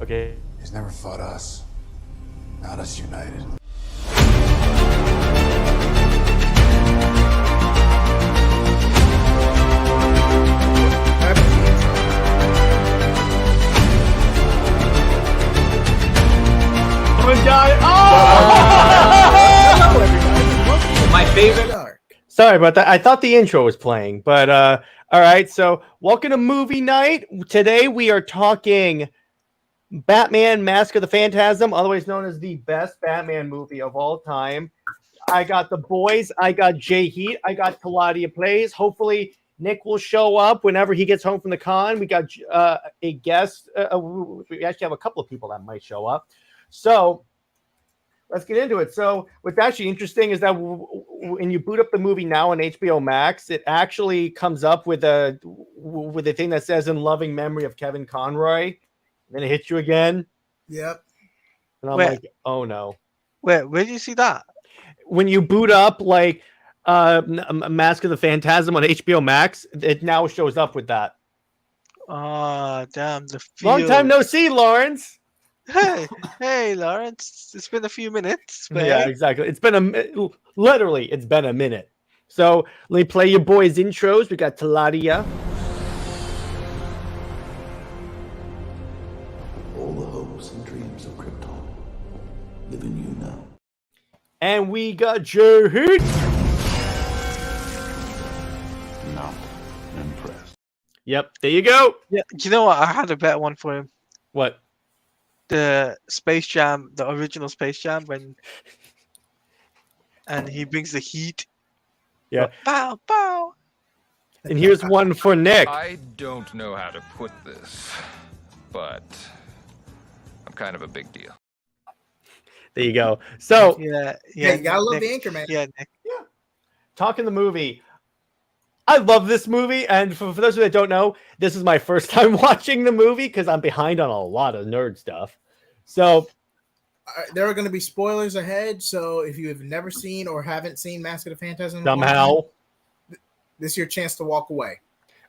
Okay. He's never fought us. Not us united. My favorite arc. Sorry about that. I thought the intro was playing, but all right. So, welcome to movie night. Today we are talking Batman: Mask of the Phantasm, otherwise known as the best Batman movie of all time. I got the boys. I got JJheat. I got Claudia Plays. Hopefully, Nick will show up whenever he gets home from the con. We got a guest. We actually have a couple of people that might show up. So let's get into it. So what's actually interesting is that when you boot up the movie now on HBO Max, it actually comes up with a thing that says "in loving memory of Kevin Conroy." Then it hits you again. Yep. And I'm like, oh no. Where did you see that? When you boot up like Mask of the Phantasm on HBO Max, it now shows up with that. Ah, damn, the feel. Long time no see, Lawrence. Hey, Lawrence. It's been a few minutes. But Yeah, exactly. It's been it's been a minute. So let me play your boys' intros. We got Taladia. All the hopes and dreams of Krypton live in you now. And we got JJheat. Not impressed. Yep, there you go. yeah, do you know what? I had a better one for him. What? The Space Jam, the original Space Jam, and he brings the heat. Yeah. Bow, bow. And here's one for Nick. I don't know how to put this, but I'm kind of a big deal. There you go. So Yeah, Yeah, you gotta love Nick, the anchor, man. Yeah, Nick. talking the movie. I love this movie, and for those of you that don't know, this is my first time watching the movie because I'm behind on a lot of nerd stuff. So There are going to be spoilers ahead, so if you have never seen or haven't seen Mask of the Phantasm, somehow, this is your chance to walk away.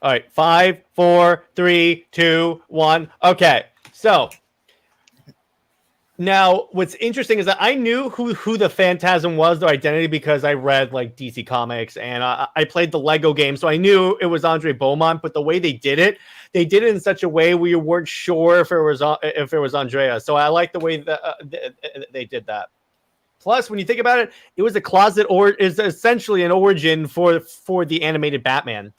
all right, 5, 4, 3, 2, 1. Okay, so now what's interesting is that I knew who the Phantasm was, their identity, because I read like DC Comics and I played the Lego game, so I knew it was Andre Beaumont. But the way they did it in such a way where you weren't sure if it was Andrea. So I like the way that they did that. Plus, when you think about it, it was a closet or is essentially an origin for the animated Batman.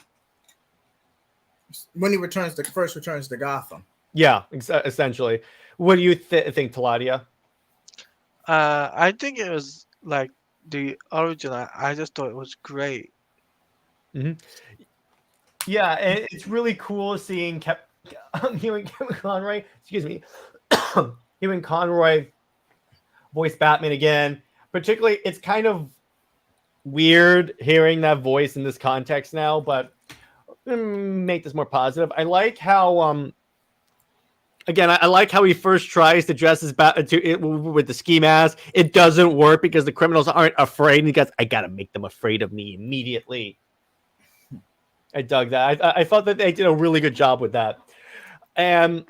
When he first returns to Gotham. Yeah, essentially. What do you think, Taladia? I think it was like the original. I just thought it was great. Mm-hmm. Yeah, and it's really cool seeing Kevin Conroy. Excuse me, Kevin Conroy voice Batman again. Particularly, it's kind of weird hearing that voice in this context now, but make this more positive. I like how again, I like how he first tries to dress as with the ski mask. It doesn't work because the criminals aren't afraid. And he goes, I gotta make them afraid of me immediately. I dug that. I thought that they did a really good job with that. And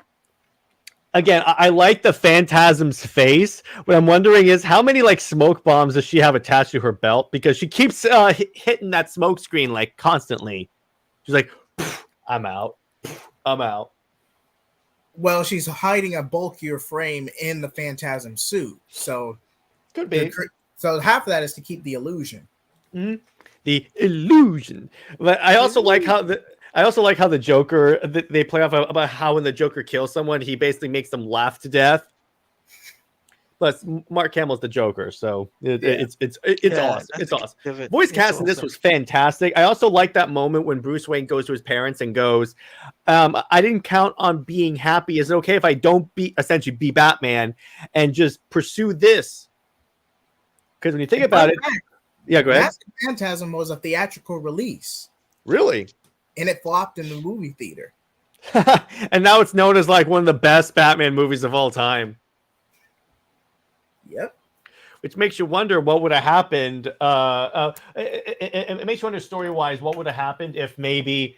again, I like the Phantasm's face. What I'm wondering is how many like smoke bombs does she have attached to her belt? Because she keeps hitting that smoke screen like constantly. She's like, I'm out. I'm out. Well, she's hiding a bulkier frame in the Phantasm suit, so could be. So half of that is to keep the illusion. Mm-hmm. The illusion. But I also like how the Joker they play off about how when the Joker kills someone, he basically makes them laugh to death. Plus, Mark Hamill's the Joker, so it's awesome. It's awesome. Voice cast in this was fantastic. I also like that moment when Bruce Wayne goes to his parents and goes, "I didn't count on being happy. Is it okay if I don't be Batman and just pursue this?" Because when you think about it, yeah, go ahead. Mask of the Phantasm was a theatrical release. Really? And it flopped in the movie theater. And now it's known as like one of the best Batman movies of all time. Yep. Which makes you wonder what would have happened. It makes you wonder story-wise what would have happened if maybe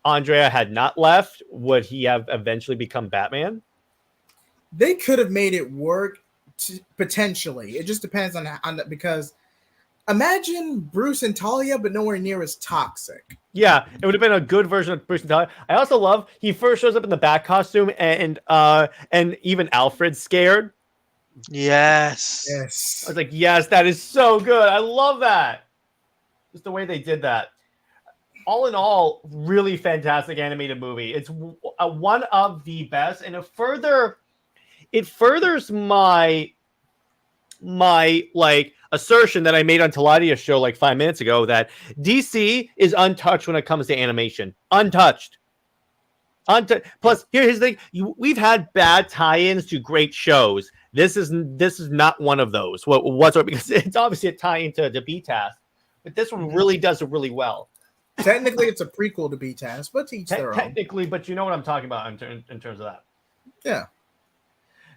Andrea had not left. Would he have eventually become Batman? they could have made it work potentially. It just depends on because imagine Bruce and Talia, but nowhere near as toxic. Yeah, it would have been a good version of Bruce and Talia. I also love he first shows up in the bat costume, and even Alfred's scared. Yes. Yes. I was like, yes, that is so good. I love that. Just the way they did that. All in all, really fantastic animated movie. It's one of the best, and it furthers my like assertion that I made on Taladia's show like 5 minutes ago that DC is untouched when it comes to animation. Untouched. Plus, here's the thing: we've had bad tie-ins to great shows. This is not one of those. Whatsoever, because it's obviously a tie-in to BTAS, but this one really does it really well. Technically, it's a prequel to BTAS, but to each their own. Technically, but you know what I'm talking about in terms of that. Yeah.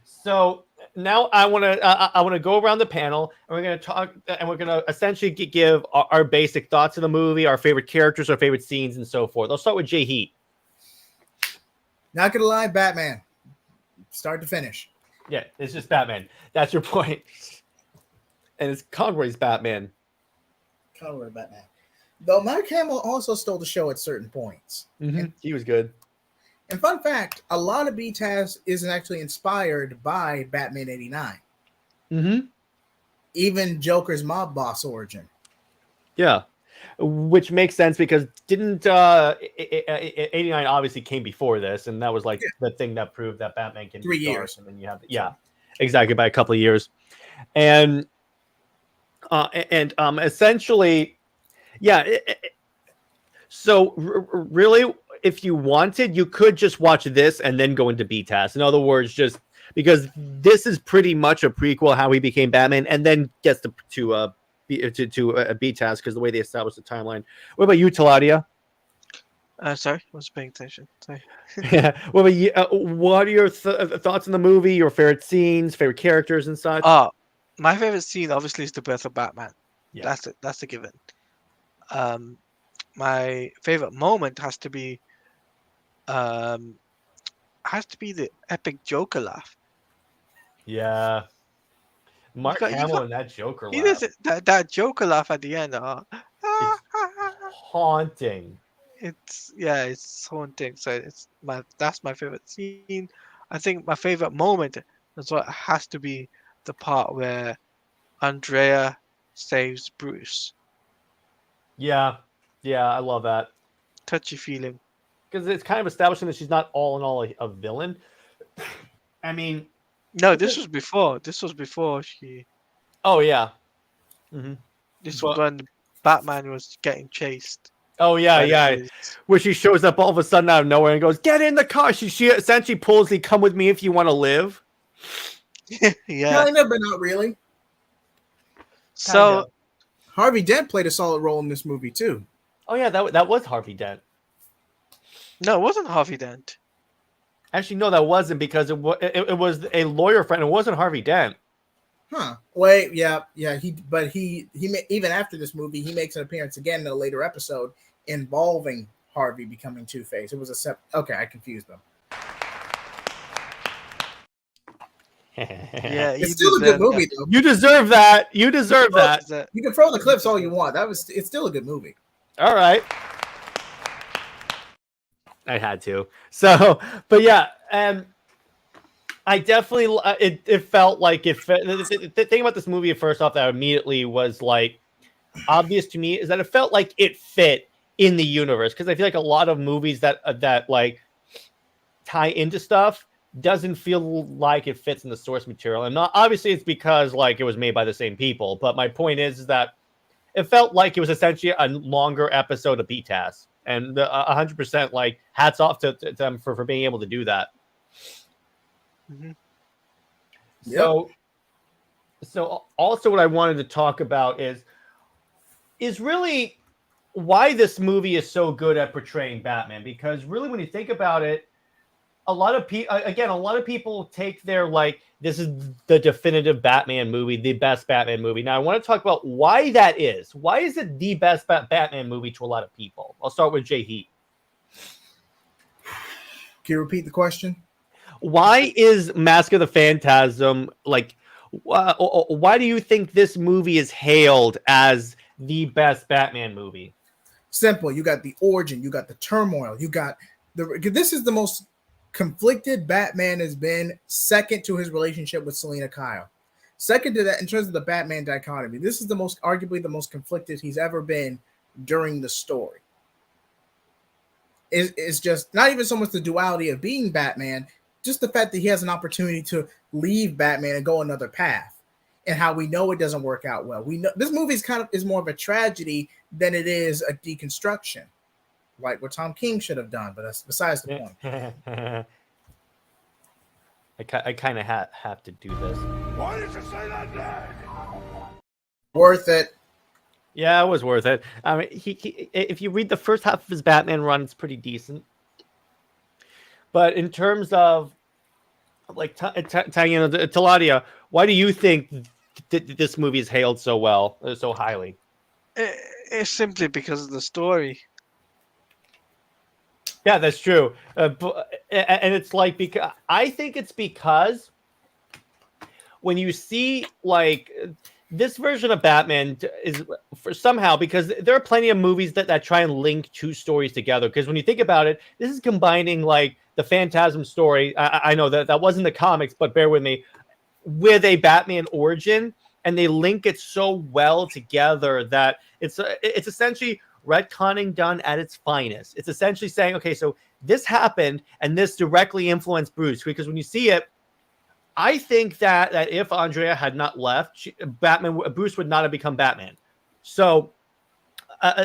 So now I want to go around the panel, and we're going to talk, and we're going to essentially give our basic thoughts of the movie, our favorite characters, our favorite scenes, and so forth. I'll start with JJheat. Not gonna lie, Batman, start to finish. Yeah, it's just Batman. That's your point. And it's Conroy's Batman. Conroy Batman. Though Mark Hamill also stole the show at certain points. Mm-hmm. He was good. And fun fact, a lot of BTAS isn't actually inspired by Batman 89. Mm-hmm. Even Joker's mob boss origin. Yeah. Which makes sense because didn't 89 obviously came before this, and that was like the thing that proved that Batman can 3 be dark, years. and then you have exactly, by a couple of years. And essentially, so really, if you wanted, you could just watch this and then go into BTAS. In other words, just because this is pretty much a prequel how he became Batman, and then gets to BTAS because the way they established the timeline. What about you, Taladia? Sorry, I was paying attention. Sorry. Yeah. What about you? What are your thoughts on the movie? Your favorite scenes, favorite characters, and such? My favorite scene obviously is the birth of Batman. Yeah. That's a given. My favorite moment has to be the epic Joker laugh. Yeah. Mark Hamill and that Joker laugh. That Joker laugh at the end. It's haunting. It's haunting. So that's my favorite scene. I think my favorite moment is what has to be the part where Andrea saves Bruce. Yeah, I love that. Touchy feeling. Because it's kind of establishing that she's not all in all a villain. I mean, no, this was before. This was before she. Oh yeah. Mm-hmm. This was when Batman was getting chased. Oh yeah. Where she shows up all of a sudden out of nowhere and goes, "Get in the car." She essentially pulls the "Come with me if you want to live." Yeah. Kind of, but not really. So Harvey Dent played a solid role in this movie too. Oh yeah, that was Harvey Dent. No, it wasn't Harvey Dent. Actually, no, that wasn't, because it was a lawyer friend. It wasn't Harvey Dent. Huh. Wait, yeah. He even after this movie, he makes an appearance again in a later episode involving Harvey becoming Two-Face. It was okay, I confused them. Yeah, it's still a good movie though. You deserve that. You deserve that. You can throw the clips all you want. It's still a good movie. All right. I had to. So, but yeah, I definitely it felt like the thing about this movie first off that immediately was like obvious to me is that it felt like it fit in the universe, because I feel like a lot of movies that like tie into stuff doesn't feel like it fits in the source material. And not obviously it's because like it was made by the same people, but my point is that it felt like it was essentially a longer episode of BTAS. And 100% like hats off to them for being able to do that. Mm-hmm. So also what I wanted to talk about is really why this movie is so good at portraying Batman. Because really, when you think about it, a lot of people take their like, this is the definitive Batman movie, the best Batman movie. Now I want to talk about why that is. Why is it the best Batman movie to a lot of people? I'll start with JJheat. Can you repeat the question? Why is Mask of the Phantasm like? Why do you think this movie is hailed as the best Batman movie? Simple. You got the origin. You got the turmoil. You got This is the most conflicted Batman has been, second to his relationship with Selena Kyle. Second to that, in terms of the Batman dichotomy, this is arguably the most conflicted he's ever been during the story. It's just not even so much the duality of being Batman, just the fact that he has an opportunity to leave Batman and go another path, and how we know it doesn't work out well. We know this movie is more of a tragedy than it is a deconstruction, like what Tom King should have done. But that's besides the point. I kind of have to do this. Why did you say that name? Worth it. Yeah, it was worth it. I mean, he if you read the first half of his Batman run, it's pretty decent. But in terms of like Taladia, why do you think this movie is hailed so well, so highly? It's simply because of the story. Yeah, that's true. And it's like, because I think it's because when you see like this version of Batman is for somehow, because there are plenty of movies that try and link two stories together. Because when you think about it, this is combining like the Phantasm story. I know that wasn't the comics, but bear with me, with a Batman origin, and they link it so well together that it's essentially retconning done at its finest. It's essentially saying, okay, so this happened and this directly influenced Bruce, because when you see it, I think that if Andrea had not left, Bruce would not have become Batman. So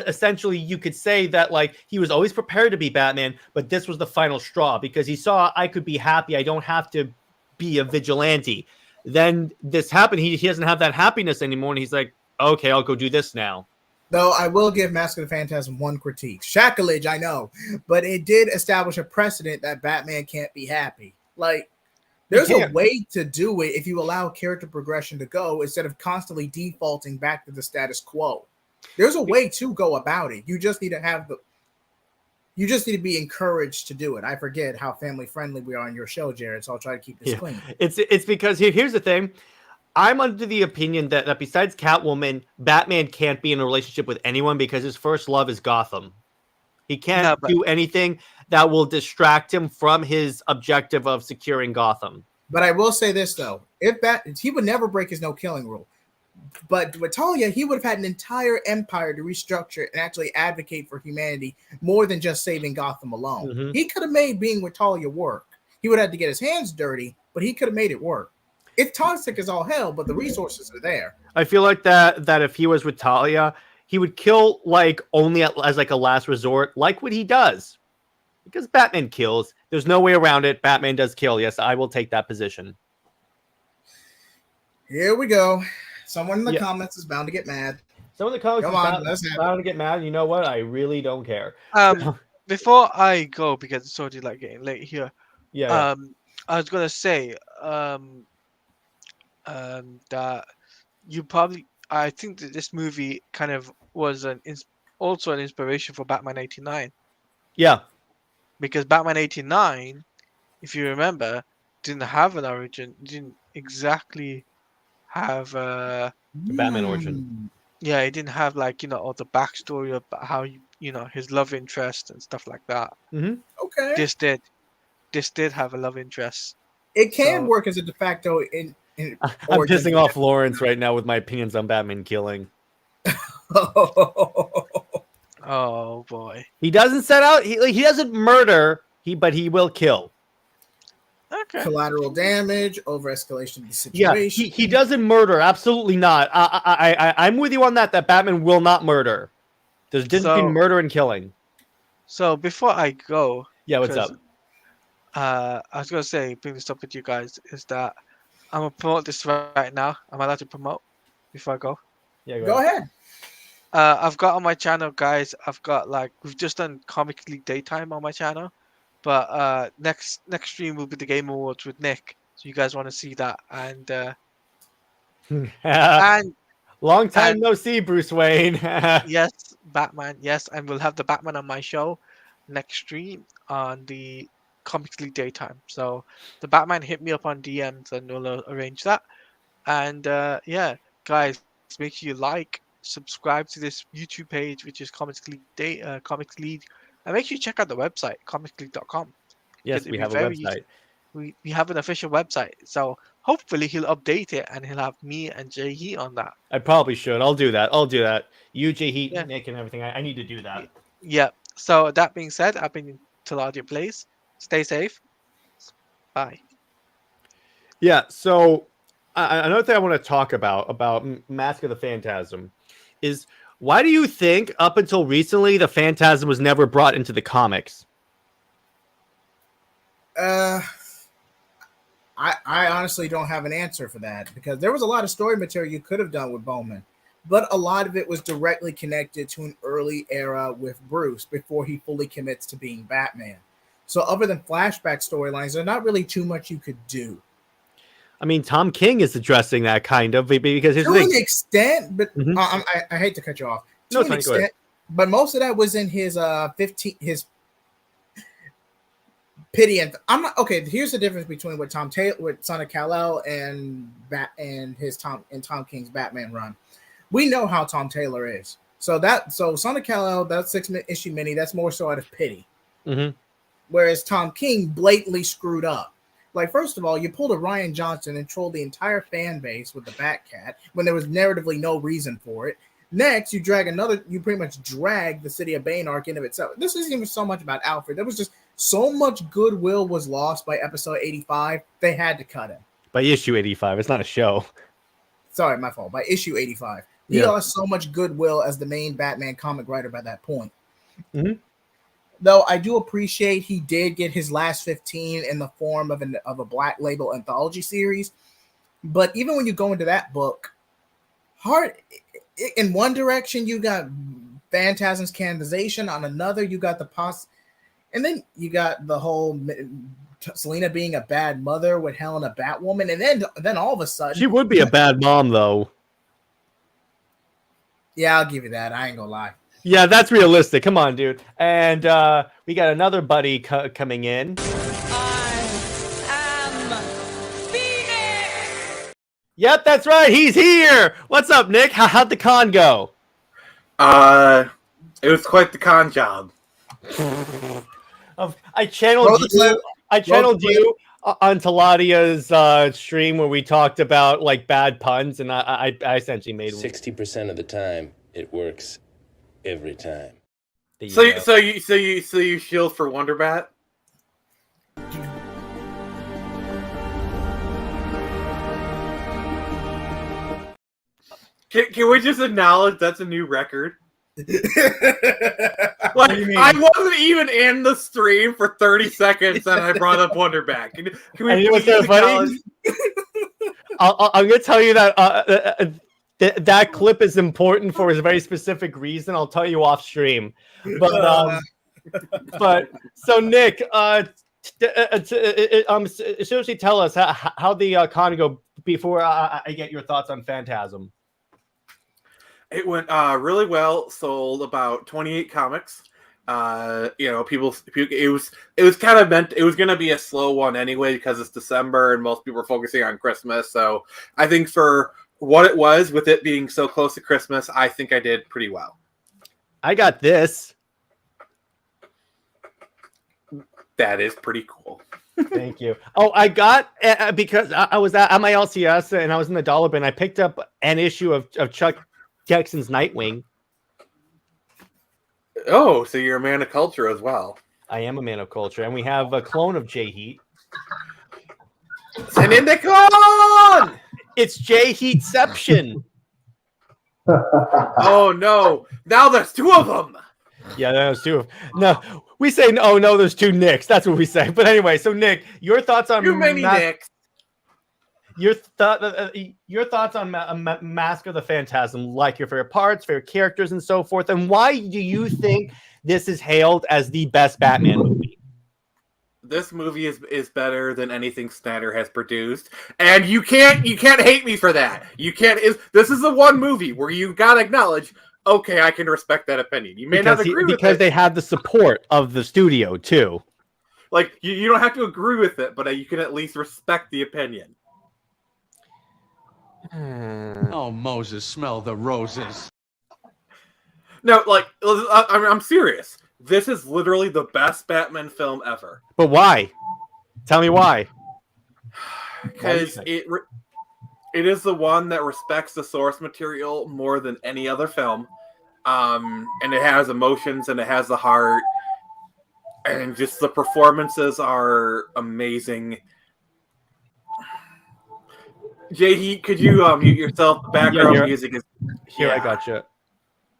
essentially you could say that like he was always prepared to be Batman, but this was the final straw because he saw, I could be happy. I don't have to be a vigilante. Then this happened. He doesn't have that happiness anymore. And he's like, okay, I'll go do this now. Though I will give Mask of the Phantasm one critique. Shackleage, I know, but it did establish a precedent that Batman can't be happy. Like, there's a way to do it if you allow character progression to go instead of constantly defaulting back to the status quo. There's a way to go about it. You just need to be encouraged to do it. I forget how family friendly we are on your show, Jared, so I'll try to keep this clean. It's because here's the thing. I'm under the opinion that besides Catwoman, Batman can't be in a relationship with anyone because his first love is Gotham. He can't do anything that will distract him from his objective of securing Gotham. But I will say this, though. He would never break his no-killing rule. But with Talia, he would have had an entire empire to restructure and actually advocate for humanity more than just saving Gotham alone. Mm-hmm. He could have made being with Talia work. He would have had to get his hands dirty, but he could have made it work. It's toxic as all hell, but the resources are there. I feel like that if he was with Talia, he would kill like only as like a last resort, like what he does. Because Batman kills. There's no way around it. Batman does kill. Yes, I will take that position. Here we go. Someone in the comments is bound to get mad. Someone in the comments is bound to get mad. You know what? I really don't care. Before I go, because it's already like getting late here. Yeah. I was gonna say that you probably, I think that this movie kind of was also an inspiration for Batman 89. Yeah. Because Batman 89, if you remember, didn't have an origin, didn't exactly have the Batman origin. Yeah, it didn't have like, all the backstory of how his love interest and stuff like that. Mm-hmm. Okay. This did have a love interest. It can work as a de facto in I'm pissing off Lawrence right now with my opinions on Batman killing. Oh boy. He doesn't set out. He doesn't murder. But he will kill. Okay. Collateral damage, over escalation of the situation. Yeah, he doesn't murder. Absolutely not. I'm with you on that. That Batman will not murder. There's a difference between murder and killing. So before I go, yeah, what's up? I was gonna say, bring this up with you guys, is that I'm gonna promote this right now. Am I allowed to promote before I go? Yeah, go ahead. I've got on my channel, guys. I've got we've just done Comically Daytime on my channel, but next stream will be the Game Awards with Nick. So you guys want to see that? And and long time no see, Bruce Wayne. Yes, Batman. Yes, and we'll have the Batman on my show next stream on the Comics League Daytime. So the Batman hit me up on DMs and we'll arrange that. And yeah, guys, make sure you like, subscribe to this YouTube page, which is Comics League Comics League, and make sure you check out the website comicsleague.com. Yes, we have a website. We have an official website, so hopefully he'll update it and he'll have me and JJheat on that. I probably should. I'll do that. You, JJheat, Nick, and everything. I need to do that. Yeah. So that being said, I've been Taladia Place. Stay safe. Bye. Yeah. So another thing I want to talk about Mask of the Phantasm is, why do you think up until recently the Phantasm was never brought into the comics? I honestly don't have an answer for that, because there was a lot of story material you could have done with Bowman, but a lot of it was directly connected to an early era with Bruce before he fully commits to being Batman. So other than flashback storylines, there's not really too much you could do. I mean, Tom King is addressing that kind of, because to an extent, but I hate to cut you off. To an extent, but most of that was in his his pity, and I'm not okay. Here's the difference between what Tom Son of Kal-El and Tom King's Batman run. We know how Tom Taylor is, so Son of Kal-El, that 6-issue mini, that's more so out of pity. Mm-hmm. Whereas Tom King blatantly screwed up. Like, first of all, you pulled a Ryan Johnson and trolled the entire fan base with the Batcat when there was narratively no reason for it. Next, you pretty much drag the City of Bane arc in of itself. This isn't even so much about Alfred. There was just so much goodwill was lost by episode 85, they had to cut him. By issue 85, it's not a show. Sorry, my fault. By issue 85. He lost so much goodwill as the main Batman comic writer by that point. Mm-hmm. Though I do appreciate he did get his last 15 in the form of a Black Label anthology series. But even when you go into that book, in one direction, you got Phantasm's canonization. On another, you got and then you got the whole Selena being a bad mother with Helen a Batwoman. And then all of a sudden, she would be a bad mom, though. Yeah, I'll give you that. I ain't gonna lie. Yeah, that's realistic. Come on, dude. And we got another buddy coming in. I am Phoenix! Yep, that's right. He's here. What's up, Nick? How'd the con go? It was quite the con job. I channeled you on Taladia's stream where we talked about like bad puns, and I essentially made 60% of the time it works. Every time. So you shield for Wonderbat? Can we just acknowledge that's a new record? I wasn't even in the stream for 30 seconds and I brought up Wonderbat. Can we? What's so funny? I'm gonna tell you that. That clip is important for a very specific reason. I'll tell you off stream. But so Nick, seriously, tell us how the con go before I get your thoughts on Phantasm. It went really well. Sold about 28 comics. People. It was kind of meant. It was going to be a slow one anyway because it's December and most people are focusing on Christmas. So I think for what it was, with it being so close to Christmas, I think I did pretty well. I got this. That is pretty cool. Thank you. Oh, I got because I was at my LCS and I was in the dollar bin. I picked up an issue of Chuck Dixon's Nightwing. Oh, so you're a man of culture as well. I am a man of culture, and we have a clone of JJheat. Send in the clone! It's JJheatception. Oh no! Now there's two of them. Yeah, there's two. No, we say no. There's two Nicks. That's what we say. But anyway, so Nick, your thoughts on too many Nicks. Your thoughts on Mask of the Phantasm, like your favorite parts, favorite characters, and so forth, and why do you think this is hailed as the best Batman movie? This movie is better than anything Snyder has produced, and you can't hate me for that. You can't. This is the one movie where you gotta acknowledge. Okay, I can respect that opinion. You may not agree with it because they have the support of the studio too. Like you don't have to agree with it, but you can at least respect the opinion. Oh, Moses, smell the roses. No, like I'm serious. This is literally the best Batman film ever. But why? Tell me why. Because it is the one that respects the source material more than any other film. And it has emotions and it has the heart. And just the performances are amazing. JJheat, could you mute yourself? The background music is... Here, I got you.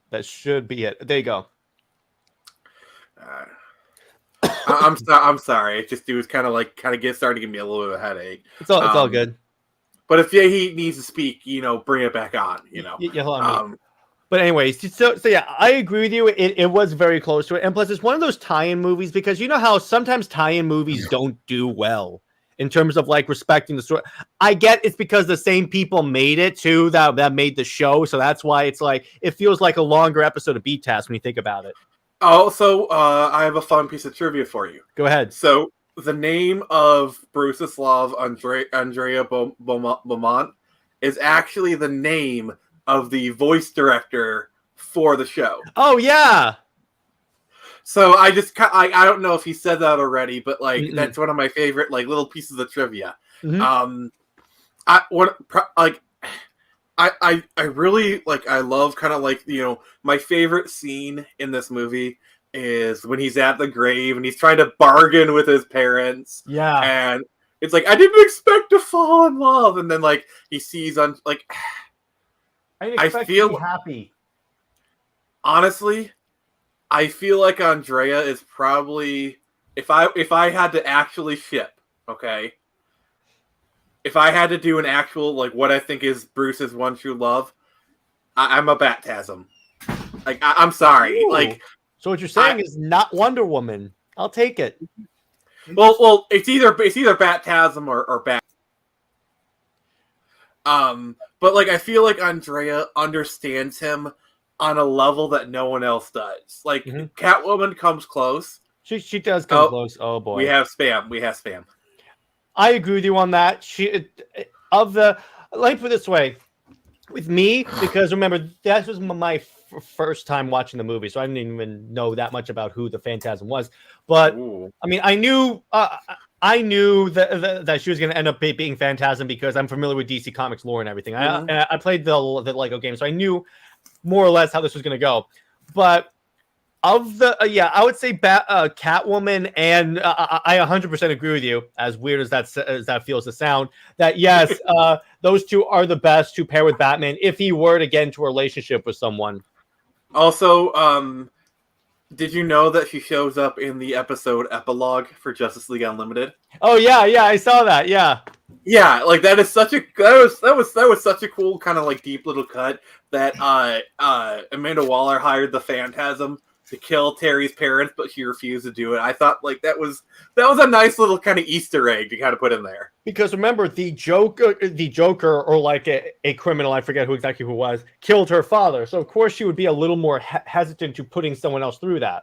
That should be it. There you go. I'm sorry. It was kind of starting to give me a little bit of a headache. It's all good. But if JJheat needs to speak, bring it back on. Yeah, hold on. But anyways, so yeah, I agree with you. It was very close to it, and plus, it's one of those tie-in movies because you know how sometimes tie-in movies don't do well in terms of like respecting the story. I get it's because the same people made it too that made the show, so that's why it's like it feels like a longer episode of BTAS when you think about it. Also, I have a fun piece of trivia for you. Go ahead. So the name of Bruce's love, Andrea Beaumont, is actually the name of the voice director for the show. Oh yeah. So I don't know if he said that already, but like that's one of my favorite like little pieces of trivia. Mm-hmm. I really like. I love kind of like my favorite scene in this movie is when he's at the grave and he's trying to bargain with his parents. Yeah, and it's like I didn't expect to fall in love, and then like he sees on like I feel to be happy. Honestly, I feel like Andrea is probably if I had to actually ship, okay. If I had to do an actual, like, what I think is Bruce's one true love, I'm a Phantasm. Like, I'm sorry. Ooh. Like, so what you're saying is not Wonder Woman. I'll take it. Well, it's either Phantasm or Bat. But like, I feel like Andrea understands him on a level that no one else does. Like, Catwoman comes close. She does come close. Oh boy, we have spam. I agree with you on that. Let me put it this way. With me, because remember, that was my first time watching the movie, so I didn't even know that much about who the Phantasm was. But, I mean, I knew that she was going to end up being Phantasm because I'm familiar with DC Comics lore and everything. I played the Lego game, so I knew more or less how this was going to go. But of the I would say Catwoman, and I 100% agree with you. As weird as that feels to sound, that yes, those two are the best to pair with Batman if he were to get into a relationship with someone. Also, did you know that she shows up in the episode epilogue for Justice League Unlimited? Oh yeah, I saw that. Yeah, like that is such a that was such a cool kind of like deep little cut that Amanda Waller hired the Phantasm to kill Terry's parents, but she refused to do it. I thought like that was a nice little kind of Easter egg to kind of put in there. Because remember, the Joker, or like a criminal, I forget who it was, killed her father. So of course she would be a little more hesitant to putting someone else through that.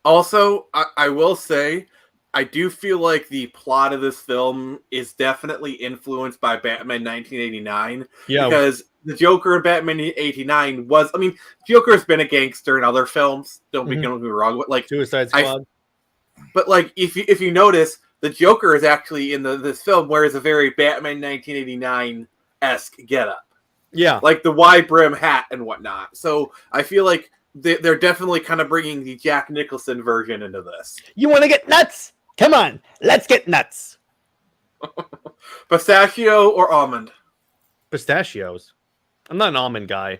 Also, I will say, I do feel like the plot of this film is definitely influenced by Batman 1989. Yeah, because the Joker in Batman 89 was, I mean, Joker's been a gangster in other films. Don't be wrong, but like Suicide Squad. But like, if you notice, the Joker is actually in this film wears a very Batman 1989-esque getup. Yeah, like the wide brim hat and whatnot. So I feel like they're definitely kind of bringing the Jack Nicholson version into this. You want to get nuts? Come on, let's get nuts. Pistachio or almond? Pistachios. I'm not an almond guy.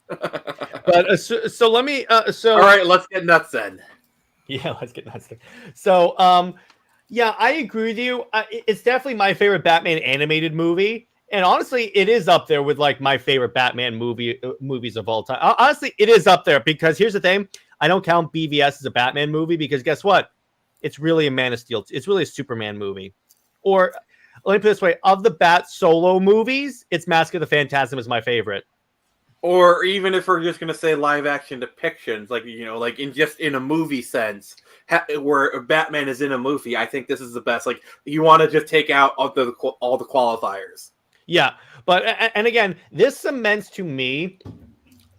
But so let me. So all right, let's get nuts then. Yeah, let's get nuts then. So yeah, I agree with you. It's definitely my favorite Batman animated movie, and honestly, it is up there with like my favorite Batman movies of all time. Honestly, it is up there because here's the thing: I don't count BVS as a Batman movie because guess what? It's really a Man of Steel. It's really a Superman movie. Or let me put it this way: of the Bat solo movies, it's Mask of the Phantasm is my favorite. Or even if we're just gonna say live action depictions, like like in a movie sense, where Batman is in a movie, I think this is the best. Like, you want to just take out all the qualifiers. Yeah, but and again, this cements to me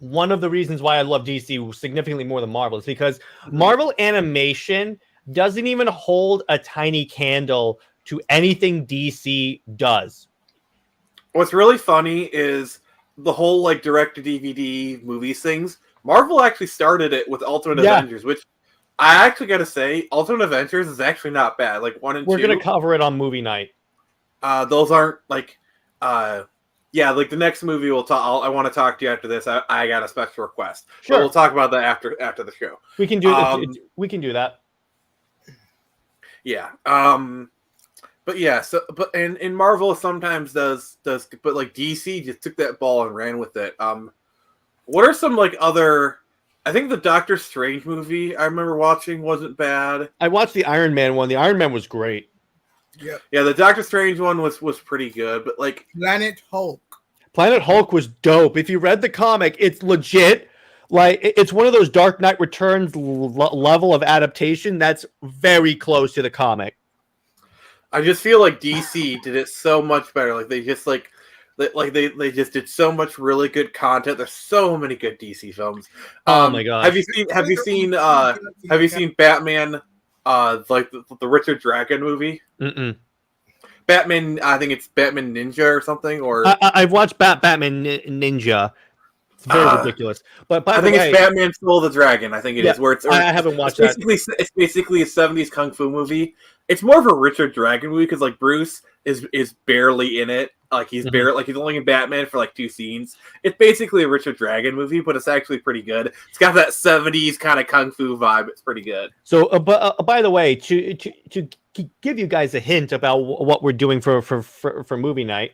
one of the reasons why I love DC significantly more than Marvel is because Marvel animation doesn't even hold a tiny candle to anything DC does. What's really funny is the whole like direct-to-DVD movies things. Marvel actually started it with Ultimate Avengers, which I actually got to say, Ultimate Avengers is actually not bad. Like 1 and 2. We're gonna cover it on movie night. Those aren't like, like the next movie we'll talk. I want to talk to you after this. I got a special request. Sure, but we'll talk about that after the show. We can do we can do that. Yeah. But yeah. So, but and Marvel sometimes does, but like DC just took that ball and ran with it. What are some like other? I think the Doctor Strange movie I remember watching wasn't bad. I watched the Iron Man one. The Iron Man was great. Yeah, the Doctor Strange one was pretty good, but like Planet Hulk was dope. If you read the comic, it's legit. Like it's one of those Dark Knight Returns level of adaptation that's very close to the comic. I just feel like DC did it so much better. Like they just they just did so much really good content. There's so many good DC films. Oh my god! Have you seen Batman? Like the Richard Dragon movie. Mm-mm. Batman. I think it's Batman Ninja or something. Or I've watched Batman Ninja. It's very ridiculous. But I think it's Batman Soul of the Dragon. I think it is. Where it's. I haven't watched that. It's basically a 70s kung fu movie. It's more of a Richard Dragon movie because like Bruce is barely in it. Like he's he's only in Batman for like 2 scenes. It's basically a Richard Dragon movie, but it's actually pretty good. It's got that 70s kind of kung fu vibe. It's pretty good. So, by the way, to give you guys a hint about what we're doing for movie night,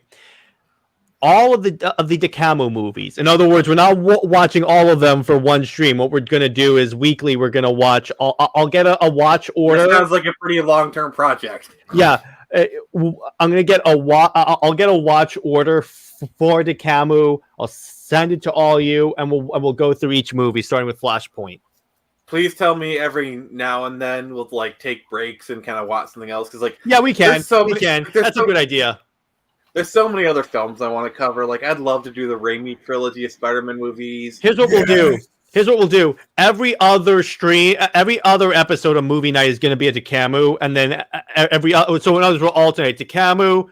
all of the DeCamo movies. In other words, we're not watching all of them for one stream. What we're gonna do is weekly. We're gonna watch. I'll get a watch order. That sounds like a pretty long-term project. Yeah. I'm gonna get I'll get a watch order for DeCamo. I'll send it to all you, and we'll go through each movie, starting with Flashpoint. Please tell me every now and then we'll like take breaks and kind of watch something else because we can. That's a good idea. There's so many other films I want to cover. Like I'd love to do the Raimi trilogy of Spider-Man movies. Here's what we'll do. Every other episode of Movie Night is going to be a DeCamo, and then so in others we'll alternate DeCamo,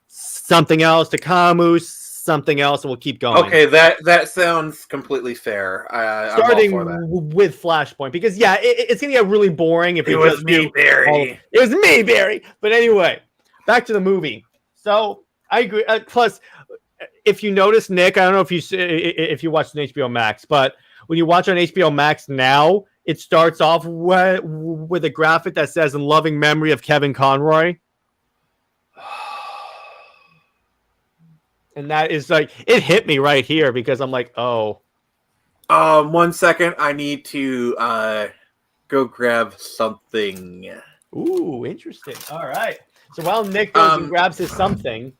something else, DeCamo, something else, and we'll keep going. Okay, that sounds completely fair. Starting with Flashpoint, because it's going to get really boring if it was me, Barry. It was me, Barry. But anyway, back to the movie. So I agree. Plus, if you notice, Nick, I don't know if you watched on HBO Max, but when you watch on HBO Max now, it starts off with a graphic that says "In loving memory of Kevin Conroy," and that is like it hit me right here because I'm like, oh. 1 second, I need to go grab something. Ooh, interesting. All right. So while Nick goes and grabs his something.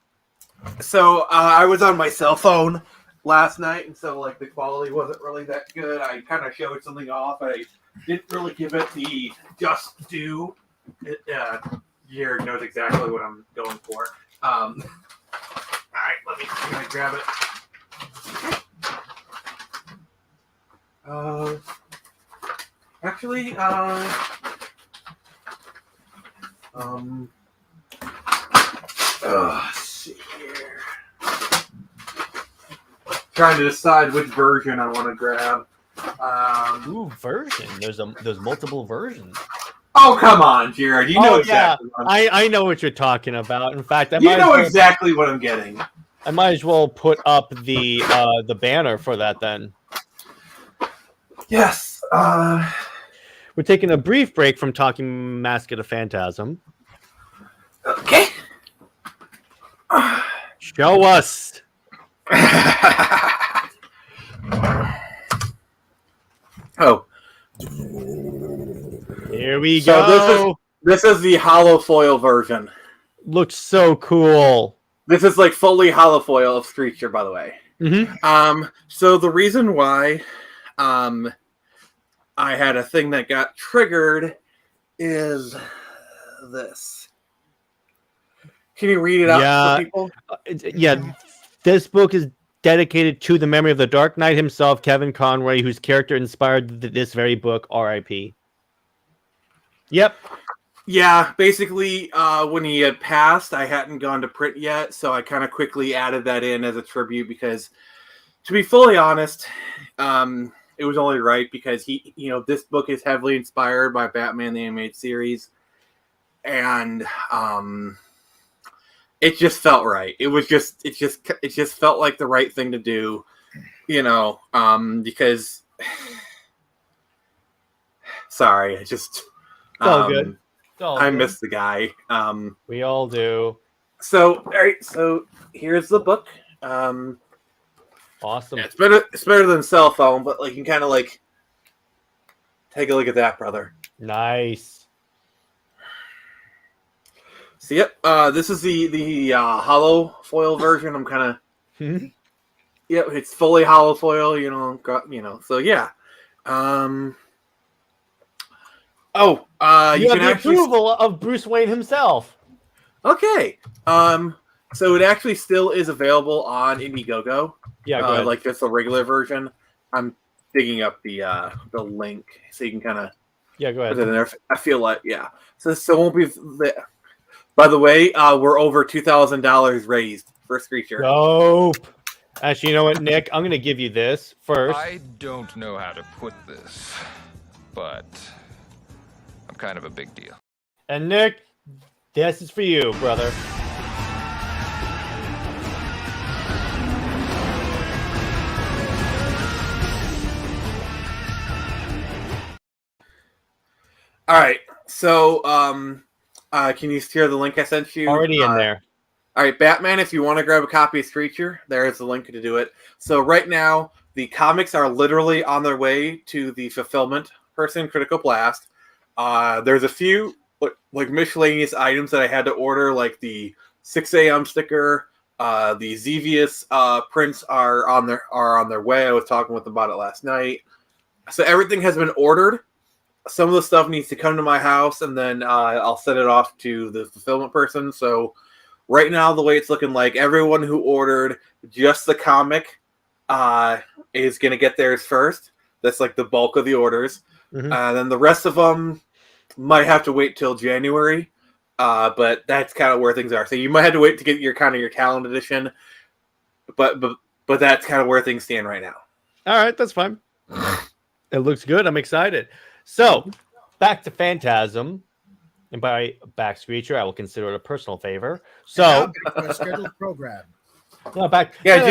So I was on my cell phone last night, and so like the quality wasn't really that good. I kind of showed something off. I didn't really give it the just due. Jared knows exactly what I'm going for. All right, let me grab it. Actually, let's see here. Trying to decide which version I want to grab. Version. There's multiple versions. Oh, come on, Jared. You know exactly. Yeah. I know what you're talking about. In fact, you know exactly what I'm getting. I might as well put up the banner for that then. Yes. We're taking a brief break from talking Mask of the Phantasm. Okay. Show us. Oh. Here we go. This is the hollow foil version. Looks so cool. This is like fully hollow foil of Screecher, by the way. Mm-hmm. So the reason why I had a thing that got triggered is this. Can you read it out for people? Yeah, this book is dedicated to the memory of the Dark Knight himself, Kevin Conroy, whose character inspired this very book, R.I.P. Yep. Yeah, basically, when he had passed, I hadn't gone to print yet, so I kind of quickly added that in as a tribute because, to be fully honest, it was only right because this book is heavily inspired by Batman the Animated Series, and it just felt right. It just felt like the right thing to do, because sorry, it's all good. I miss the guy. We all do. So, all right. So here's the book. Awesome. Yeah, it's better than cell phone, but you can kind of take a look at that, brother. Nice. So yep. This is the hollow foil version. I'm kind of. Yep, it's fully hollow foil. So yeah. You have can the actually approval of Bruce Wayne himself. Okay. So it actually still is available on Indiegogo. Yeah, go ahead. Like just the regular version. I'm digging up the link so you can kind of. Yeah, go ahead. Put it in there. I feel like So it won't be. By the way, we're over $2,000 raised for Screecher. Dope. Actually, you know what, Nick? I'm gonna give you this first. I don't know how to put this, but I'm kind of a big deal. And Nick, this is for you, brother. All right. So, can you share the link I sent you? Already in there. All right, Batman, if you want to grab a copy of Screecher, there is the link to do it. So right now, the comics are literally on their way to the fulfillment person, Critical Blast. There's a few miscellaneous items that I had to order, like the 6 a.m. sticker. The Xevious prints are on their way. I was talking with them about it last night. So everything has been ordered. Some of the stuff needs to come to my house, and then I'll send it off to the fulfillment person. So right now, the way it's looking like, everyone who ordered just the comic is going to get theirs first. That's the bulk of the orders. Mm-hmm. Then the rest of them might have to wait till January. But that's kind of where things are. So you might have to wait to get your calendar edition. But that's kind of where things stand right now. All right, that's fine. It looks good. I'm excited. So, back to Phantasm. And by back Screecher, I will consider it a personal favor. So, back to our scheduled program. No, back. Yeah,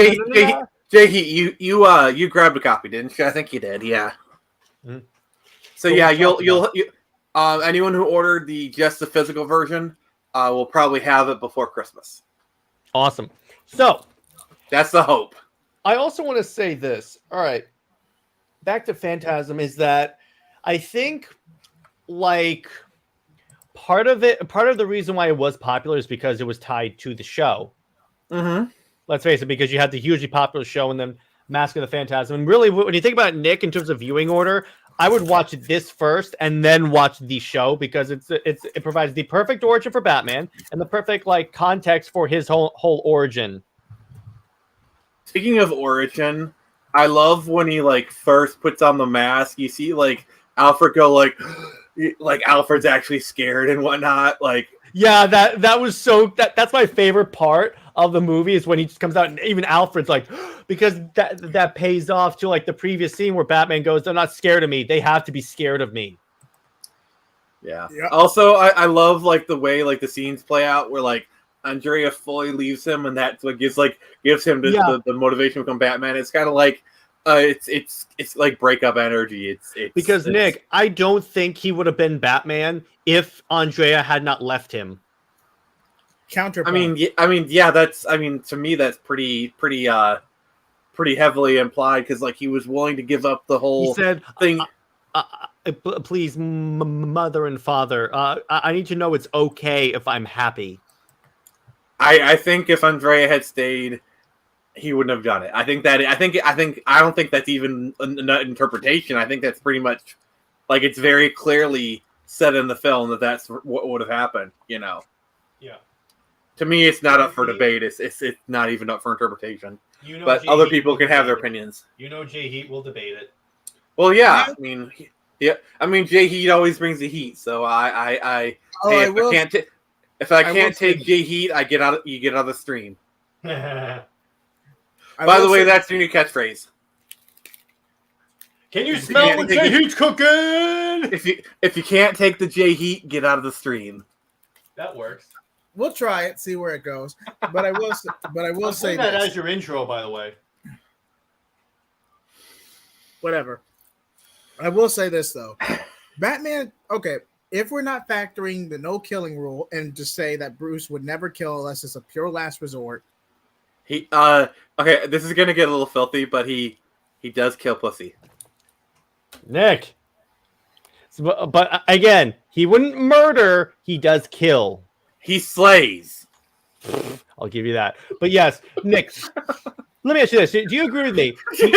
JJheat, you grabbed a copy, didn't you? I think you did. Yeah. Mm-hmm. So yeah, you'll anyone who ordered just the physical version will probably have it before Christmas. Awesome. So that's the hope. I also want to say this. All right. Back to Phantasm is that I think part of the reason why it was popular is because it was tied to the show. Mm-hmm. Let's face it, because you had the hugely popular show and then Mask of the Phantasm. And really, when you think about it, Nick, in terms of viewing order, I would watch this first and then watch the show because it provides the perfect origin for Batman and the perfect context for his whole origin. Speaking of origin, I love when he first puts on the mask. You see Alfred go Alfred's actually scared and whatnot. Yeah, that was so that's my favorite part of the movie is when he just comes out and even Alfred's because that pays off to the previous scene where Batman goes, they're not scared of me, they have to be scared of me. Yeah. Also, I love the way the scenes play out where Andrea fully leaves him and that's what gives him the motivation to become Batman. It's kind of it's breakup energy. It's because Nick, I don't think he would have been Batman if Andrea had not left him. Counterpoint. To me that's pretty heavily implied because he was willing to give up the whole thing. Please, mother and father, I need to know it's okay if I'm happy. I think if Andrea had stayed, he wouldn't have done it. I don't think that's even an interpretation. I think that's pretty much it's very clearly said in the film that that's what would have happened. You know. Yeah. To me, it's not up for debate. It's not even up for interpretation. You know, but JJheat other people will can have their debate it. opinions. You know, JJheat will debate it. Well, yeah. I mean, JJheat always brings the heat. So if I can't take JJheat, you get out of the stream. By the way, that's your new catchphrase. Can you smell what JJheat's cooking? If you can't take the JJheat, get out of the stream. That works. We'll try it, see where it goes. But I will say that this. as your intro, by the way. Whatever. I will say this though. Batman, okay, if we're not factoring the no killing rule and just say that Bruce would never kill unless it's a pure last resort. Okay, this is gonna get a little filthy, but he does kill pussy. Nick. But again, he wouldn't murder, he does kill. He slays. I'll give you that. But yes, Nick, let me ask you this. Do you agree with me?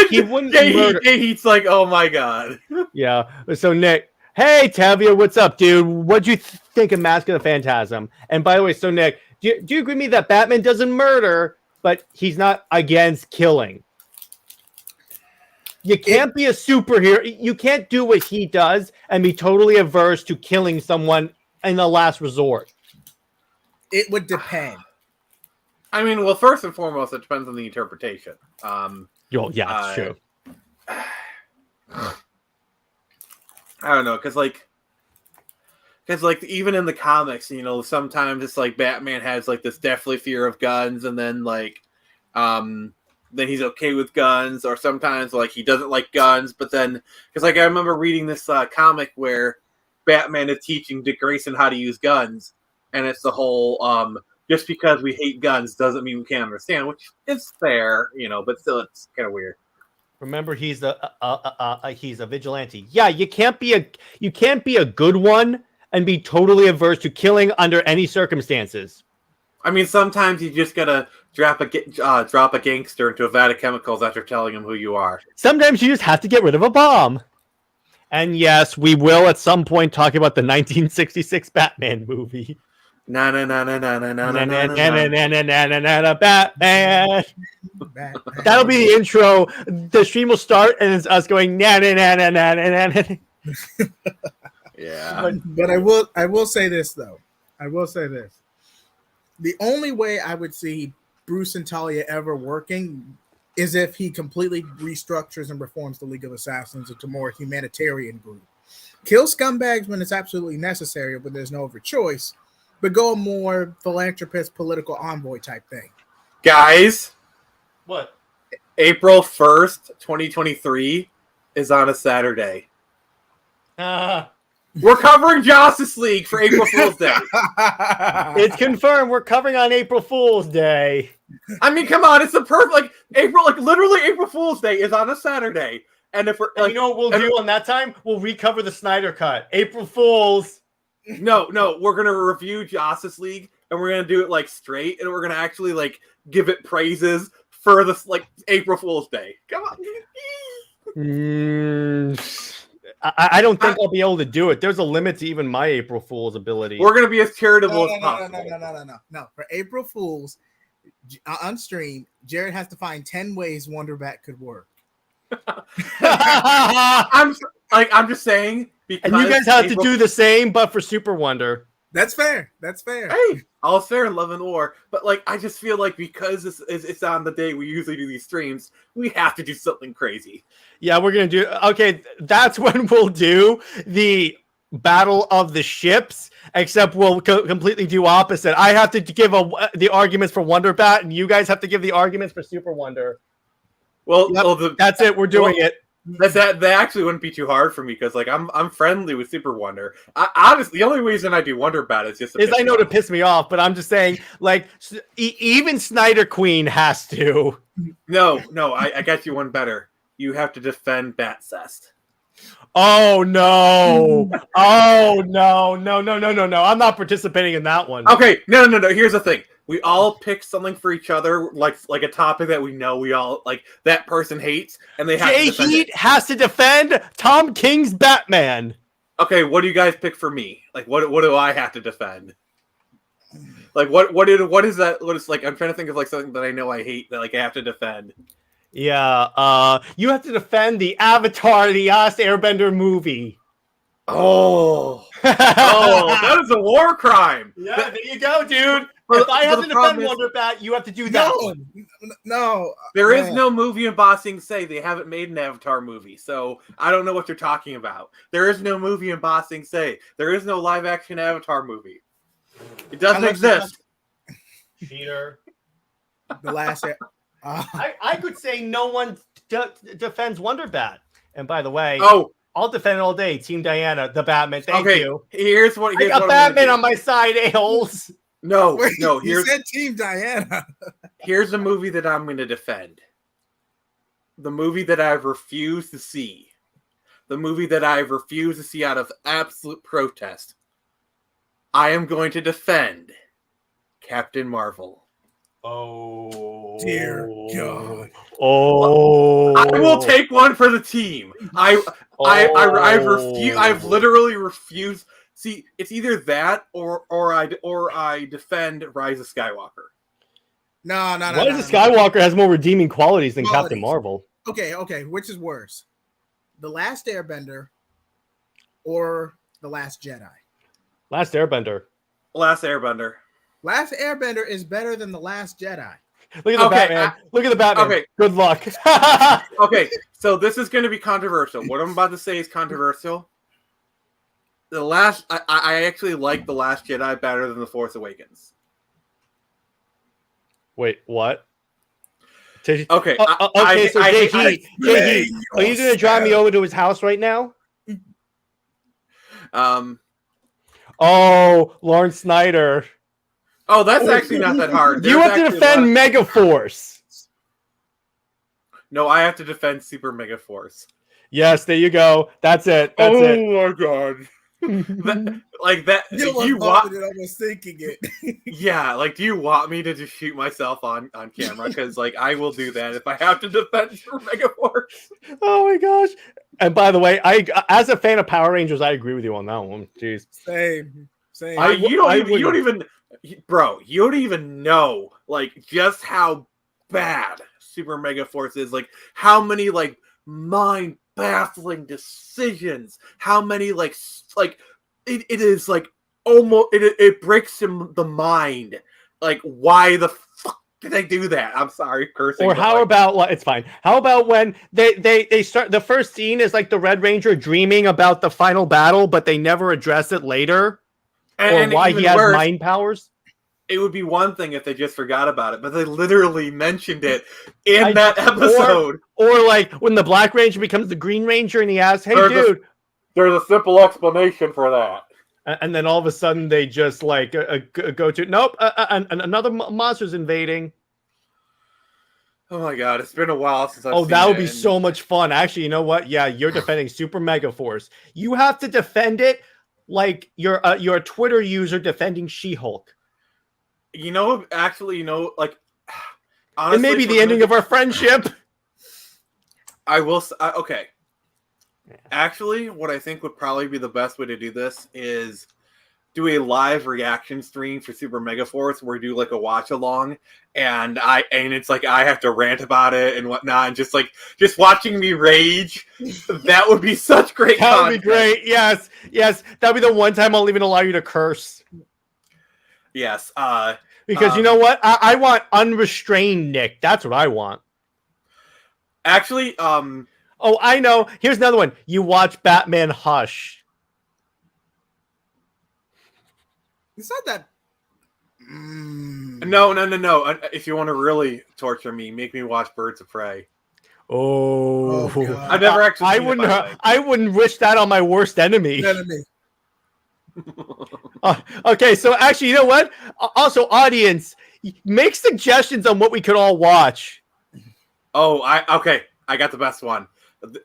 He wouldn't murder. He's like, oh my god. Yeah. So Nick, hey Tavia, what's up, dude? What'd you think of Mask of the Phantasm? And by the way, so Nick, do you agree with me that Batman doesn't murder, but he's not against killing? You can't be a superhero. You can't do what he does and be totally averse to killing someone in the last resort. It would depend. I mean, well, first and foremost, it depends on the interpretation. Yeah, it's true. I don't know, because even in the comics, you know, sometimes it's like Batman has like this deathly fear of guns, and then then he's okay with guns, or sometimes like he doesn't like guns, but then because I remember reading this comic where Batman is teaching Dick Grayson how to use guns, and it's the whole just because we hate guns doesn't mean we can't understand, which is fair, you know, but still it's kind of weird. Remember, he's a vigilante. Yeah, you can't be a good one and be totally averse to killing under any circumstances. I mean, sometimes you just gotta drop a gangster into a vat of chemicals after telling him who you are. Sometimes you just have to get rid of a bomb. And yes, we will at some point talk about the 1966 Batman movie. Batman. That'll be the intro. The stream will start, and it's us going na na na na na na na. Yeah. But I will say this though. I will say this. The only way I would see Bruce and Talia ever working is if he completely restructures and reforms the League of Assassins into a more humanitarian group. Kill scumbags when it's absolutely necessary, when there's no other choice, but go a more philanthropist, political envoy type thing. Guys. What? April 1st, 2023 is on a Saturday. We're covering Justice League for April Fool's Day. It's confirmed. We're covering on April Fool's Day. I mean, come on. It's the perfect, literally April Fool's Day is on a Saturday. And if we're, you know what we'll do on that time? We'll recover the Snyder Cut. April Fool's. No, we're going to review Justice League, and we're going to do it, straight, and we're going to actually, give it praises for this, April Fool's Day. Come on. I don't think I'll be able to do it. There's a limit to even my April Fool's ability. We're going to be as charitable as possible. No. For April Fool's, on stream, Jared has to find 10 ways Wonder Bat could work. I'm just saying, because and you guys have to do the same, but for Super Wonder. That's fair. Hey, all's fair in love and war. But I just feel like because it's on the day we usually do these streams, we have to do something crazy. Yeah, we're gonna do. Okay, that's when we'll do the Battle of the Ships. Except we'll completely do opposite. I have to give the arguments for Wonder Bat, and you guys have to give the arguments for Super Wonder. Well, that's it. We're doing it. That actually wouldn't be too hard for me because I'm friendly with Super Wonder. Honestly, the only reason I do Wonder Bat is just I know to piss me off, but I'm just saying even Snyder Queen has to. No, I got you one better. You have to defend Batcest. Oh no! Oh no! I'm not participating in that one. Okay, no. Here's the thing. We all pick something for each other, like a topic that we know we all that person hates, and they have JJheat has to defend Tom King's Batman. Okay, what do you guys pick for me? Like, what do I have to defend? Like, what is that? What is like? I'm trying to think of like something that I know I hate that like I have to defend. Yeah, you have to defend the Avatar, the Last Airbender movie. Oh, that is a war crime. Yeah, there you go, dude. If I have to defend Wonderbat, you have to do that one. No. There is no movie in Ba Sing Se. They haven't made an Avatar movie, so I don't know what you're talking about. There is no movie in Ba Sing Se. There is no live action Avatar movie. It doesn't exist. Cheater. The last. I could say no one defends Wonderbat. And by the way, I'll defend it all day. Team Diana, the Batman. Thank you. Here's I got Batman on my side, a-holes. No, Wait, no. You said Team Diana. Here's a movie that I'm going to defend. The movie that I've refused to see. The movie that I've refused to see out of absolute protest. I am going to defend Captain Marvel. Oh dear God! Oh, I will take one for the team. I've refused. I've literally refused. See, it's either that or I defend Rise of Skywalker. No. Rise of Skywalker has more redeeming qualities than Captain Marvel. Okay. Which is worse, The Last Airbender or The Last Jedi? Last Airbender. Last Airbender. Last Airbender is better than The Last Jedi. Look at the Batman. Look at the Batman. Okay. Good luck. Okay, so this is going to be controversial. What I'm about to say is controversial. I actually like The Last Jedi better than The Force Awakens. Wait, what? Okay. Okay, so JJheat, are you going to drive me over to his house right now? Oh, Lawrence Snyder. Oh, that's actually not that hard. You have to defend Megaforce. No, I have to defend Super Megaforce. Yes, there you go. That's it. That's it. Oh my god. Like that. You I was thinking it. Yeah, like do you want me to just shoot myself on camera? Because like I will do that if I have to defend Super Megaforce. Oh my gosh. And by the way, I as a fan of Power Rangers, I agree with you on that one. Jeez. Same. You don't even know like just how bad Super Megaforce is. Like how many like mind baffling decisions. How many like it is like almost it breaks the mind. Like why the fuck did they do that? I'm sorry, cursing. Or how about it's fine. How about when they start the first scene is like the Red Ranger dreaming about the final battle, but they never address it later, or why he has mind powers. It would be one thing if they just forgot about it, but they literally mentioned it in that episode. Or like when the Black Ranger becomes the Green Ranger and he asks, "Hey, dude." There's a simple explanation for that. And then all of a sudden they just like go to nope, another monster's invading. Oh my god, it's been a while since I've seen that would be so much fun. Actually, you know what? Yeah, you're defending Super Megaforce. You have to defend it like you're a Twitter user defending She-Hulk. You know, actually, like honestly, it may be the ending of our friendship. I will. Okay. Actually, what I think would probably be the best way to do this is do a live reaction stream for Super Megaforce where we do like a watch along, and it's like I have to rant about it and whatnot, and just watching me rage. That would be such great. That would be great. Yes. That'd be the one time I'll even allow you to curse. Yes. Because you know what? I want unrestrained Nick. That's what I want. Actually, Oh, I know. Here's another one. You watch Batman Hush. It's not that. No. If you want to really torture me, make me watch Birds of Prey. Oh, I've never actually. I wouldn't wish that on my worst enemy. Okay, so actually, you know what? Also, audience, make suggestions on what we could all watch. Oh, I got the best one,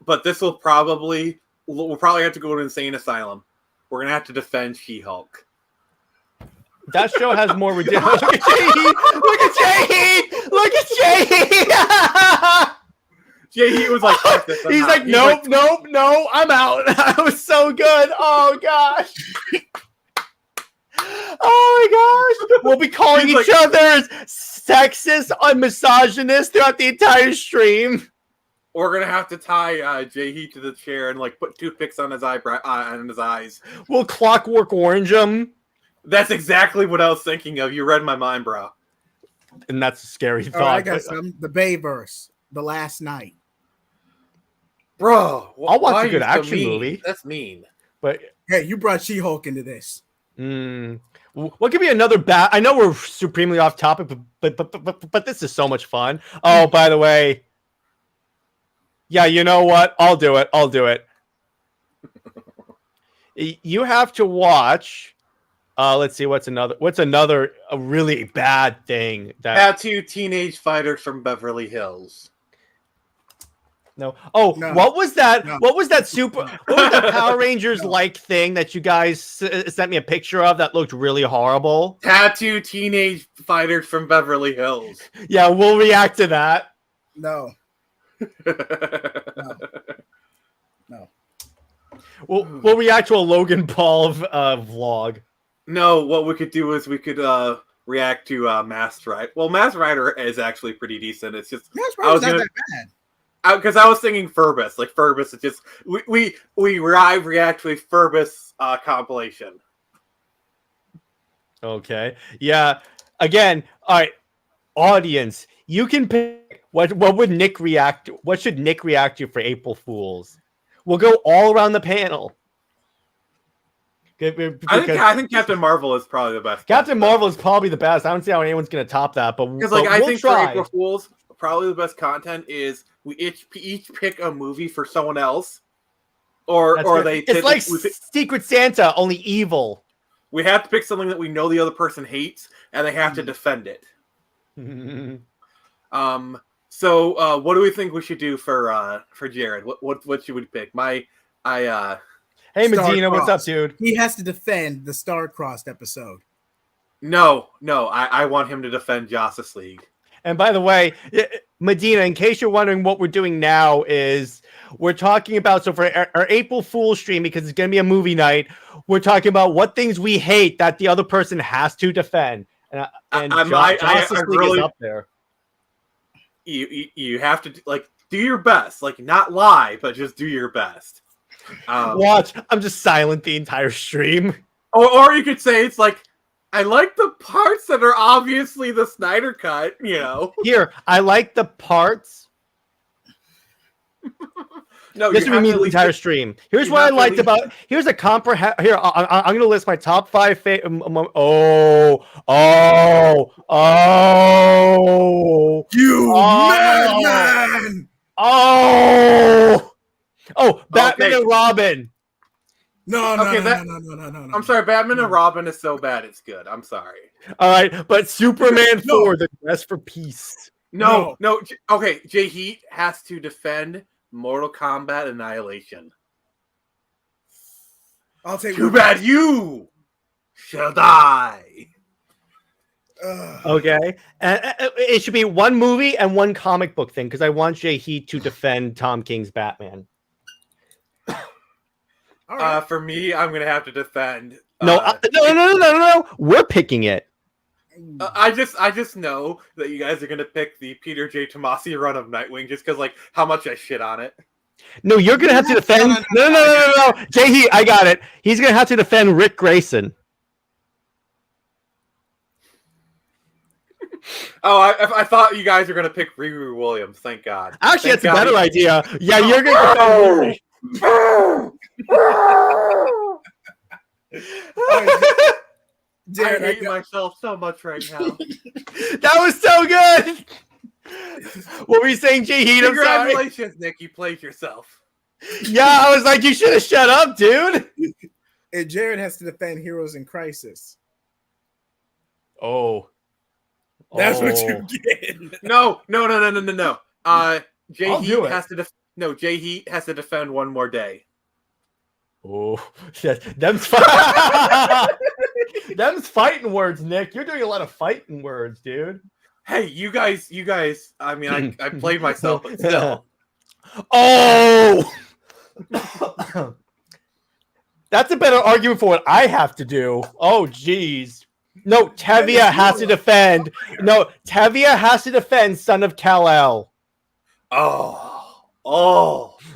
but we'll probably have to go to Insane Asylum. We're gonna have to defend She-Hulk. That show has more ridiculous. Look at JJheat! JJheat was like, "Fuck this, I'm He's out." like, nope, no, I'm out. That was so good. Oh gosh. Oh my gosh. We'll be calling He's each other as sexist and misogynist throughout the entire stream. We're gonna have to tie JJheat to the chair and like put toothpicks on his eyebrow on his eyes. We'll Clockwork Orange him. That's exactly what I was thinking of. You read my mind, bro. And that's a scary thought. All right, I got some. The Bayverse, The Last Night. Bro, I'll watch why a good are you so action mean? movie. That's mean. But Hey, you brought She-Hulk into this. what could be another bad? I know we're supremely off topic, but this is so much fun. Oh, by the way, yeah, you know what? I'll do it. You have to watch. Let's see what's another a really bad thing that Tattoo teenage fighters from Beverly Hills. no. Oh, No. what was that? No. What was that What was that Power Rangers like thing that you guys sent me a picture of that looked really horrible? Tattoo teenage fighters from Beverly Hills. Yeah, we'll react to that. No. We'll react to a Logan Paul vlog. No, what we could do is we could react to Masked Rider. Well, Masked Rider is actually pretty decent. It's just That's I was not gonna- that bad. because I was thinking Furbus. Like Furbus, it's just we react to a Furbus compilation. Okay. Yeah. Again, all right. Audience, you can pick what would Nick react? What should Nick react to for April Fools? We'll go all around the panel. I think Captain Marvel is probably the best. Captain Marvel is probably the best. I don't see how anyone's gonna top that, but Because like I we'll think try. for April Fools, probably the best content is we each pick a movie for someone else, or That's or good. they. It's like we Secret Santa, only evil. we have to pick something that we know the other person hates, and they have to defend it. So what do we think we should do for Jared? What should we pick? Hey Medina, what's up, Star-Crossed. dude? He has to defend the Star-Crossed episode. No, I want him to defend Justice League. And by the way, Medina, in case you're wondering what we're doing now is we're talking about, so for our April Fool's stream, because it's going to be a movie night, we're talking about what things we hate that the other person has to defend. And Justice League really- is up there. You have to do your best, like not lie, but just do your best. Watch, I'm just silent the entire stream. Or you could say it's like, I like the parts that are obviously the Snyder cut, you know. Here, I like the parts. No, This you would have be to the at least entire pick- stream. Here's you what I have to at liked least- about. Here's a comprehend. Here, I'm going to list my top 5 You Oh. madman! Batman Okay. and Robin. No. I'm sorry, Batman and Robin is so bad it's good. I'm sorry. All right, but Superman No. 4, the best for peace. No. Okay, JJheat has to defend Mortal Kombat Annihilation. I'll take Too bad you shall die. Okay, and it should be one movie and one comic book thing because I want JJheat to defend Tom King's Batman. All right. For me, I'm gonna have to defend. No. We're picking it. I just know that you guys are gonna pick the Peter J. Tomasi run of Nightwing just because like how much I shit on it. No, you're gonna have to defend. No. JJheat, I got it. He's gonna have to defend Rick Grayson. Oh, I thought you guys were gonna pick Riri Williams. Thank God. Actually, Thank that's a God better he- idea. Yeah, you're gonna defend Riri. Jared, I I hate got- myself so much right now. That was so good. What were you saying, JJheat? I'm sorry. Congratulations, Nick. You played yourself. Yeah, I was like, you should have shut up, dude. and Jared has to defend Heroes in Crisis. Oh. That's what you get. No. I'll do JJheat it. has to JJheat has to defend One More Day. Oh, them's them's fighting words, Nick. You're doing a lot of fighting words, dude. Hey, you guys. I mean, I played myself, but still. Oh, that's a better argument for what I have to do. Oh, geez. No, Tevia has to defend. No, Tevia has to defend Son of Kal-El. Oh.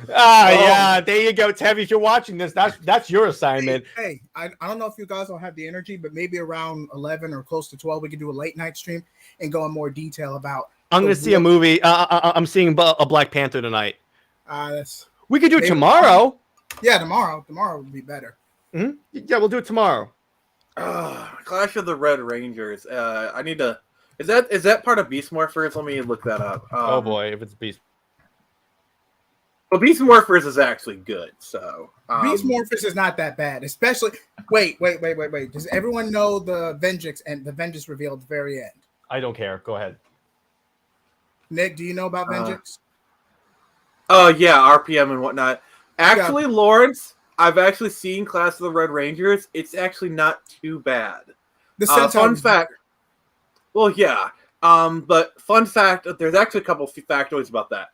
Yeah, there you go, Tevia. If you're watching this, that's your assignment. Hey, I don't know if you guys will have the energy, but maybe around 11 or close to 12, we can do a late night stream and go in more detail about. I'm going to see a movie. I'm seeing a Black Panther tonight. We could do it tomorrow. Yeah, tomorrow. Tomorrow would be better. Mm-hmm. Yeah, we'll do it tomorrow. Clash of the Red Rangers. I need to. Is that part of Beast Morphers? Let me look that up. Oh boy, if it's Beast. Well, Beast Morphers is actually good. So Beast Morphers is not that bad. Especially, wait. Does everyone know the Vengeance and the Vengeance reveal at the very end? I don't care. Go ahead. Nick, do you know about Vengeance? Oh yeah, RPM and whatnot. Actually, Lawrence, I've actually seen Clash of the Red Rangers. It's actually not too bad. Fun fact. Well, yeah. But fun fact, there's actually a couple of factoids about that.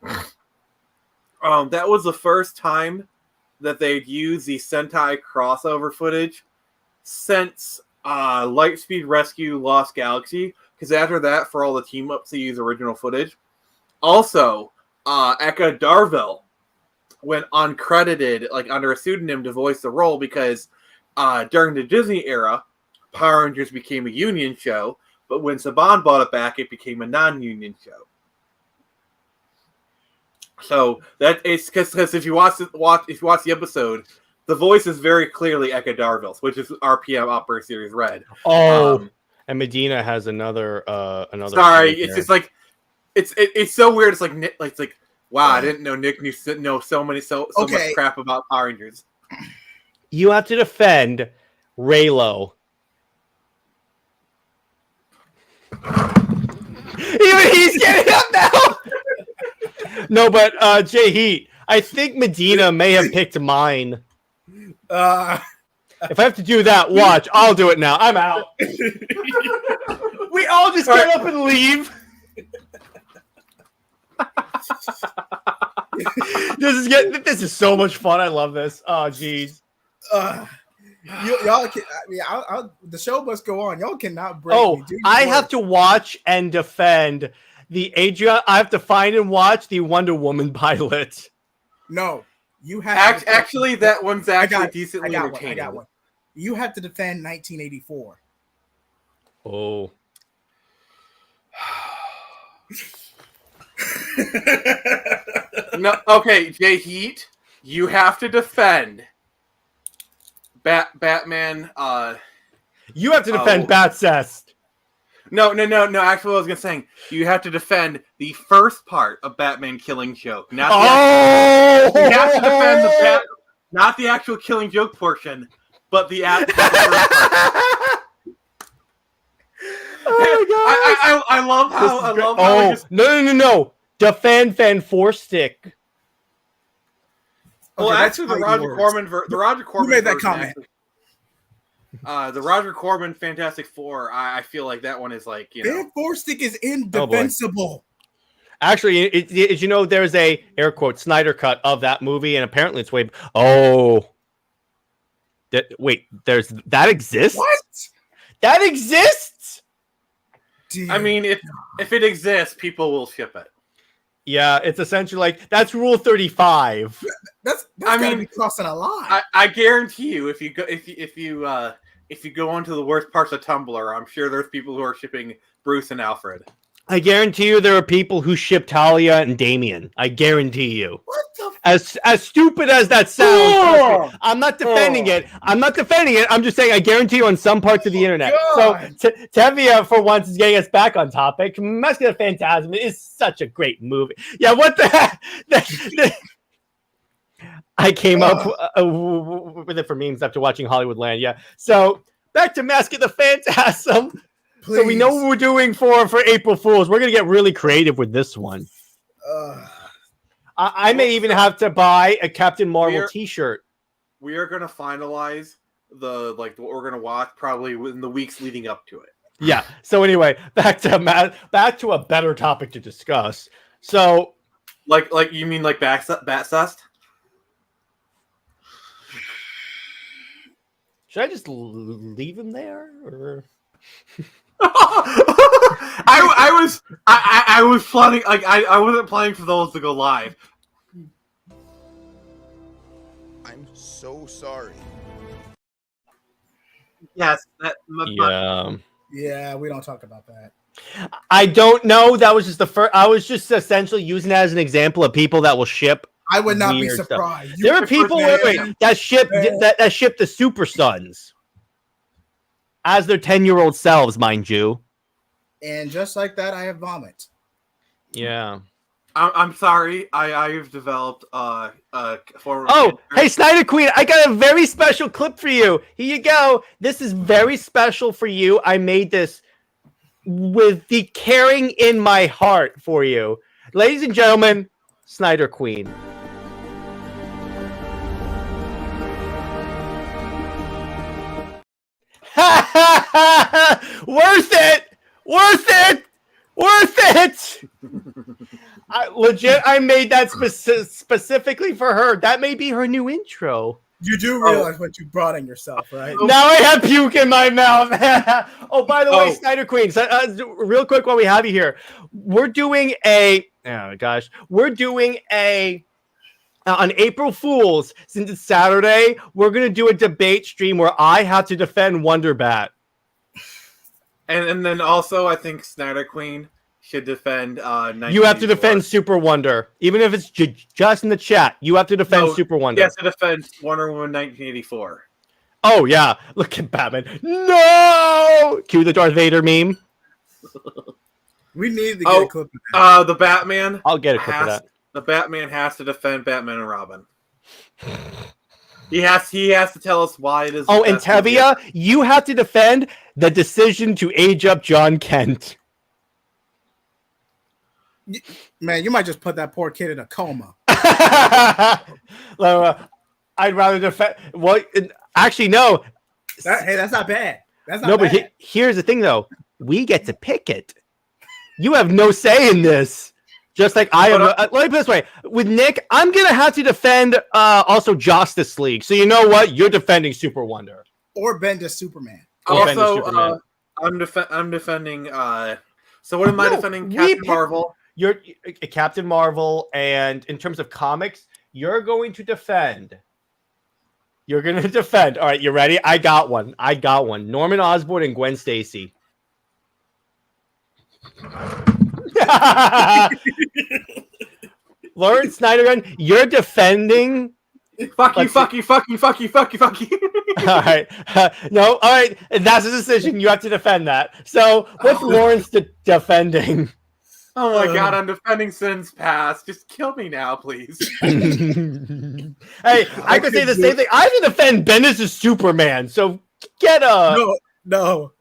That was the first time that they'd used the Sentai crossover footage since Lightspeed Rescue Lost Galaxy. Because after that, for all the team ups, they use original footage. Also, Eka Darville went uncredited, like under a pseudonym, to voice the role because during the Disney era, Power Rangers became a union show, but when Saban bought it back, it became a non-union show. So that is because if you watch the episode, the voice is very clearly Eka Darville's, which is RPM Opera Series Red. Oh, and Medina has another. Sorry, it's just like it's so weird. It's like wow, I didn't know Nick knew so much crap about Power Rangers. You have to defend Raylo. Even he's getting up now. No, but JJheat, I think Medina may have picked mine. If I have to do that, watch. I'll do it now. I'm out. We all just get up and leave. This is so much fun. I love this. Oh, jeez. Y'all can. The show must go on. Y'all cannot break me. I have to watch and defend the Adria. I have to find and watch the Wonder Woman pilot. No, you have. Actually, that one's actually decently entertaining. I got one. You have to defend 1984. Oh. No, okay, JJheat, you have to defend Batman. You have to defend Batcest. No. Actually, I was gonna say you have to defend the first part of Batman Killing Joke. You have to defend not the actual Killing Joke portion, but the actual first part. Oh my god! I love how. No. Defend Van Forstick. Well, actually, the Roger Corman. Who made that comment? The Roger Corman Fantastic Four. I feel like that one is like Van Forstick is indefensible. Actually, did you know there's a air quote Snyder cut of that movie, and apparently it's way. There's that exists. What? That exists. I mean, if it exists, people will ship it. Yeah, it's essentially like that's Rule 35. That's be crossing a line. I guarantee you, if you go onto the worst parts of Tumblr, I'm sure there's people who are shipping Bruce and Alfred. I guarantee you there are people who ship Talia and Damien. I guarantee you. What the as stupid as that sounds, I'm not defending it. I'm just saying I guarantee you on some parts of the internet. God. So Tevia, for once, is getting us back on topic. Masculine Phantasm is such a great movie. Yeah, what the heck? I came up with it for memes after watching Hollywoodland. Yeah. So back to Masculine Phantasm. Please. So we know what we're doing for April Fools. We're gonna get really creative with this one. I may even have to buy a Captain Marvel T-shirt. We are gonna finalize what we're gonna watch probably in the weeks leading up to it. Yeah. So anyway, back to a better topic to discuss. So Like you mean like Batcest? Should I just leave him there? Or... I was planning like I wasn't planning for those to go live. I'm so sorry. Yes, Yeah, we don't talk about that. I don't know. That was just the first. I was just essentially using that as an example of people that will ship. I would not be weird stuff. surprised. There are people that ship the Super Sons as their 10-year-old selves, mind you. And just like that, I have vomit. Yeah. I'm sorry. I've developed a form of Oh, hey, Snyder Queen, I got a very special clip for you. Here you go. This is very special for you. I made this with the caring in my heart for you. Ladies and gentlemen, Snyder Queen. Worth it! Worth it! Worth it! I made that specifically for her. That may be her new intro. You do realize what you brought on yourself, right? Now I have puke in my mouth. Oh, by the way, Snyder Queen, real quick while we have you here, we're doing on April Fools, since it's Saturday, we're going to do a debate stream where I have to defend Wonder Bat. And then also, I think Snyder Queen should defend. You have to defend Super Wonder, even if it's just in the chat. You have to defend Super Wonder. Yes, to defend Wonder Woman 1984. Oh yeah, look at Batman. No, cue the Darth Vader meme. We need to get a clip of that. The Batman. I'll get a clip of that. The Batman has to defend Batman and Robin. He has to tell us why it is. Oh, and Tevia, you have to defend the decision to age up John Kent. Man, you might just put that poor kid in a coma. I'd rather defend. Well, actually, no. That's not bad. That's not no, bad. But here's the thing, though. We get to pick it. You have no say in this. Just like I am. Let me put it this way. With Nick, I'm going to have to defend also Justice League. So you know what? You're defending Super Wonder. Or Bendis Superman. Also, I'm defending... so what am I defending? Captain Marvel. You're Captain Marvel, and in terms of comics, you're going to defend. You're going to defend. All right, you ready? I got one. Norman Osborn and Gwen Stacy. Lawrence Snyder, you're defending. Fuck you. All right. No, all right. That's a decision. You have to defend that. So, what's Lawrence defending? Oh my god, I'm defending Sins Past. Just kill me now, please. Hey, I could say the same thing. I can defend Bendis' Superman. So, get a... No.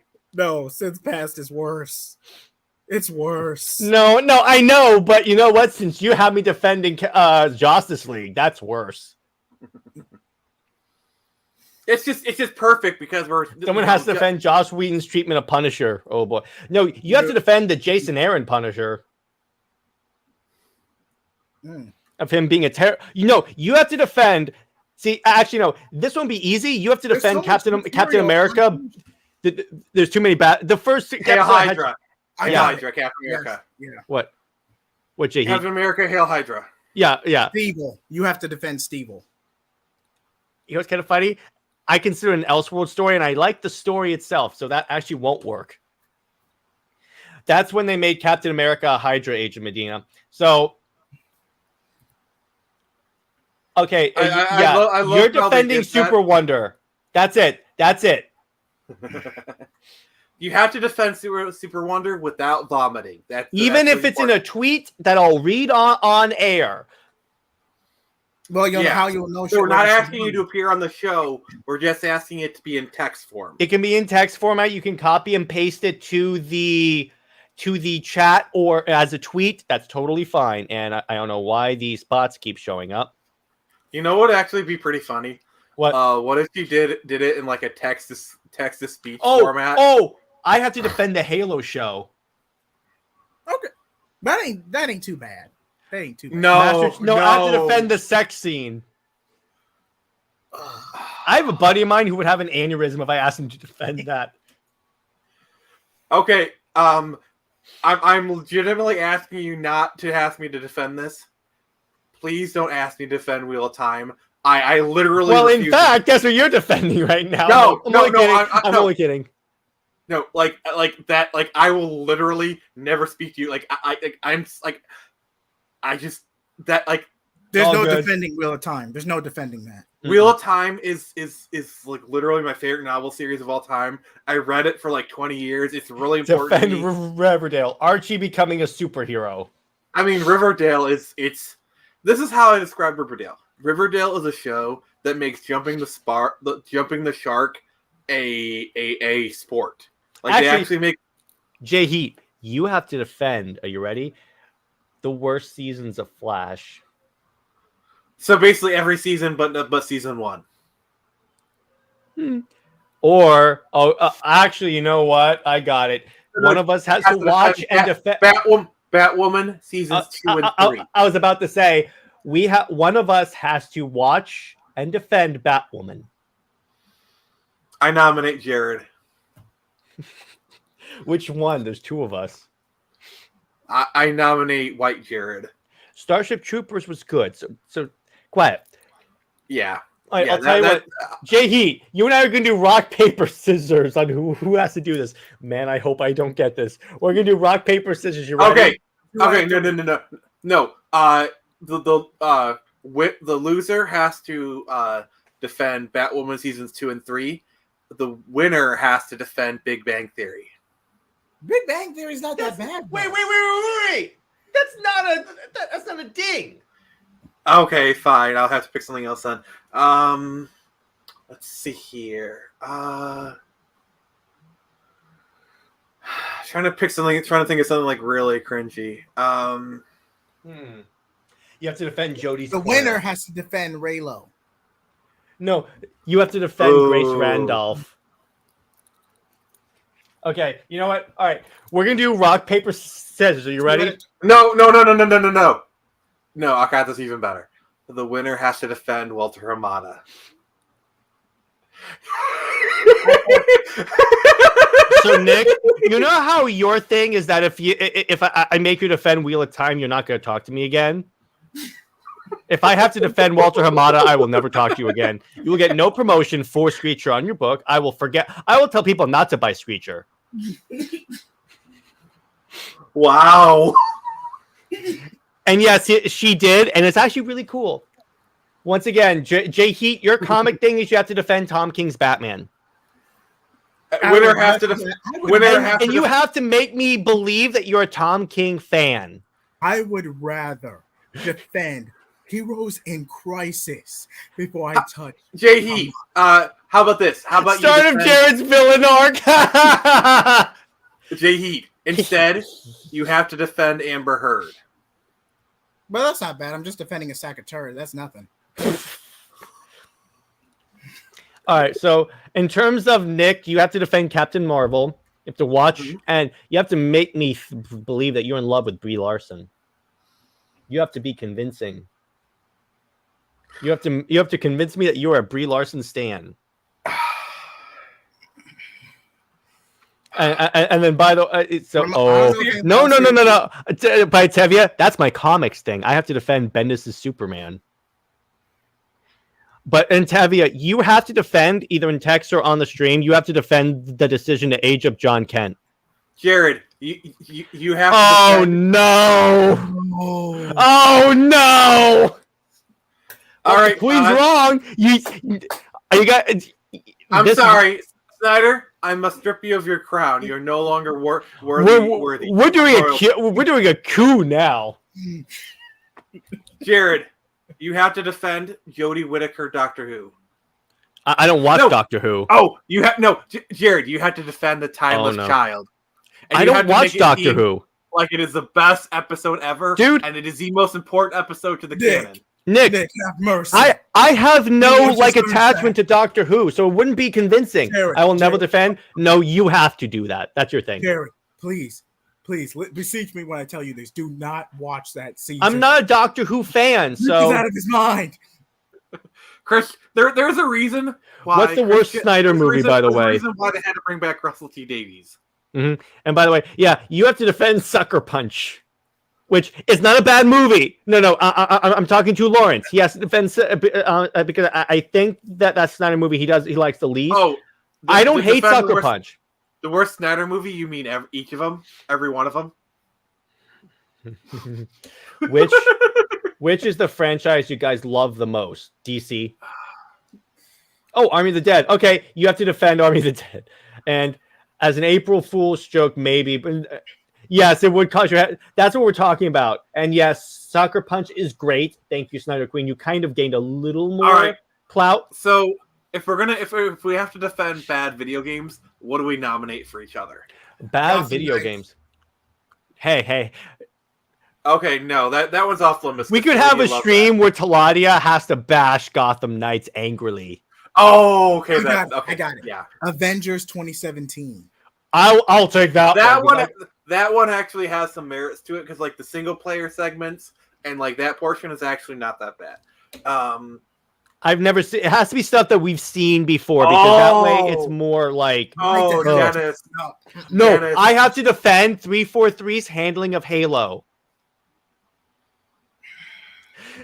Sins Past is worse. It's worse. No, I know, but you know what? Since you have me defending Justice League, that's worse. It's just perfect because someone has to defend Joss Whedon's treatment of Punisher. Oh boy, no, you have to defend the Jason Aaron Punisher of him being a terror. You have to defend. See, actually, no, this won't be easy. You have to defend Captain America. There's too many bad. The first Hail Hydra. Hydra, Captain America. Yeah. What JJheat? Captain America, Hail Hydra. Yeah. Steve-O. You have to defend Steve-O. You know what's kind of funny? I consider it an Elseworld story, and I like the story itself, so that actually won't work. That's when they made Captain America Hydra Agent Medina. So, okay, you're defending Super Wonder. That's it. You have to defend Super Wonder without vomiting. Even if it's in a tweet that I'll read on air. Well, you know how you'll know. So we're not asking you to appear on the show. We're just asking it to be in text form. It can be in text format. You can copy and paste it to the chat or as a tweet. That's totally fine. And I don't know why these spots keep showing up. You know what would actually be pretty funny? What? What if you did it in like a text to speech format? Oh, I have to defend the Halo show. Okay, that ain't too bad. That ain't too bad. No, I have to defend the sex scene. I have a buddy of mine who would have an aneurysm if I asked him to defend that. Okay, I'm legitimately asking you not to ask me to defend this. Please don't ask me to defend Wheel of Time. I literally. Well, in fact, guess what you're defending right now? No, I'm only kidding. I'm no. only kidding. No, like that. Like I will literally never speak to you. Like There's no good. defending Wheel of Time. There's no defending that. Wheel of Time is like literally my favorite novel series of all time. I read it for like 20 years. It's really important. Defend Riverdale. Archie becoming a superhero. I mean, Riverdale is this is how I describe Riverdale. Riverdale is a show that makes jumping the shark a sport. Like they actually make JJheat, you have to defend. Are you ready? The worst seasons of Flash. So basically every season, but season 1. Or actually, you know what? I got it. One of us has to watch and defend Batwoman seasons 2 and 3. I was about to say one of us has to watch and defend Batwoman. I nominate Jared. Which one? There's 2 of us. I nominate White Jared. Starship Troopers was good. So quiet. Yeah. All right, I'll tell you what. JJheat, you and I are going to do rock, paper, scissors on who has to do this. Man, I hope I don't get this. We're going to do rock, paper, scissors. You ready? Okay. No. The loser has to defend Batwoman seasons 2 and 3. The winner has to defend Big Bang Theory. Big Bang Theory is not that bad. Wait. That's not a ding. Okay, fine. I'll have to pick something else then. Let's see here. Trying to think of something like really cringy. You have to defend Jodie. The winner has to defend Raylo. No, you have to defend Grace Randolph. Okay, you know what? All right, we're gonna do rock, paper, scissors. Are you ready? No. No, I got this even better. The winner has to defend Walter Hamada. So Nick, you know how your thing is that if I make you defend Wheel of Time, you're not going to talk to me again. If I have to defend Walter Hamada, I will never talk to you again. You will get no promotion for Screecher on your book. I will tell people not to buy Screecher. Wow. And yes, she did, and it's actually really cool. Once again, JJheat, your comic thing is you have to defend Tom King's Batman. Winner has to defend. And you have to make me believe that you're a Tom King fan. I would rather defend Heroes in Crisis before I touch JJheat. How about this? How about start of Jared's villain arc? JJheat. Instead, you have to defend Amber Heard. But that's not bad. I'm just defending a sack of turd. That's nothing. All right. So in terms of Nick, you have to defend Captain Marvel. You have to watch, and you have to make me believe that you're in love with Brie Larson. You have to be convincing. You have to convince me that you are a Brie Larson stan. And then by the way, no. By Tevia, that's my comics thing. I have to defend Bendis' Superman. But in Tevia, you have to defend either in text or on the stream. You have to defend the decision to age up John Kent. Jared, you have to. Oh no! Oh no! All right, the Queen's wrong. You got. I'm sorry, Snyder. I must strip you of your crown. You're no longer worthy. We're doing a coup now. Jared, you have to defend Jodie Whittaker, Doctor Who. I don't watch Doctor Who. Oh, Jared, you have to defend the Timeless Child. And I don't watch Doctor Who. Like it is the best episode ever, dude, and it is the most important episode to the canon. Nick, have mercy. I have no attachment to Doctor Who, so it wouldn't be convincing. I will never defend. No, you have to do that. That's your thing. Jared, please Please beseech me when I tell you this. Do not watch that season. I'm not a Doctor Who fan, He's so out of his mind. Chris, there's a reason why. What's the worst Snyder movie, by the there's a way? reason why they had to bring back Russell T Davies. And by the way, yeah, you have to defend Sucker Punch, which is not a bad movie. No, I'm talking to Lawrence. He has to defend because I think that's not a movie he likes the least. Oh, I don't hate Sucker Punch. The worst Snyder movie? You mean each of them? Every one of them? Which is the franchise you guys love the most? DC. Oh, Army of the Dead. Okay, you have to defend Army of the Dead. And as an April Fool's joke, maybe, but yes, it would cause your head. That's what we're talking about. And yes, Sucker Punch is great. Thank you, Snyder Queen. You kind of gained a little more clout. So if we have to defend bad video games, what do we nominate for each other? Bad video games. Hey. Okay, no, that one's off limits. We could have a stream where Taladia has to bash Gotham Knights angrily. Oh, okay, I got it. Yeah, Avengers 2017. I'll take that one. That one actually has some merits to it because like the single player segments and like that portion is actually not that bad. I've never seen. It has to be stuff that we've seen before because that way it's more like. Oh, Dennis. No, Dennis. I have to defend 343's handling of Halo.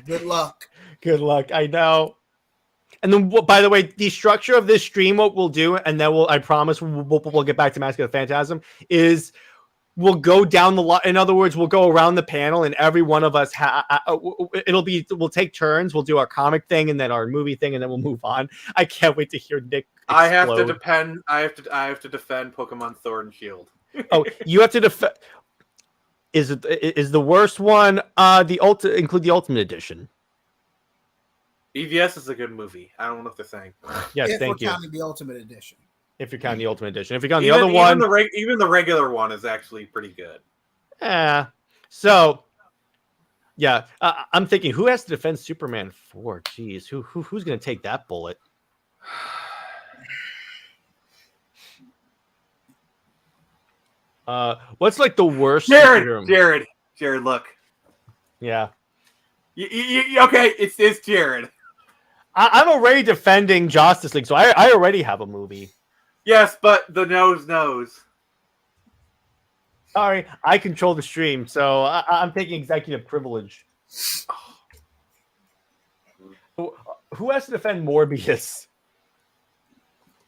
Good luck. Good luck. I know. And then, by the way, the structure of this stream, what we'll do, and then I promise we'll get back to Mask of the Phantasm, is we'll go down the line. In other words, we'll go around the panel, and every one of us we'll take turns. We'll do our comic thing, and then our movie thing, and then we'll move on. I can't wait to hear Nick explode. I have to defend Pokemon Sword and Shield. Oh, you have to defend. Is the worst one include the Ultimate Edition? EVS is a good movie. I don't know what they're saying. Yes, thank you. If we're counting the Ultimate Edition. If you're counting the Ultimate Edition. If you're counting the other one... Even the regular one is actually pretty good. Yeah. So, yeah. I'm thinking, who has to defend Superman 4? Jeez. Who's going to take that bullet? What's like the worst... Jared, look. Yeah. Okay, it's Jared. I'm already defending Justice League, so I already have a movie. Yes, but the nose knows. Sorry, I control the stream, so I'm taking executive privilege. Who has to defend Morbius?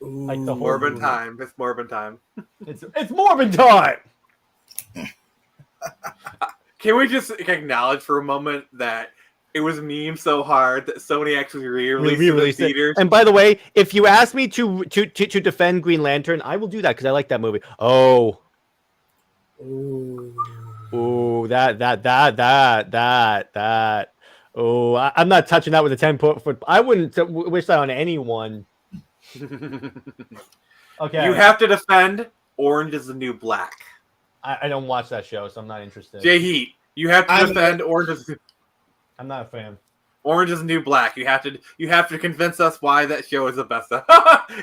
Like the Morbin time. It's Morbin time. It's Morbin time. Can we just acknowledge for a moment that it was memed so hard that Sony actually re-released it in theaters? And by the way, if you ask me to defend Green Lantern, I will do that because I like that movie. Oh. Ooh, that. Oh, I'm not touching that with a 10-foot. I wouldn't wish that on anyone. Okay. You have to defend Orange is the New Black. I don't watch that show, so I'm not interested. JJheat, you have to defend Orange is... I'm not a fan. Orange is the New Black. You have to convince us why that show is the best.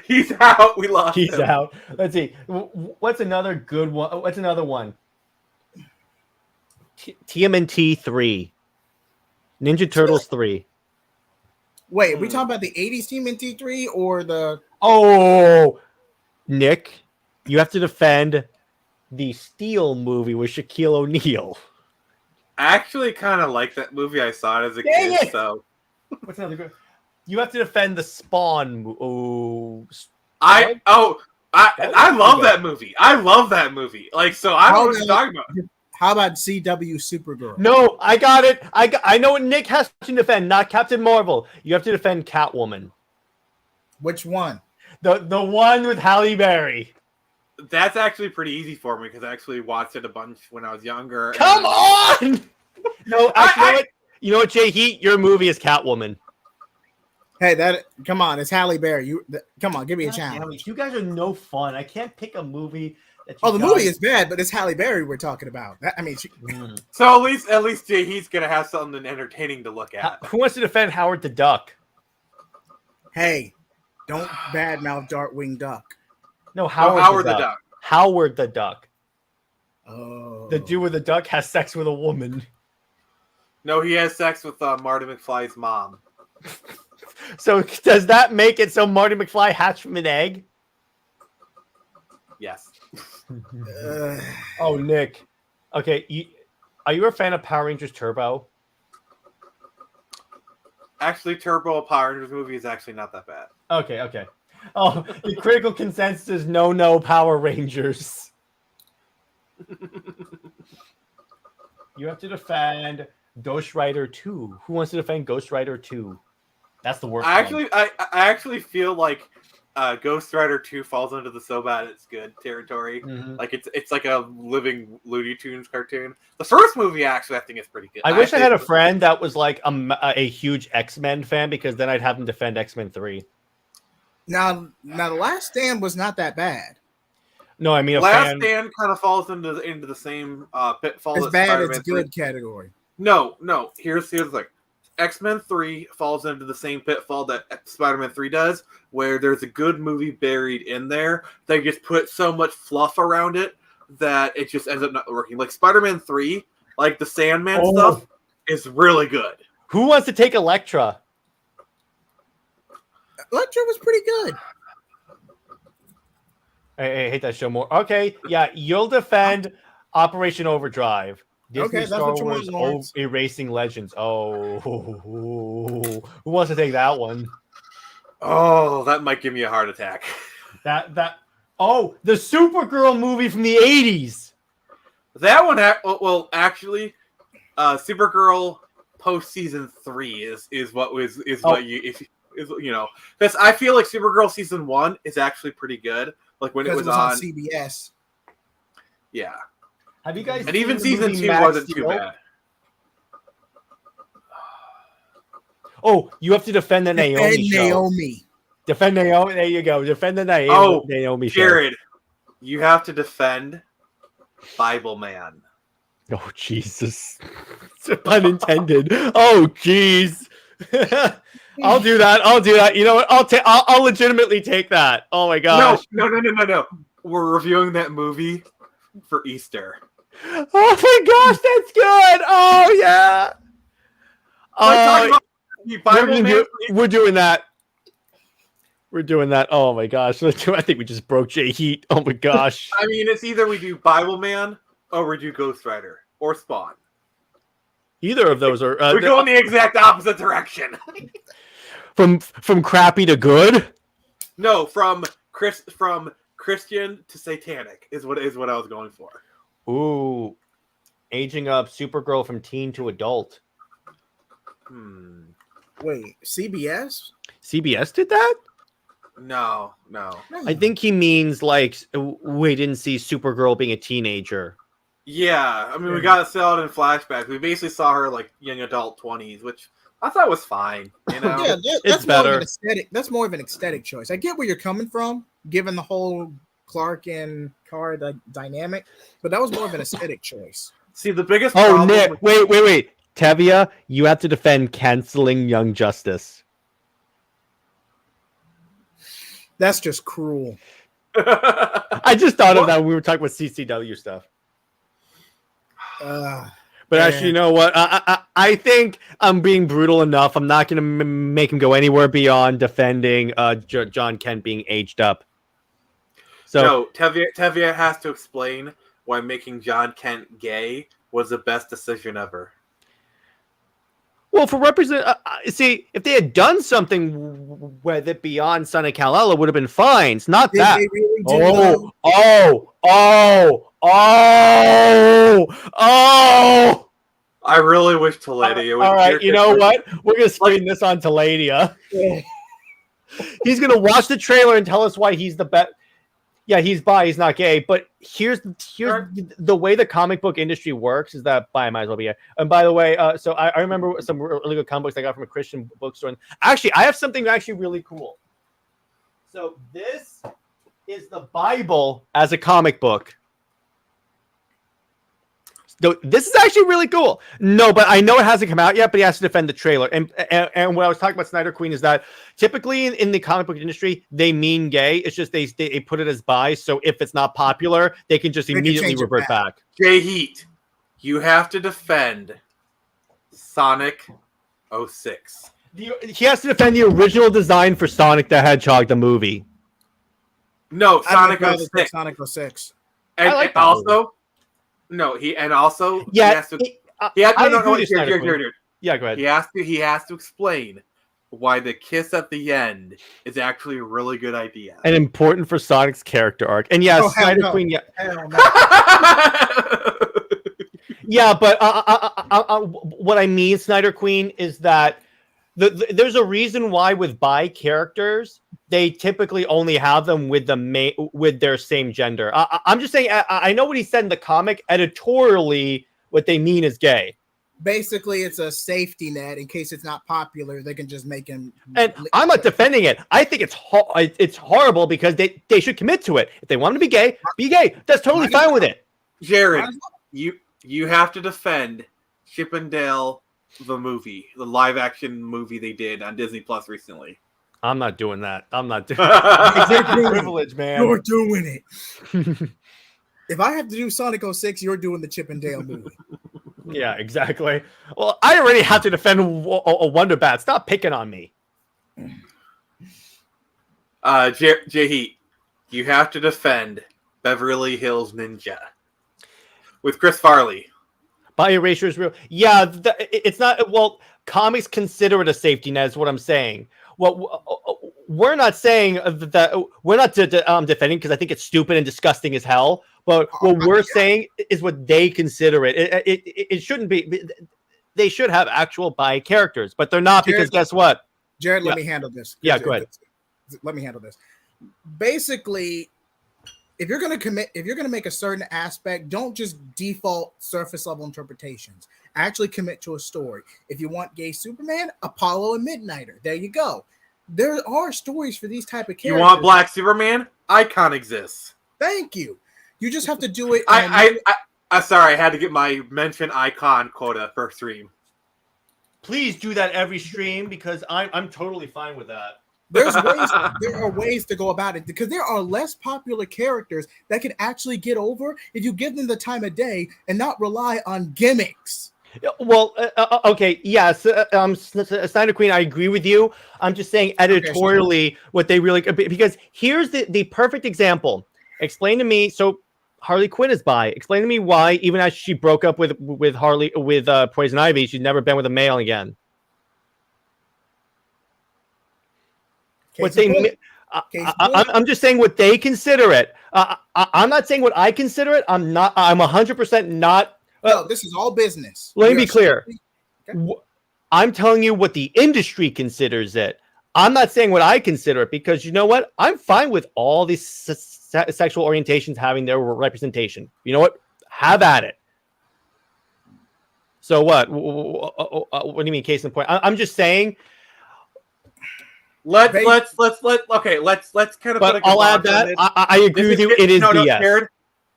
He's out. We lost him. He's out. Let's see. What's another good one? What's another one? TMNT 3. Ninja Turtles 3. Wait, are we talking about the 80s TMNT 3 or the... Oh, Nick, you have to defend the Steel movie with Shaquille O'Neal. I actually kind of like that movie. I saw it as a kid. So, what's another good? You have to defend the Spawn. I love that movie. I love that movie. Like, so I don't know what you're talking about. How about CW Supergirl? No, I got it. I know what Nick has to defend, not Captain Marvel. You have to defend Catwoman. Which one? The one with Halle Berry. That's actually pretty easy for me because I actually watched it a bunch when I was younger. Come on! No, you know what, JJheat? Your movie is Catwoman. Hey, come on, it's Halle Berry. Come on, give me a challenge. You guys are no fun. I can't pick a movie. The movie is bad, but it's Halle Berry we're talking about. So at least JJheat's gonna have something entertaining to look at. Who wants to defend Howard the Duck? Hey, don't badmouth Darkwing Duck. No, Howard the Duck. Howard the Duck. Oh. The dude with the duck has sex with a woman. No, he has sex with Marty McFly's mom. So does that make it so Marty McFly hatched from an egg? Yes. Oh, Nick. Okay, are you a fan of Power Rangers Turbo? Actually, Turbo Power Rangers movie is actually not that bad. Okay. Oh, the critical consensus is no Power Rangers. You have to defend Ghost Rider 2. Who wants to defend Ghost Rider 2? That's the worst. I actually feel like Ghost Rider 2 falls into the so bad it's good territory. Mm-hmm. Like it's like a living Looney Tunes cartoon. The first movie actually I think is pretty good. I wish I had a friend that was like a huge X-Men fan, because then I'd have him defend X-Men 3. Now the Last Stand was not that bad. No, I mean Last Stand kind of falls into the same pitfall. As that bad Spider-Man as good category. No. Here's the thing. X-Men 3 falls into the same pitfall that Spider-Man 3 does, where there's a good movie buried in there. They just put so much fluff around it that it just ends up not working. Like Spider-Man 3, like the Sandman stuff, is really good. Who wants to take Elektra? Elektra was pretty good. I hate that show more. Okay, yeah, you'll defend Operation Overdrive. Disney Okay, that's Star what you want, Wars Lawrence. Erasing Legends. Oh, who wants to take that one? Oh, that might give me a heart attack. The Supergirl movie from the 80s. That one, actually, Supergirl post season 3 is what you know, because I feel like Supergirl season 1 is actually pretty good. Like when it was on CBS. Yeah. Have you guys? And even seen the season movie 2 Max wasn't too Steel? bad. Oh, you have to defend the Naomi show. Naomi. Defend Naomi. There you go. Defend the Naomi show. Jared, you have to defend Bible Man. Oh, Jesus. Pun intended. Oh, jeez. I'll do that. You know what? I'll legitimately take that. Oh my gosh. No. We're reviewing that movie for Easter. Oh my gosh, that's good. Oh yeah. We're doing that. We're doing that. Oh my gosh. I think we just broke JJheat. Oh my gosh. I mean, it's either we do Bible Man or we do Ghost Rider or Spawn. Either of those are. We're going the exact opposite direction. From crappy to good. No, from Christian to satanic is what I was going for. Ooh, aging up Supergirl from teen to adult. Wait, CBS? CBS did that? No. I think he means like we didn't see Supergirl being a teenager. Yeah, I mean we got to sell it in flashbacks. We basically saw her like young adult 20s, which I thought was fine. You know, Yeah, it's better. That's more of an aesthetic choice. I get where you're coming from, given the whole Clark and Kara dynamic, but that was more of an aesthetic choice. See, the biggest Oh, problem Nick, wait. Tevia, you have to defend canceling Young Justice. That's just cruel. I just thought of that when we were talking about CCW stuff. But actually, you know what? I think I'm being brutal enough. I'm not going to make him go anywhere beyond defending John Kent being aged up. So no, Tevia has to explain why making John Kent gay was the best decision ever. Well, for see, if they had done something with it beyond Son of Kal-El, it would have been fine. It's not that. They really did, I really wish Taladia would. All right, you know what? We're gonna screen this on Taladia. He's gonna watch the trailer and tell us why he's the best. Yeah, he's bi, he's not gay. But here's the way the comic book industry works is that bi might as well be gay. And by the way, so I remember some really good comic books I got from a Christian bookstore. And actually, I have something actually really cool. So this is the Bible as a comic book. This is actually really cool. No, but I know it hasn't come out yet, but he has to defend the trailer. And what I was talking about Snyder Queen is that typically in the comic book industry, they mean gay. It's just they put it as bi. So if it's not popular, they can just immediately revert back. JJheat, you have to defend Sonic 06. He has to defend the original design for Sonic the Hedgehog, the movie. No, Sonic 06. Sonic 06. And, like and also, no, he has to. Yeah, Yeah, go ahead. He has to explain why the kiss at the end is actually a really good idea. And important for Sonic's character arc. And yeah, Snyder Queen. Yeah, yeah, but what I mean, Snyder Queen, is that there's a reason why with bi characters they typically only have them with with their same gender. I'm just saying. I know what he said in the comic. Editorially, what they mean is gay. Basically, it's a safety net in case it's not popular. They can just make him. And I'm not defending it. I think it's horrible because they should commit to it. If they want to be gay, be gay. That's totally fine with it. Jared, you have to defend Chip and Dale, the movie, the live action movie they did on Disney Plus recently. I'm not doing that. I'm not doing it. Privilege, man. You're doing it. If I have to do Sonic 06, you're doing the Chip and Dale movie. Yeah, exactly. Well, I already have to defend a Wonder Bat. Stop picking on me. JJheat, you have to defend Beverly Hills Ninja with Chris Farley. Bi erasure is real. Yeah, it's not. Well, comics consider it a safety net. Is what I'm saying. Well, we're not saying that we're not defending because I think it's stupid and disgusting as hell. But what we're saying is what they consider it. It shouldn't be. They should have actual bi characters, but they're not because guess what? Jared, let me handle this. Yeah, go ahead. Let me handle this. Basically, if you're going to make a certain aspect, don't just default surface level interpretations. Actually commit to a story. If you want gay Superman, Apollo and Midnighter. There you go. There are stories for these type of characters. You want Black Superman? Icon exists. Thank you. You just have to do it. I'm sorry. I had to get my mention icon quota per stream. Please do that every stream because I'm totally fine with that. There are ways to go about it because there are less popular characters that can actually get over if you give them the time of day and not rely on gimmicks. Well, okay, yes, Snyder Queen, I agree with you. I'm just saying editorially what they really, because here's the perfect example. Explain to me. So Harley Quinn is bi. Explain to me why, even as she broke up with Poison Ivy, she's never been with a male again. I'm just saying what they consider it. I'm not saying what I consider it. I'm 100% not. No, this is all business. Let me be clear. Okay. I'm telling you what the industry considers it. I'm not saying what I consider it because you know what? I'm fine with all these sexual orientations having their representation. You know what? Have at it. So what? What do you mean? Case in point? I'm just saying. Let's kind of. But I'll add that. I agree with you. It is BS.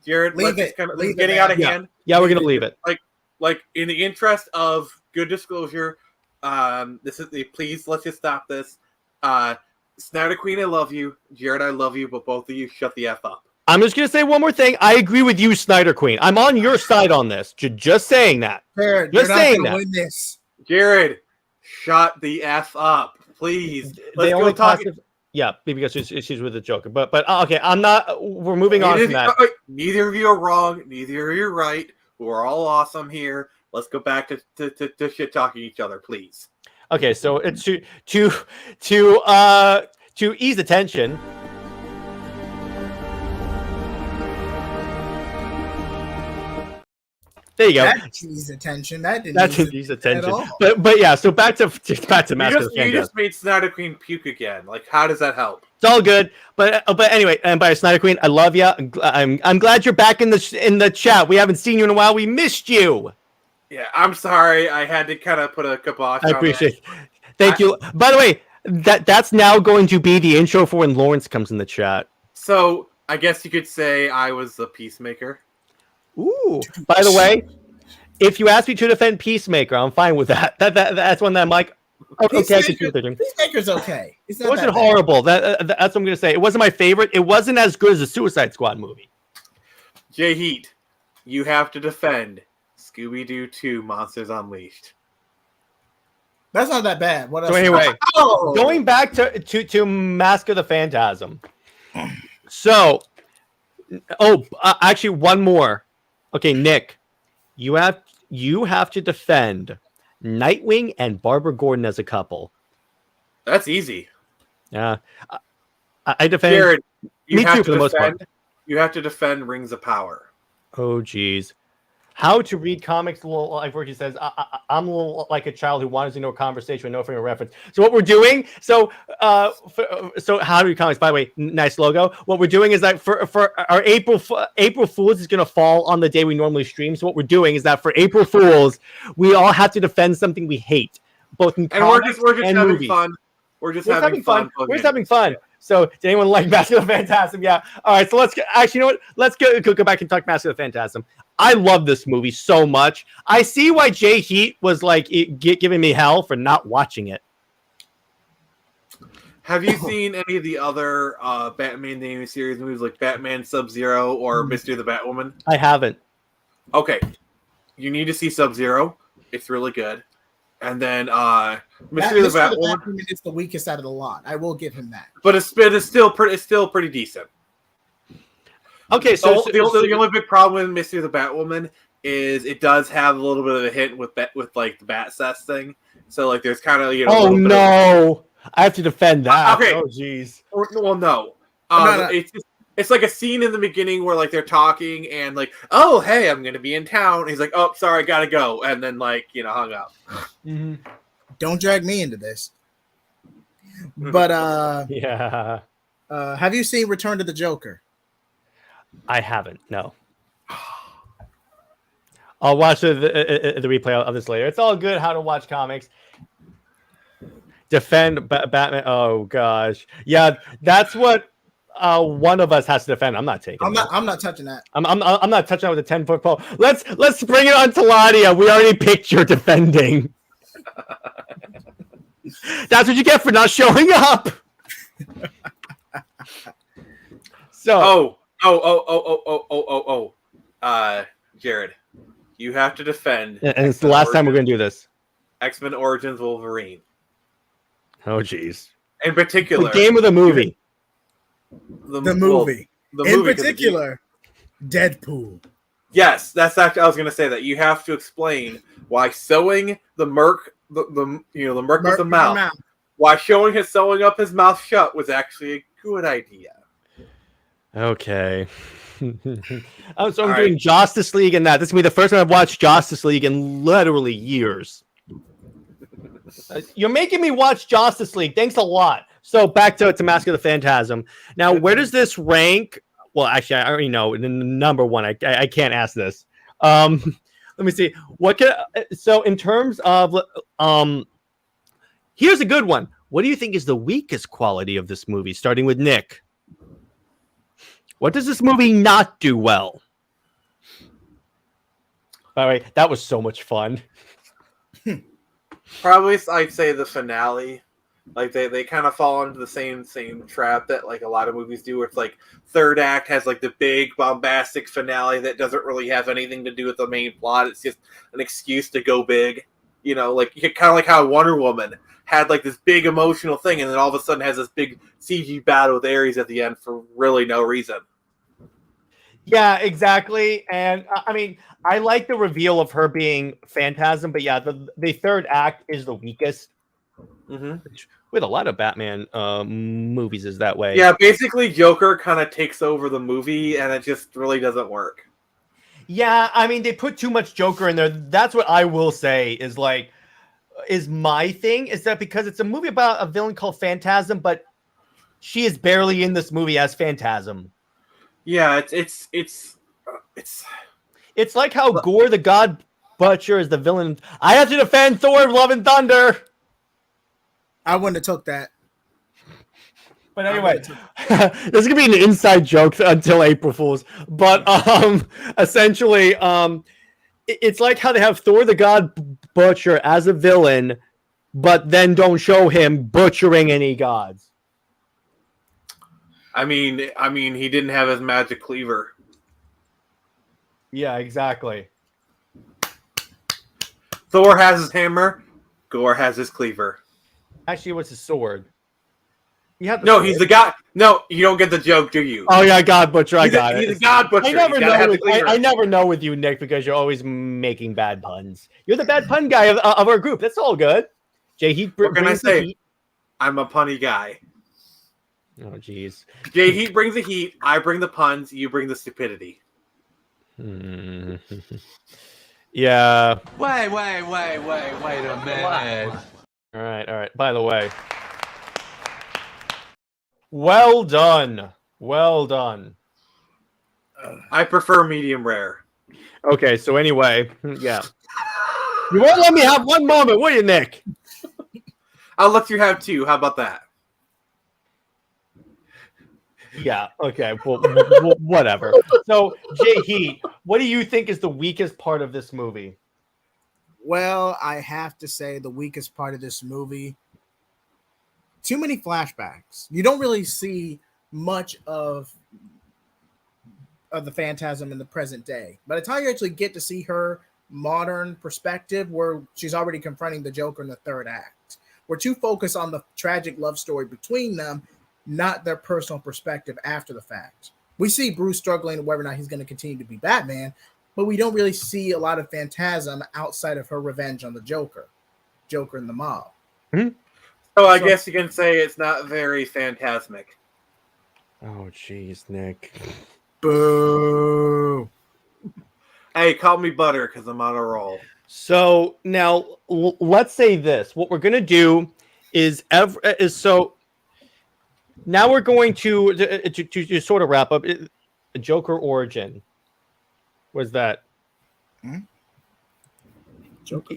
Jared, leave it. Leave getting out of hand. Yeah, we're gonna leave it. Like in the interest of good disclosure, please let's just stop this. Snyder Queen, I love you. Jared, I love you, but both of you shut the F up. I'm just gonna say one more thing. I agree with you, Snyder Queen. I'm on your side on this. Just saying that. Jared, just saying that. Win this. Jared, shut the F up, please. Let's go talk. Yeah, because she's with the Joker. But okay, I'm not. We're moving on from that. Neither of you are wrong. Neither of you are right. We're all awesome here. Let's go back to shit talking each other, please. Okay, so it's to ease the tension. There you go. That eased attention. That didn't ease attention at all. But yeah, so back to Mask of the Phantasm. You just made Snyder Queen puke again. Like, how does that help? It's all good. But anyway, and by Snyder Queen, I love you. I'm glad you're back in the chat. We haven't seen you in a while. We missed you. Yeah, I'm sorry. I had to kind of put a kibosh. I appreciate it. Thank you. By the way, that's now going to be the intro for when Lawrence comes in the chat. So I guess you could say I was the peacemaker. Ooh. By the way, If you ask me to defend Peacemaker, I'm fine with that. That's one that I'm like, okay, I can see what they're doing. Peacemaker's okay. It wasn't horrible. That's what I'm gonna say. It wasn't my favorite. It wasn't as good as the Suicide Squad movie. JJheat, you have to defend Scooby-Doo 2: Monsters Unleashed. That's not that bad. What else? So anyway, going back to Mask of the Phantasm. So, actually, one more. Okay, Nick, you have to defend Nightwing and Barbara Gordon as a couple. That's easy. Yeah, I defend. Jared, me too for the most part. You have to defend Rings of Power. Oh, geez. How to read comics, like Ricky says, I'm a little like a child who wanted to know a conversation with no frame of reference. So what we're doing, so how to read comics, by the way, nice logo. What we're doing is that for our April Fools is going to fall on the day we normally stream. So what we're doing is that for April Fools, we all have to defend something we hate, both in comics we're just and having movies. fun. We're just having fun. We're just having fun. So, did anyone like Mask of the Phantasm? Yeah. All right. So let's actually, you know what? Let's go back and talk Mask of the Phantasm. I love this movie so much. I see why JJheat was like giving me hell for not watching it. Have you seen any of the other Batman the Animated Series movies, like Batman Sub-Zero or Mystery of the Batwoman? I haven't. Okay, you need to see Sub-Zero. It's really good. And then Mystery of the Batwoman is the weakest out of the lot. I will give him that. But it's still pretty decent. Okay, so the only big problem with Mystery of the Batwoman is it does have a little bit of a hint with like the bat cess thing. So like there's kind of oh no, I have to defend that. Okay. Oh jeez. Well, no. No. It's like a scene in the beginning where like they're talking and like, oh hey, I'm gonna be in town. And he's like, oh sorry, gotta go, and then like hung up. Mm-hmm. Don't drag me into this. But yeah. Have you seen Return to the Joker? I haven't. No. I'll watch the replay of this later. It's all good. How to watch comics. Defend Batman. Oh gosh, yeah, that's what one of us has to defend. I'm not taking. I'm not touching that. I'm not touching that with a 10-foot pole. Let's bring it on to Ladia. We already picked your defending. That's what you get for not showing up. So. Jared, you have to defend. And it's the last time we're going to do this. X-Men Origins Wolverine. Oh, jeez. In particular. The game of the movie. The movie. In particular, Deadpool. Yes, that's actually, I was going to say that. You have to explain why sewing the merc with the mouth, why sewing up his mouth shut was actually a good idea. Okay. I'm doing Justice League and that. This is going to be the first time I've watched Justice League in literally years. You're making me watch Justice League. Thanks a lot. So back to Mask of the Phantasm. Now, where does this rank? Well, actually, I already know. Number one, I can't ask this. Let me see. So in terms of here's a good one. What do you think is the weakest quality of this movie? Starting with Nick. What does this movie not do well? By the way, that was so much fun. Probably, I'd say the finale. Like they kind of fall into the same trap that like a lot of movies do, where it's like third act has like the big bombastic finale that doesn't really have anything to do with the main plot. It's just an excuse to go big. Like kind of like how Wonder Woman had like this big emotional thing, and then all of a sudden has this big CG battle with Ares at the end for really no reason. Yeah, exactly. And I mean, I like the reveal of her being Phantasm, but yeah, the third act is the weakest. Mm-hmm. Which, with a lot of Batman movies is that way. Yeah, basically Joker kind of takes over the movie, and it just really doesn't work. Yeah, I mean, they put too much Joker in there. That's what I will say is my thing, is that because it's a movie about a villain called Phantasm, but she is barely in this movie as Phantasm. Yeah, it's like how Gore the God Butcher is the villain. I have to defend Thor: Love and Thunder. I wouldn't have took that. But anyway, this is gonna be an inside joke until April Fools. But essentially, it's like how they have Thor the God Butcher as a villain, but then don't show him butchering any gods. I mean, he didn't have his magic cleaver. Yeah, exactly. Thor has his hammer. Gore has his cleaver. Actually, it was his sword. No, he's the god. No, you don't get the joke, do you? Oh yeah, God Butcher. I got it. He's a God Butcher. I never know with you, Nick, because you're always making bad puns. You're the bad pun guy of our group. That's all good. JJheat. What can I say? I'm a punny guy. Oh jeez. JJheat brings the heat. I bring the puns. You bring the stupidity. Yeah. Wait a minute. All right. By the way, well done. I prefer medium rare. Okay, so anyway, yeah. You won't let me have one moment, will you, Nick? I'll let you have two. How about that? Yeah, okay, well, whatever. So, JJheat, what do you think is the weakest part of this movie? Well, I have to say the weakest part of this movie, too many flashbacks. You don't really see much of the Phantasm in the present day. By the time you actually get to see her modern perspective, where she's already confronting the Joker in the third act, we're too focused on the tragic love story between them, not their personal perspective after the fact. We see Bruce struggling whether or not he's going to continue to be Batman, but we don't really see a lot of Phantasm outside of her revenge on the Joker and the mob. Mm-hmm. So I guess you can say it's not very phantasmic. Oh, jeez, Nick. Boo. Hey, call me Butter because I'm on a roll. So now let's say this. What we're going to do is so now we're going to sort of wrap up Joker origin. Was that? Joker.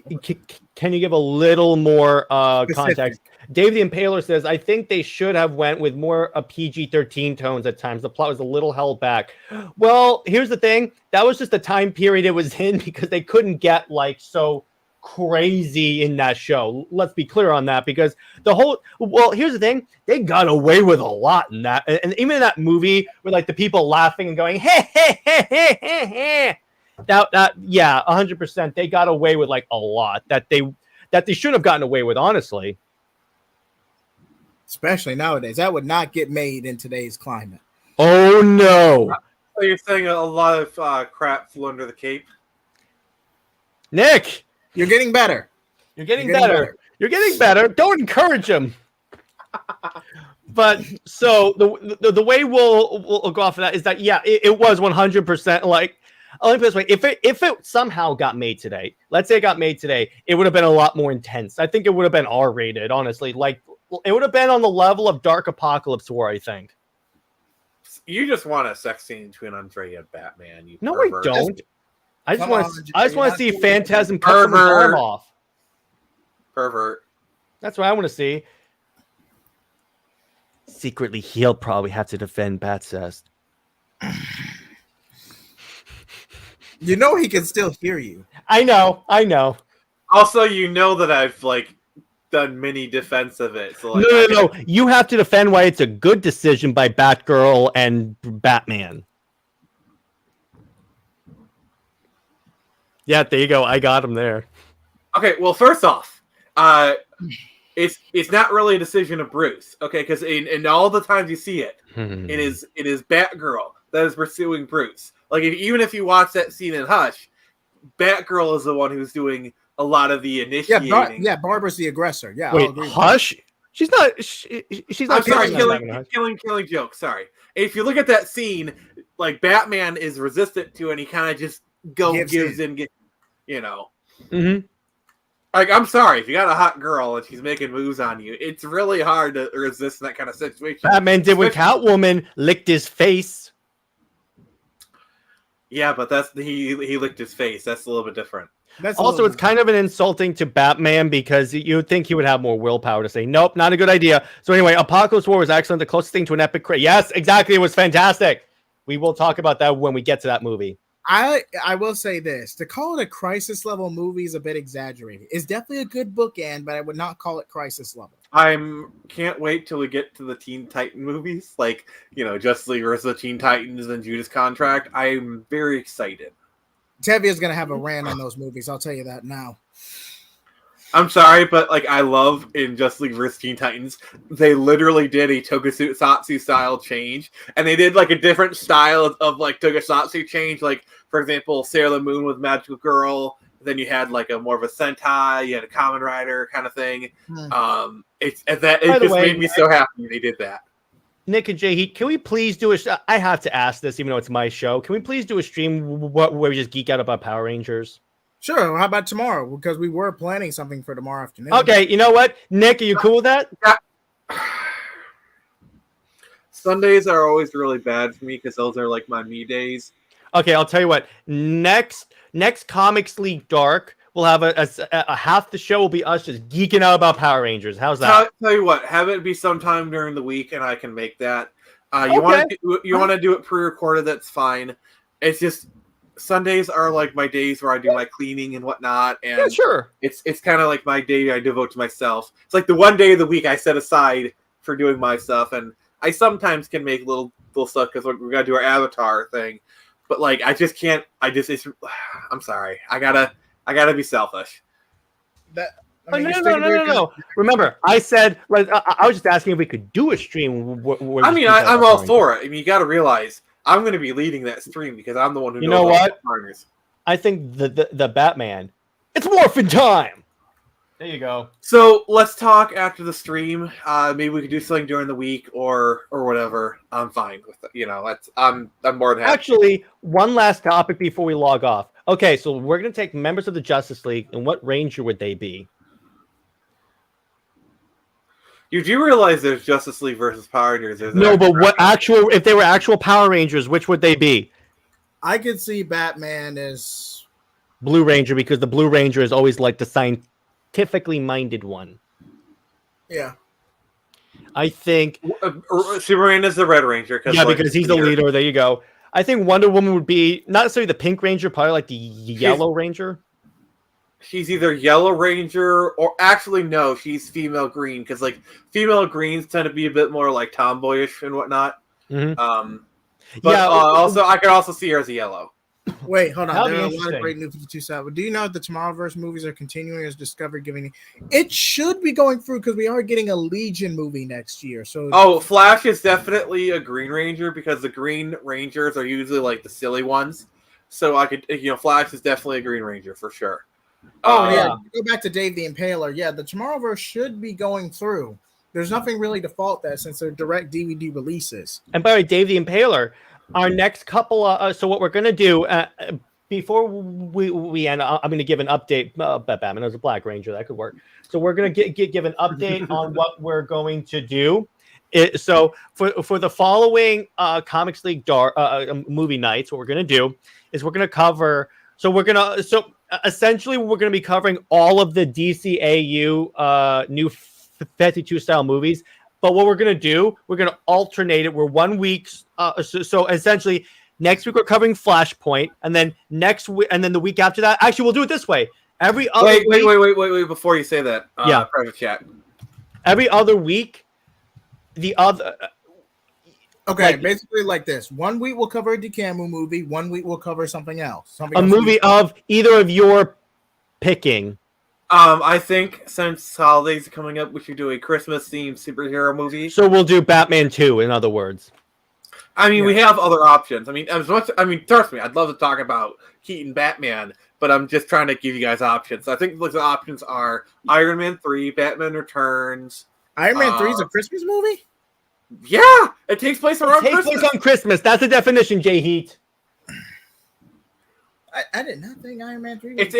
Can you give a little more context? Dave the Impaler says, I think they should have went with more PG-13 tones at times. The plot was a little held back. Well, here's the thing. That was just the time period it was in because they couldn't get like so crazy in that show. Let's be clear on that because here's the thing. They got away with a lot in that. And even in that movie with like the people laughing and going, hey, hey, hey, hey, hey, hey. That yeah, 100%. They got away with like a lot that they shouldn't have gotten away with, honestly. Especially nowadays. That would not get made in today's climate. Oh, no. So you're saying a lot of crap flew under the cape? Nick! You're getting better. You're getting better. You're getting better. Don't encourage him. But so the way we'll go off of that is that, yeah, it was 100% like, let me put it this way. If it somehow got made today, let's say it got made today, it would have been a lot more intense. I think it would have been R-rated, honestly. Like, it would have been on the level of Dark Apocalypse War, I think. You just want a sex scene between Andrea and Batman. No, pervert. I don't. I just want to see Phantasm cut someone's arm off. Pervert. That's what I want to see. Secretly, he'll probably have to defend Batcest. You know he can still hear you. I know. Also, you know that I've like done mini defense of it. So like, no. You have to defend why it's a good decision by Batgirl and Batman. Yeah, there you go. I got him there. Okay, well, first off, it's not really a decision of Bruce, okay? Because in all the times you see it, it is Batgirl that is pursuing Bruce. Like, even if you watch that scene in Hush, Batgirl is the one who's doing a lot of the initiating. Yeah, Barbara's the aggressor. Yeah, wait, Hush? She's not. She's not. I'm sorry, killing joke. Sorry. If you look at that scene, like Batman is resistant to, and he kind of just gives in. You know. Mm-hmm. Like, I'm sorry, if you got a hot girl and she's making moves on you, it's really hard to resist that kind of situation. Batman did when Catwoman licked his face. Yeah, but he licked his face. That's a little bit different. Also, it's kind of an insulting to Batman because you would think he would have more willpower to say, nope, not a good idea. So anyway, Apocalypse War was excellent. The closest thing to an epic. Yes, exactly. It was fantastic. We will talk about that when we get to that movie. I will say this: to call it a crisis level movie is a bit exaggerated. It's definitely a good bookend, but I would not call it crisis level. Can't wait till we get to the Teen Titan movies, like Justice League versus the Teen Titans and Judas Contract. I'm very excited. Tevia's gonna have a rant on those movies. I'll tell you that now. I'm sorry, but I love in Justice League vs. Teen Titans, they literally did a tokusatsu style change, and they did a different style of tokusatsu change. Like, for example, Sailor Moon with Magical Girl. Then you had a more of a Sentai, you had a Kamen Rider kind of thing. It just made me so happy they did that. Nick and JJheat, can we please do I have to ask this, even though it's my show. Can we please do a stream where we just geek out about Power Rangers? Sure. How about tomorrow? Because we were planning something for tomorrow afternoon. Okay, you know what? Nick, are you cool with that? Sundays are always really bad for me because those are my me days. Okay, I'll tell you what. Next Comics League Dark, we'll have a half the show will be us just geeking out about Power Rangers. How's that? Tell you what, have it be sometime during the week, and I can make that. You want to do it pre-recorded? That's fine. It's just Sundays are my days where I do my cleaning and whatnot, and yeah, sure. It's kind of my day I devote to myself. It's the one day of the week I set aside for doing my stuff, and I sometimes can make little stuff because we gotta do our Avatar thing. But I just can't. I'm sorry. I gotta be selfish. No. Remember, I said I was just asking if we could do a stream. I'm all for it. You got to realize I'm going to be leading that stream because I'm the one who. You know what? I think the Batman. It's morphin' time. There you go. So let's talk after the stream. Maybe we could do something during the week or whatever. I'm fine with it. I'm more than happy. Actually, one last topic before we log off. Okay, so we're gonna take members of the Justice League, and what Ranger would they be? You do realize there's Justice League versus Power Rangers? No, but if they were actual Power Rangers, which would they be? I could see Batman as Blue Ranger because the Blue Ranger is always the scientifically minded one. Yeah. I think Superman is the Red Ranger. Because he's the leader. There you go. I think Wonder Woman would be not necessarily the Pink Ranger, probably the Yellow Ranger. She's either Yellow Ranger or actually no, she's female green because female greens tend to be a bit more tomboyish and whatnot. Mm-hmm. But also I could also see her as a yellow. Wait, hold on. There are a lot of great new 52 Do you know the Tomorrowverse movies are continuing as Discovery giving? It should be going through because we are getting a Legion movie next year. So Flash is definitely a Green Ranger because the Green Rangers are usually the silly ones. So I could, Flash is definitely a Green Ranger for sure. Yeah. Go back to Dave the Impaler. Yeah, the Tomorrowverse should be going through. There's nothing really to fault that since they're direct DVD releases. And by the way, Dave the Impaler, our next couple. So what we're gonna do before we end, I'm gonna give an update. Batman as a Black Ranger, that could work. So we're gonna give an update on what we're going to do. So for the following Comics League Dark movie nights, what we're gonna do is we're gonna cover. Essentially, we're going to be covering all of the DCAU new 52 style movies. But what we're going to do, we're going to alternate it. We're 1 week. So essentially, next week we're covering Flashpoint, and then next week, and then the week after that. Actually, we'll do it this way. Every other wait! Before you say that, private chat. Every other week, the other. Okay, basically like this. 1 week we'll cover a DeCamu movie. 1 week we'll cover something else. Movie of either of your picking. I think since holidays are coming up, we should do a Christmas-themed superhero movie. So we'll do Batman 2, in other words. We have other options. Trust me, I'd love to talk about Keaton Batman, but I'm just trying to give you guys options. I think the options are Iron Man 3, Batman Returns. Iron Man 3 is a Christmas movie? Yeah, it takes place around Christmas. It takes place on Christmas. That's the definition, JJheat. I did not think Iron Man 3 was...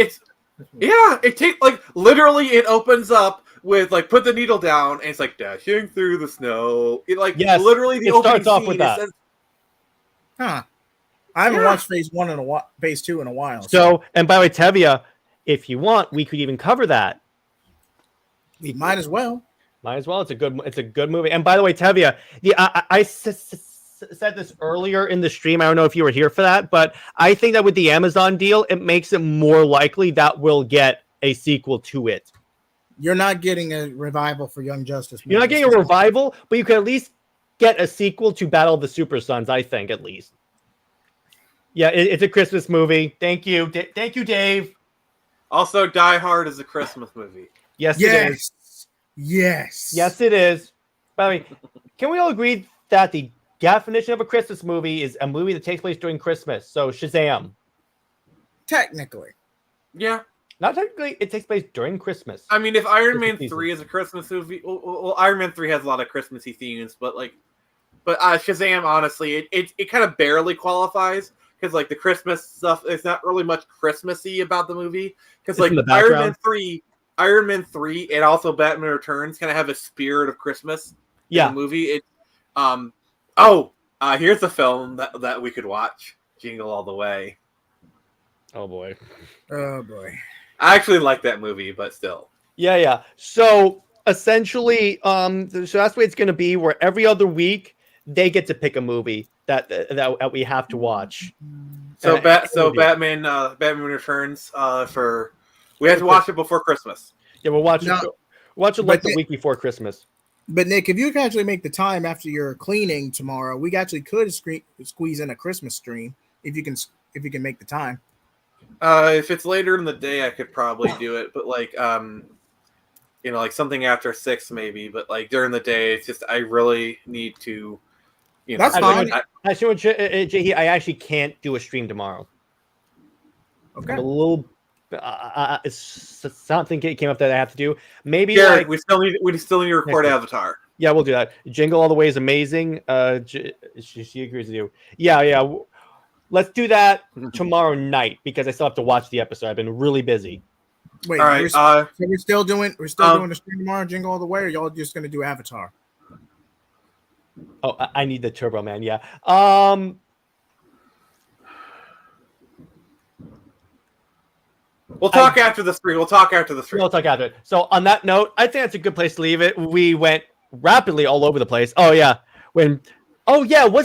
It takes literally it opens up with put the needle down and it's dashing through the snow. Literally the opening starts off with that. I haven't watched phase 2 in a while. So, and by the way, Tevia, if you want, we could even cover that. We might as well. Might as well. It's a good movie. And by the way, Tevia, I said this earlier in the stream. I don't know if you were here for that, but I think that with the Amazon deal, it makes it more likely that we'll get a sequel to it. You're not getting a revival for Young Justice. You're not getting a revival, but you can at least get a sequel to Battle of the Super Sons, I think, at least. Yeah, it's a Christmas movie. Thank you. Thank you, Dave. Also, Die Hard is a Christmas movie. Yes, it is. Yes. Yes, it is. By the way, can we all agree that the definition of a Christmas movie is a movie that takes place during Christmas? So Shazam. Technically. Yeah. Not technically, it takes place during Christmas. I mean, if Iron Man 3 is a Christmas movie, well, Iron Man 3 has a lot of Christmassy themes, but Shazam, honestly, it kind of barely qualifies because like the Christmas stuff is not really much Christmassy about the movie because like Iron Man 3, and also Batman Returns kind of have a spirit of Christmas. In the movie. Here's a film that we could watch: Jingle All the Way. Oh boy. I actually like that movie, but still. Yeah. So essentially, so that's the way it's going to be. Where every other week they get to pick a movie that we have to watch. So Batman Returns we have to watch it before Christmas. Yeah, we'll watch it. Watch it like the week before Christmas. But Nick, if you can actually make the time after your cleaning tomorrow, we actually could squeeze in a Christmas stream if you can make the time. If it's later in the day, I could probably do it, but like like something after 6 maybe. But like during the day, it's just I really need to. That's fine. JJheat, I actually can't do a stream tomorrow. Okay. I'm a little. It's something came up that I have to do. Maybe Jared, we still need to record Avatar. Yeah, we'll do that. Jingle All the Way is amazing. She agrees with you. Yeah. Let's do that tomorrow night because I still have to watch the episode. I've been really busy. Wait, all right. So we're still doing the stream tomorrow, Jingle All the Way, or y'all just gonna do Avatar? Oh, I need the Turbo Man. Yeah. We'll talk after the stream. We'll talk after it. So on that note, I think that's a good place to leave it. We went rapidly all over the place. Wasn't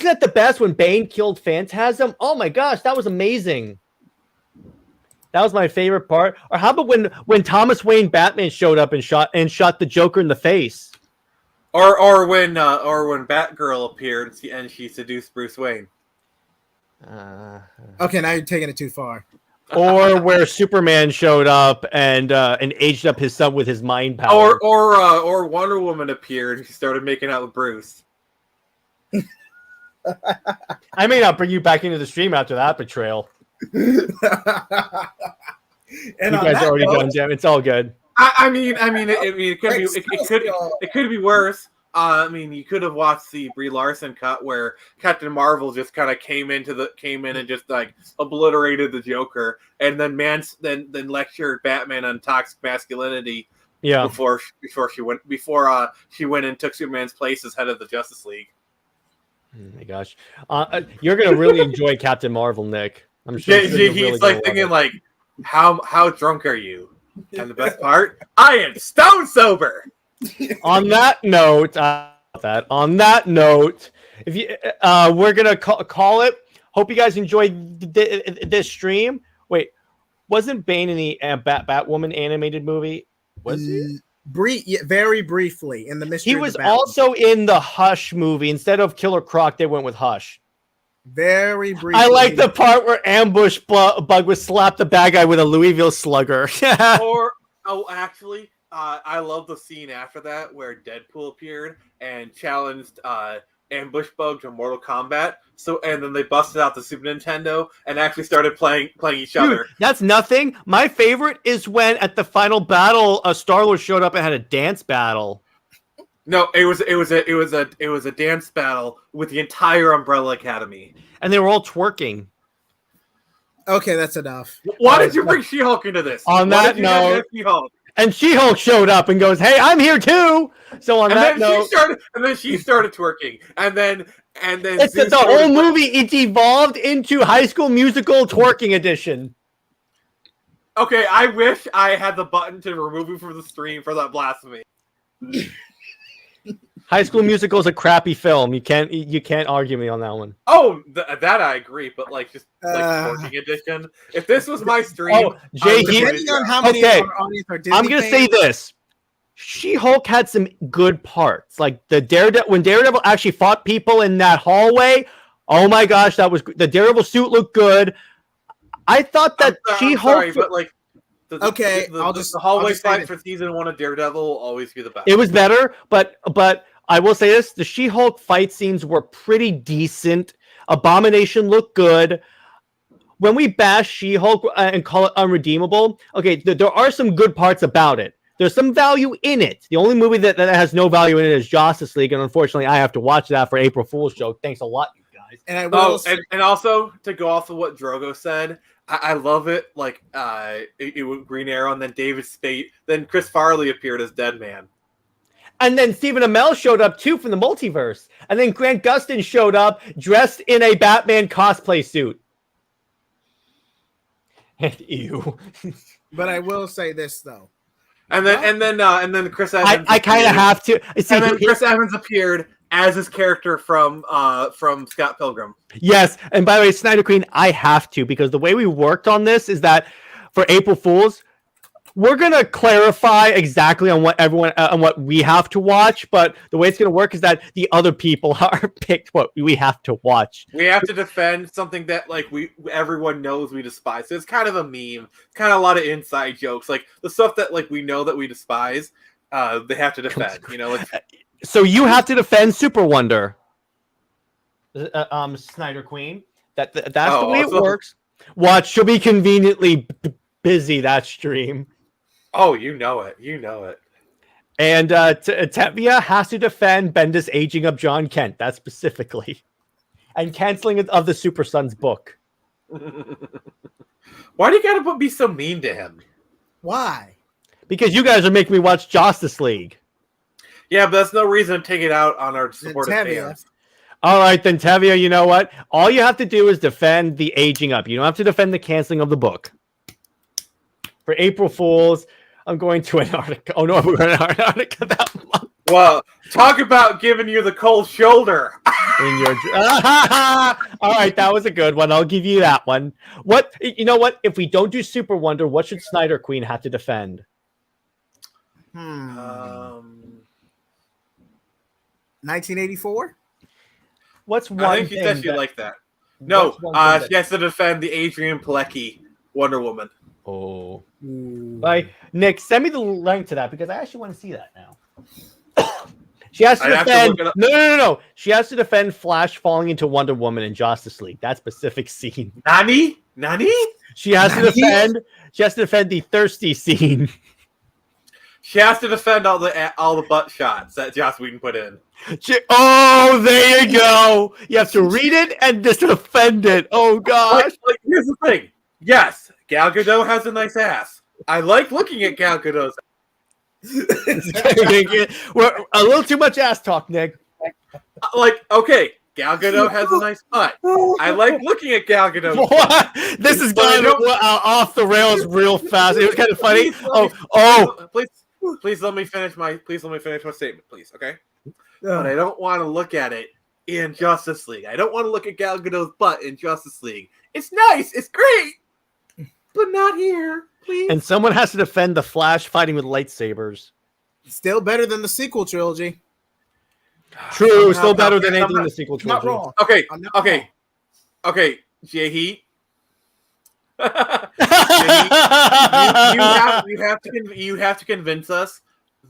that the best when Bane killed Phantasm? Oh my gosh, that was amazing. That was my favorite part. Or how about when Thomas Wayne Batman showed up and shot the Joker in the face? Or when Batgirl appeared and she seduced Bruce Wayne. Okay, now you're taking it too far. Or where Superman showed up and aged up his son with his mind power. Or Wonder Woman appeared and she started making out with Bruce. I may not bring you back into the stream after that betrayal. And you guys are already done, Jim. It's all good. It could be worse. You could have watched the Brie Larson cut where Captain Marvel just kind of came in and just like obliterated the Joker, and then lectured Batman on toxic masculinity. Yeah. Before she went and took Superman's place as head of the Justice League. Oh my gosh, you're gonna really enjoy Captain Marvel, Nick. I'm sure. He's like thinking like, how drunk are you? And the best part, I am stone sober. On that note, if you, we're gonna call it. Hope you guys enjoyed this stream. Wait, wasn't Bane in the Batwoman animated movie? Was he? Very briefly in the mystery. He was also in the Hush movie. Instead of Killer Croc, they went with Hush. Very briefly. I like the part where Ambush Bug would slap the bad guy with a Louisville Slugger. Actually, I love the scene after that where Deadpool appeared and challenged Ambush Bug to Mortal Kombat. And then they busted out the Super Nintendo and actually started playing each other. That's nothing. My favorite is when at the final battle, Star-Lord showed up and had a dance battle. No, it was a dance battle with the entire Umbrella Academy, and they were all twerking. Okay, that's enough. Why did you bring She-Hulk into this? On that note, and She-Hulk showed up and goes, "Hey, I'm here too." So on that note, she started twerking, and then it's the whole movie. It evolved into High School Musical twerking edition. Okay, I wish I had the button to remove you from the stream for that blasphemy. High School Musical is a crappy film. You can't argue me on that one. Oh, that I agree, but like just like working edition. If this was my stream, JJheat. Depending on how many Okay. of our audience are Disney I'm gonna fans, say this: She-Hulk had some good parts, like the Daredevil. When Daredevil actually fought people in that hallway, oh my gosh, that was the Daredevil suit looked good. I thought that She-Hulk. But like, Okay, the hallway fight for season 1 of Daredevil will always be the best. It was better, but I will say this: the She-Hulk fight scenes were pretty decent. Abomination looked good. When we bash She-Hulk and call it unredeemable, okay, there are some good parts about it. There's some value in it. The only movie that has no value in it is Justice League, and unfortunately, I have to watch that for April Fool's joke. Thanks a lot, you guys. And I will and also to go off of what Drogo said, I love it. Like it was Green Arrow, and then David Spade, then Chris Farley appeared as Deadman. And then Stephen Amell showed up too from the multiverse. And then Grant Gustin showed up dressed in a Batman cosplay suit. And ew. But I will say this though. And then Chris Evans. I kind of have to. See, and then Chris Evans appeared as his character from Scott Pilgrim. Yes, and by the way, Snyder Queen, I have to, because the way we worked on this is that for April Fools, we're gonna clarify exactly on what on what we have to watch, but the way it's gonna work is that the other people are picked what we have to watch. We have to defend something that like everyone knows we despise. So it's kind of a meme, kind of a lot of inside jokes, like the stuff that like we know that we despise. They have to defend, you know. Like, so you have to defend Super Wonder, Snyder Queen. That's the way it works. Watch, she'll be conveniently busy that stream. Oh, you know it. You know it. And Tevia has to defend Bendis aging up John Kent. That specifically. And canceling of the Super Sons book. Why do you gotta be so mean to him? Why? Because you guys are making me watch Justice League. Yeah, but that's no reason to take it out on our supportive fans. All right, then, Tevia, you know what? All you have to do is defend the aging up. You don't have to defend the canceling of the book. For April Fools, I'm going to Antarctica. Oh, no, we're going to Antarctica that month. Well, talk about giving you the cold shoulder. In your all right, that was a good one. I'll give you that one. What, you know what? If we don't do Super Wonder, what should Snyder Queen have to defend? 1984. What's one? I think she said she liked that. No, she has to defend the Adrian Pilecki Wonder Woman. Oh, like Nick, send me the link to that because I actually want to see that now. She has to defend. No. She has to defend Flash falling into Wonder Woman in Justice League. That specific scene. Nani? She has to defend. She has to defend the thirsty scene. She has to defend all the butt shots that Joss Whedon put in. Oh, there you go. You have to read it and just defend it. Oh gosh. Like, here's the thing. Yes, Gal Gadot has a nice ass. I like looking at Gal Gadot's We're a little too much ass talk, Nick. Like, okay, Gal Gadot has a nice butt. I like looking at Gal Gadot. What? This is going off the rails real fast. It was kind of funny. Please let me finish my statement, please, okay? But I don't want to look at it in Justice League. I don't want to look at Gal Gadot's butt in Justice League. It's nice, it's great, but not here, please. And someone has to defend the Flash fighting with lightsabers. Still better than the sequel trilogy. True, still better than anything in the sequel trilogy. Not wrong. Okay, JJheat. you have to convince us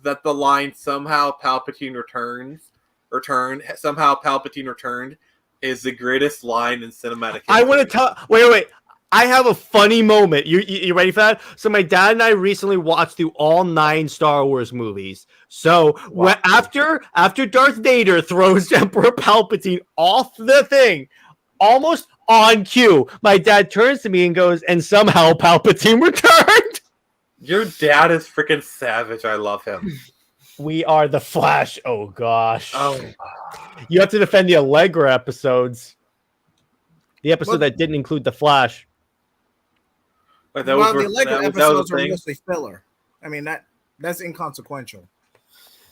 that the line somehow Palpatine returned is the greatest line in cinematic history. I want to tell. Wait. I have a funny moment. You ready for that? So my dad and I recently watched through all 9 Star Wars movies. So after Darth Vader throws Emperor Palpatine off the thing, almost on cue, my dad turns to me and goes, "And somehow Palpatine returned." Your dad is freaking savage. I love him. We are the Flash. Oh gosh. Oh. You have to defend the Allegra episodes. The episode that didn't include the Flash. But the Allegra episodes are mostly filler. I mean that's inconsequential.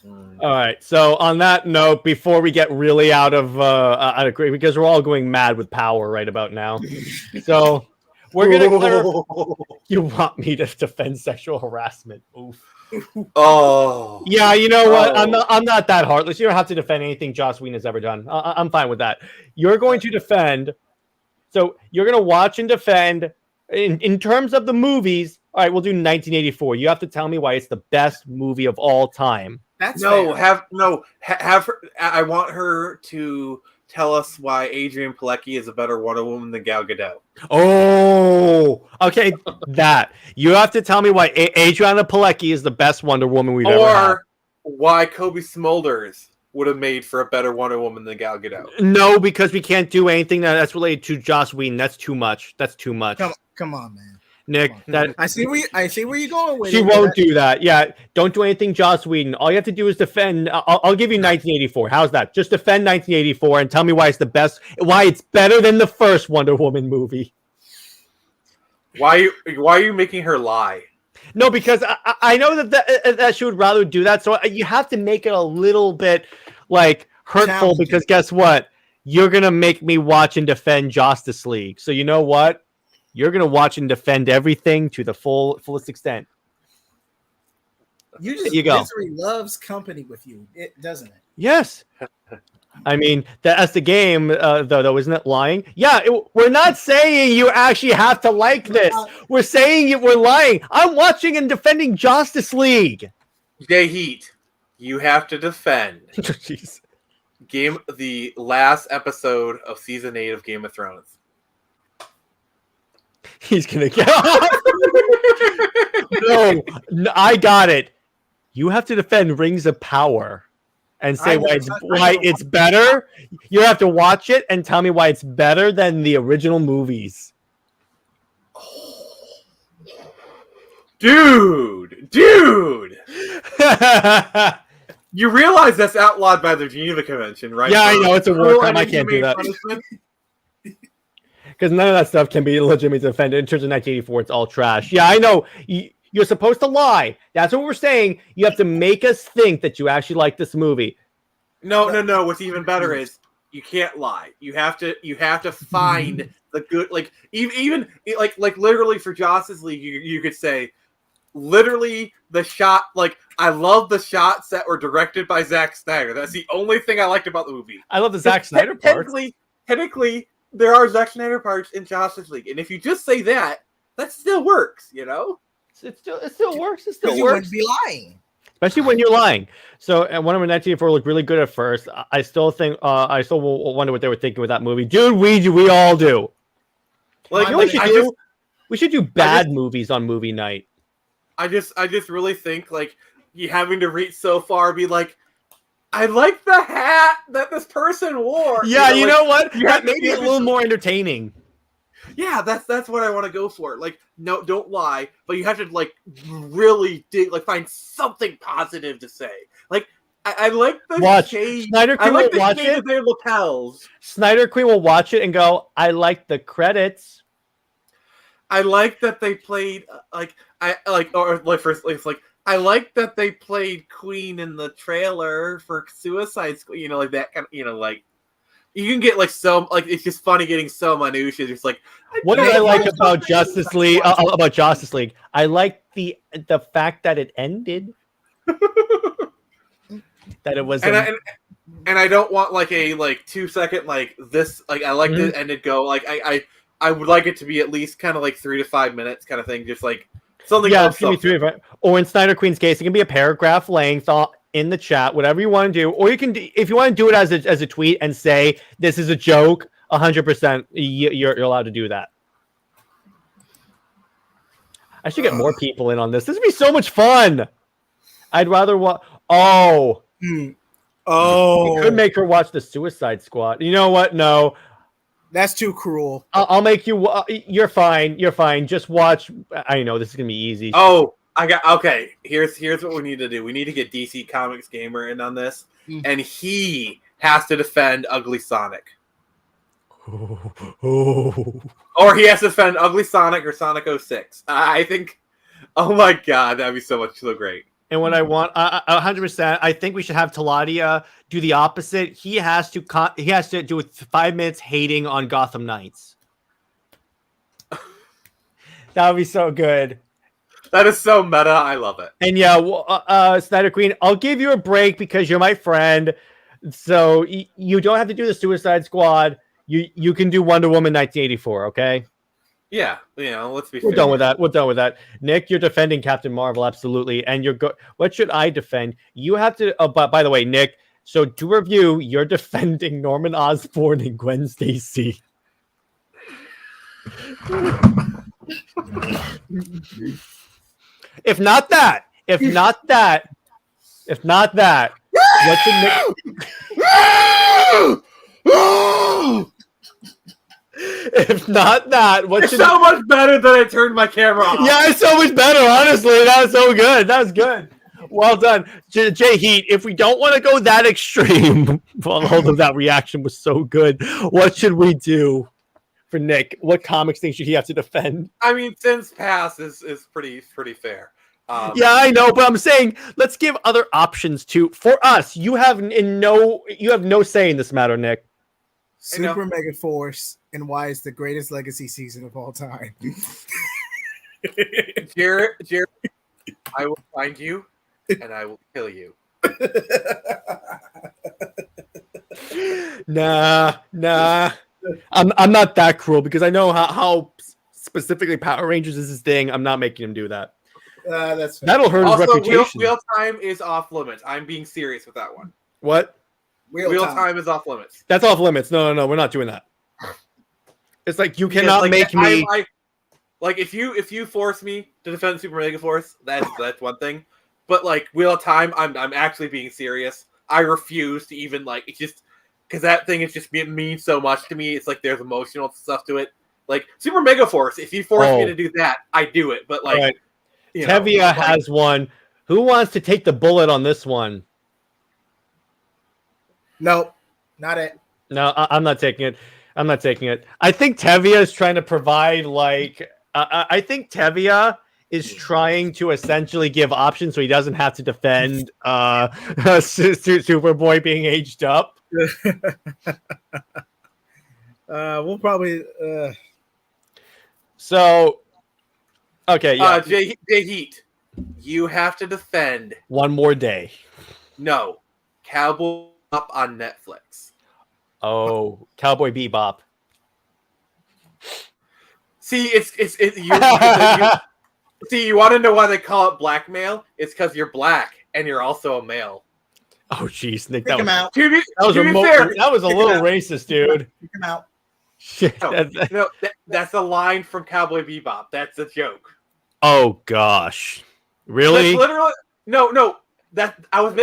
All right. So on that note, before we get really out of because we're all going mad with power right about now, so we're gonna clarify. You want me to defend sexual harassment? Oof. Oh. Yeah, you know what? Oh. I'm not that heartless. You don't have to defend anything Joss Whedon has ever done. I'm fine with that. You're going to defend. So you're going to watch and defend in terms of the movies. All right, we'll do 1984. You have to tell me why it's the best movie of all time. That's No, fair. have her. I want her to tell us why Adrian Palicki is a better Wonder Woman than Gal Gadot. Oh, okay. That you have to tell me why Adriana Palicki is the best Wonder Woman we've ever had. Or why Kobe Smulders would have made for a better Wonder Woman than Gal Gadot. No, because we can't do anything that's related to Joss Whedon. That's too much. That's too much. Come on, man. Nick, that I see where you're going with she it. won't do that. Yeah, don't do anything Joss Whedon. All you have to do is defend. I'll give you 1984. How's that? Just defend 1984 and tell me why it's the best. Why it's better than the first Wonder Woman movie. Why are you making her lie? No, because I know that she would rather do that. So you have to make it a little bit like hurtful because guess what? You're gonna make me watch and defend Justice League. So you know what? You're gonna watch and defend everything to the fullest extent. You go. Misery loves company with you, doesn't it? Yes. I mean, that's the game, though, isn't it lying? Yeah, we're not saying you actually have to like this. We're saying we're lying. I'm watching and defending Justice League. JJheat, you have to defend Jeez. the last episode of season 8 of Game of Thrones. He's gonna get no, I got it. You have to defend Rings of Power and say why it's better. You have to watch it and tell me why it's better than the original movies. Dude. You realize that's outlawed by the Geneva Convention, right? Yeah, I know. It's a war crime. I can't do that. Because none of that stuff can be legitimately defended. In terms of 1984, it's all trash. Yeah, I know. You're supposed to lie. That's what we're saying. You have to make us think that you actually like this movie. No. What's even better is you can't lie. You have to find the good. Like even like literally for Justice League, you could say literally the shot. Like I love the shots that were directed by Zack Snyder. That's the only thing I liked about the movie. I love the Zack Snyder parts. Technically, there are Zack Snyder parts in Justice League, and if you just say that still works. You know. It still works. It still you works. wouldn't be lying, especially when you're lying. So, and Wonder Woman 1984 looked really good at first. I still think, I still wonder what they were thinking with that movie, dude. We all do. Like, you know we should do bad movies on movie night. I just really think like you having to reach so far, be like, I like the hat that this person wore. Yeah, you know what? You That made it a little more entertaining. Yeah, that's what I want to go for. Like, no, don't lie, but you have to like really dig, like find something positive to say. Like, I like the shade. Snyder Queen will watch it. Of their lapels. Snyder Queen will watch it and go, "I like the credits." I like that they played I like I like that they played Queen in the trailer for Suicide Squad. You know, like that kind of, like. You can get like so like it's just funny getting so minutiae. Just like what do I like about Justice League? About Justice League, I like the fact that it ended. That it was, and I don't want like a 2 second like this. Like I like it and it go like I would like it to be at least kind of like 3 to 5 minutes kind of thing. Just like something. Yeah, it's gonna be 3. Or in Snyder Queen's case, it can be a paragraph length. In the chat, whatever you want to do, or you can, if you want to do it as a tweet and say this is a joke, 100%, you're allowed to do that. I should get more people in on this. This would be so much fun. I'd rather watch. You could make her watch the Suicide Squad. You know what? No, that's too cruel. I'll make you. You're fine. You're fine. Just watch. I know this is gonna be easy. Okay. Here's what we need to do. We need to get DC Comics Gamer in on this, and he has to defend Ugly Sonic. Or he has to defend Ugly Sonic or Sonic 06. I think. Oh my god, that'd be so great. And what I want, 100%, I think we should have Taladia do the opposite. He has to do 5 minutes hating on Gotham Knights. That would be so good. That is so meta. I love it. And yeah, Snyder Queen, I'll give you a break because you're my friend. So you don't have to do the Suicide Squad. You can do Wonder Woman 1984, okay? Yeah, let's be We're fair. done with that. We're done with that. Nick, you're defending Captain Marvel, absolutely. And what should I defend? You have to. Oh, but by the way, Nick. So to review, you're defending Norman Osborn and Gwen Stacy. If not that, what should Nick? If not that, what It's should... so much better than I turned my camera off. Yeah, it's so much better, honestly. That was so good. That was good. Well done. JJheat, if we don't want to go that extreme, although that reaction was so good, what should we do for Nick? What comics things should he have to defend? I mean, Sin's Pass is pretty fair. Yeah, I know, but I'm saying let's give other options too. For us, you have no say in this matter, Nick. Super Mega Force and why it's the greatest legacy season of all time. Jared, I will find you and I will kill you. Nah. I'm not that cruel because I know how specifically Power Rangers is his thing. I'm not making him do that. That's fair. That'll hurt his Also, reputation. Wheel time is off limits. I'm being serious with that one. What? Wheel time is off limits. That's off limits. No, we're not doing that. It's like you cannot make me. Like if you force me to defend Super Mega Force, that's one thing. But like Wheel of Time, I'm actually being serious. I refuse to even it's just because that thing is just means so much to me. It's like there's emotional stuff to it. Like Super Mega Force, if you force me to do that, I do it. But right. Tevia has one. Who wants to take the bullet on this one? Nope, not it. No, I'm not taking it. I think Tevia is trying to provide I think Tevia is trying to essentially give options so he doesn't have to defend Superboy being aged up. We'll probably. So, okay, yeah. JJheat, you have to defend One More Day. No, Cowboy Up on Netflix. Oh, Cowboy Bebop. See, you want to know why they call it blackmail? It's because you're black and you're also a male. Oh, jeez, Nick, Kick him out. that was a little racist, dude. Kick him out. Shit. No, that's a line from Cowboy Bebop. That's a joke. Oh gosh, really? That's literally no. That I was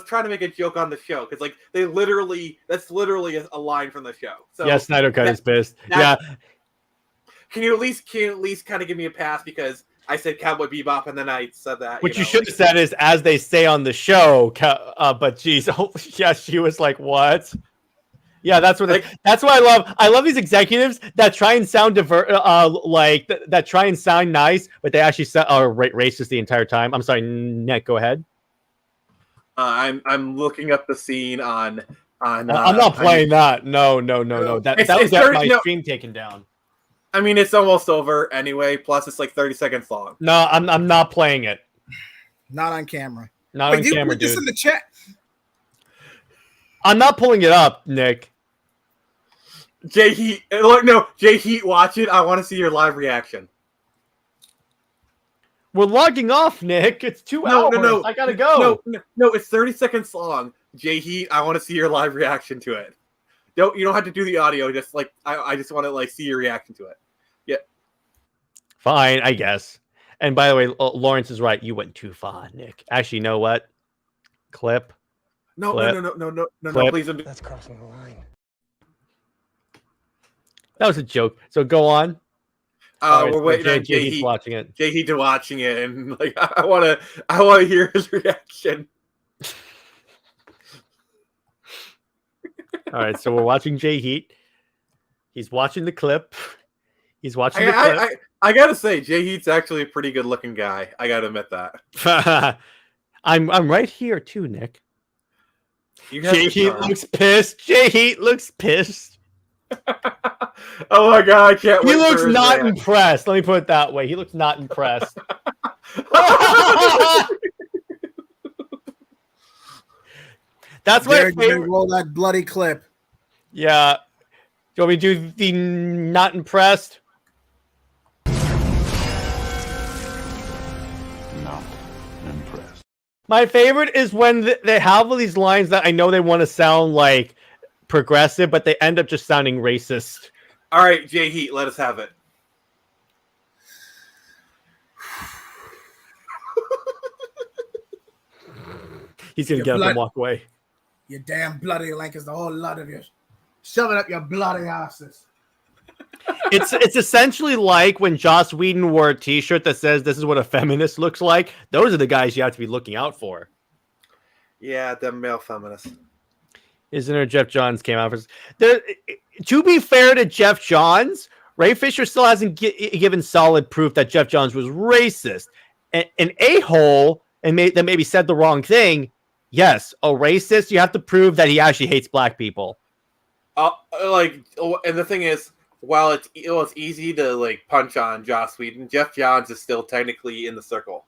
trying to make a joke on the show because that's literally a line from the show. So yeah, Snyder Cut is pissed. Yeah. Can you at least kind of give me a pass because I said Cowboy Bebop and then I said that. What you should have said is as they say on the show. But geez, yeah, she was like, "What?" Yeah, that's what. That's what I love. I love these executives that try and sound that try and sound nice, but they actually are racist the entire time. I'm sorry, Nick. Go ahead. I'm looking up the scene on. I'm not playing that. No. That would get my stream taken down. I mean, it's almost over anyway. Plus, it's like 30 seconds long. No, I'm not playing it. Not on camera. Not on camera, put this in the chat. I'm not pulling it up, Nick. JJheat, watch it. I want to see your live reaction. We're logging off, Nick. It's 2 hours. No. I gotta go. No, it's 30 seconds long. JJheat, I want to see your live reaction to it. You don't have to do the audio. Just I just want to see your reaction to it. Yeah. Fine, I guess. And by the way, Lawrence is right. You went too far, Nick. Actually, you know what? Clip. No, please. That's crossing the line. That was a joke. So go on. We're waiting on JJheat's watching it. JJheat watching it, and I want to hear his reaction. All right, so we're watching JJheat. He's watching the clip. He's watching the clip. I gotta say, JJheat's actually a pretty good looking guy. I gotta admit that. I'm right here too, Nick. You have the JJheat charm. looks pissed. JJheat looks pissed. Oh my god, I can't He wait looks for his not rant. impressed. Let me put it that way. He looks not impressed. That's my Jared, you better favorite. roll that bloody clip. Yeah. Do you want me to do the not impressed? Not impressed. My favorite is when they have all these lines that I know they want to sound like progressive, but they end up just sounding racist. All right, JJheat, let us have it. He's gonna Your get up blood- and walk away. You damn bloody Lakers, the whole lot of you. Shove it up your bloody asses. It's essentially like when Joss Whedon wore a T-shirt that says "This is what a feminist looks like." Those are the guys you have to be looking out for. Yeah, them male feminists. Isn't there? Jeff Johns came out for. There, to be fair to Jeff Johns, Ray Fisher still hasn't given solid proof that Jeff Johns was racist. An a-hole and that maybe said the wrong thing. Yes, a racist. You have to prove that he actually hates black people. And the thing is, while it's easy to like punch on Joss Whedon, Jeff Johns is still technically in the circle.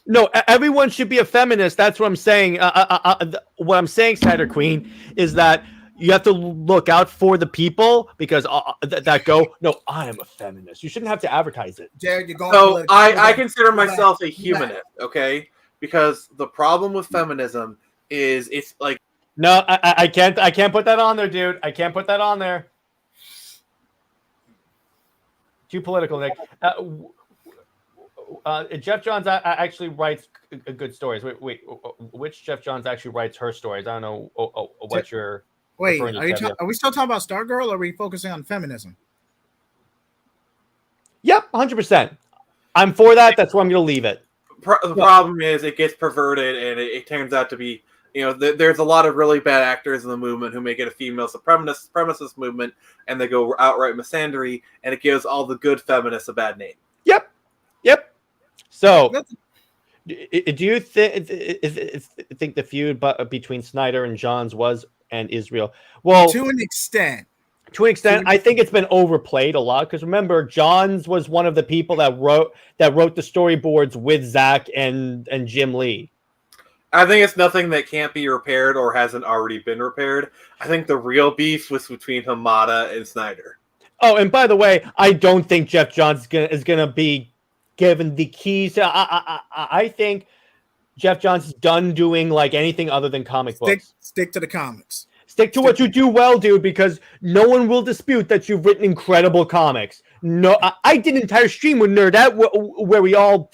No, everyone should be a feminist. That's what I'm saying. What I'm saying, Snyder Queen, is that you have to look out for the people because that go, no, I am a feminist. You shouldn't have to advertise it. Jared, you're going. So I consider myself a humanist, okay? Because the problem with feminism is it's like no, I can't put that on there, dude. I can't put that on there. Too political, Nick. Jeff Johns actually writes good stories. Wait, which Jeff Johns actually writes her stories? I don't know what you're. Wait, are we still talking about Stargirl, or are we focusing on feminism? Yep, 100%. I'm for that. That's where I'm going to leave it. The problem is it gets perverted, and it turns out to be, there's a lot of really bad actors in the movement who make it a female supremacist movement, and they go outright misandry, and it gives all the good feminists a bad name. Yep. So, do you think the feud between Snyder and Johns and Israel? Well, to an extent, I think it's been overplayed a lot because remember, Johns was one of the people that wrote the storyboards with Zach and Jim Lee. I think it's nothing that can't be repaired or hasn't already been repaired. I think the real beef was between Hamada and Snyder. Oh, and by the way, I don't think Jeff Johns is gonna be given the keys. I think Jeff Johns is done doing like anything other than comic books. Stick to the comics. Stick to what you do well, dude, because no one will dispute that you've written incredible comics. No, I did an entire stream with Nerd Out where we all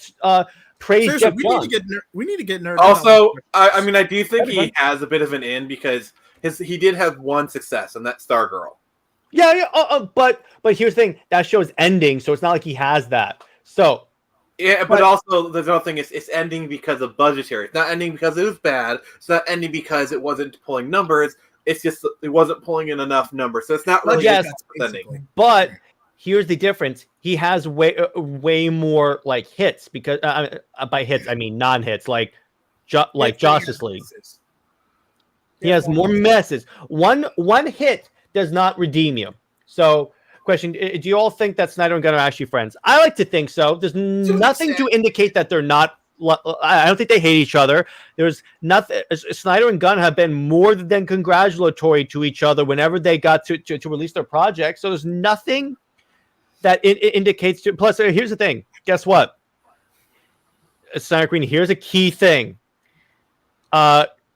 praised Jeff Johns. We need to get Nerd Also, I mean, I do think he has a bit of an in because he did have one success, and that's Stargirl. Yeah. But here's the thing: that show's ending, so it's not like he has that. So. Yeah, but also the other thing is it's ending because of budgetary. It's not ending because it was bad. It's not ending because it wasn't pulling numbers. It's just it wasn't pulling in enough numbers. So it's not really ending. But here's the difference: he has way more like hits because by hits I mean non-hits, like Justice League. He has more messes. One hit does not redeem you. So. Question: do you all think that Snyder and Gunn are actually friends? I like to think so. There's nothing to indicate that they're not. I don't think they hate each other. There's nothing. Snyder and Gunn have been more than congratulatory to each other whenever they got to release their project. So there's nothing that it indicates to. Plus, here's the thing. Guess what? Snyder Green. Here's a key thing.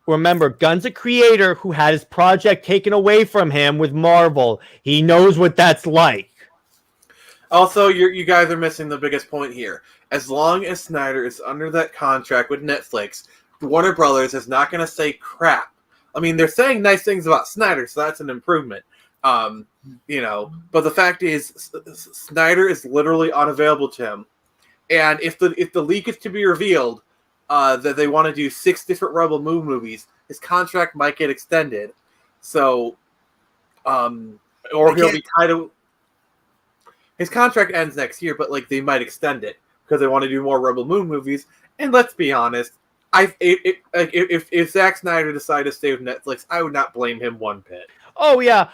Remember, Gunn's a creator who had his project taken away from him with Marvel. He knows what that's like. Also, you guys are missing the biggest point here. As long as Snyder is under that contract with Netflix, Warner Brothers is not going to say crap. I mean, they're saying nice things about Snyder, so that's an improvement. But the fact is, Snyder is literally unavailable to him. And if the leak is to be revealed, that they want to do 6 different Rebel Moon movies, his contract might get extended. So, or he'll be tied to. His contract ends next year, but they might extend it because they want to do more Rebel Moon movies. And let's be honest, If Zack Snyder decided to stay with Netflix, I would not blame him one bit. Oh yeah,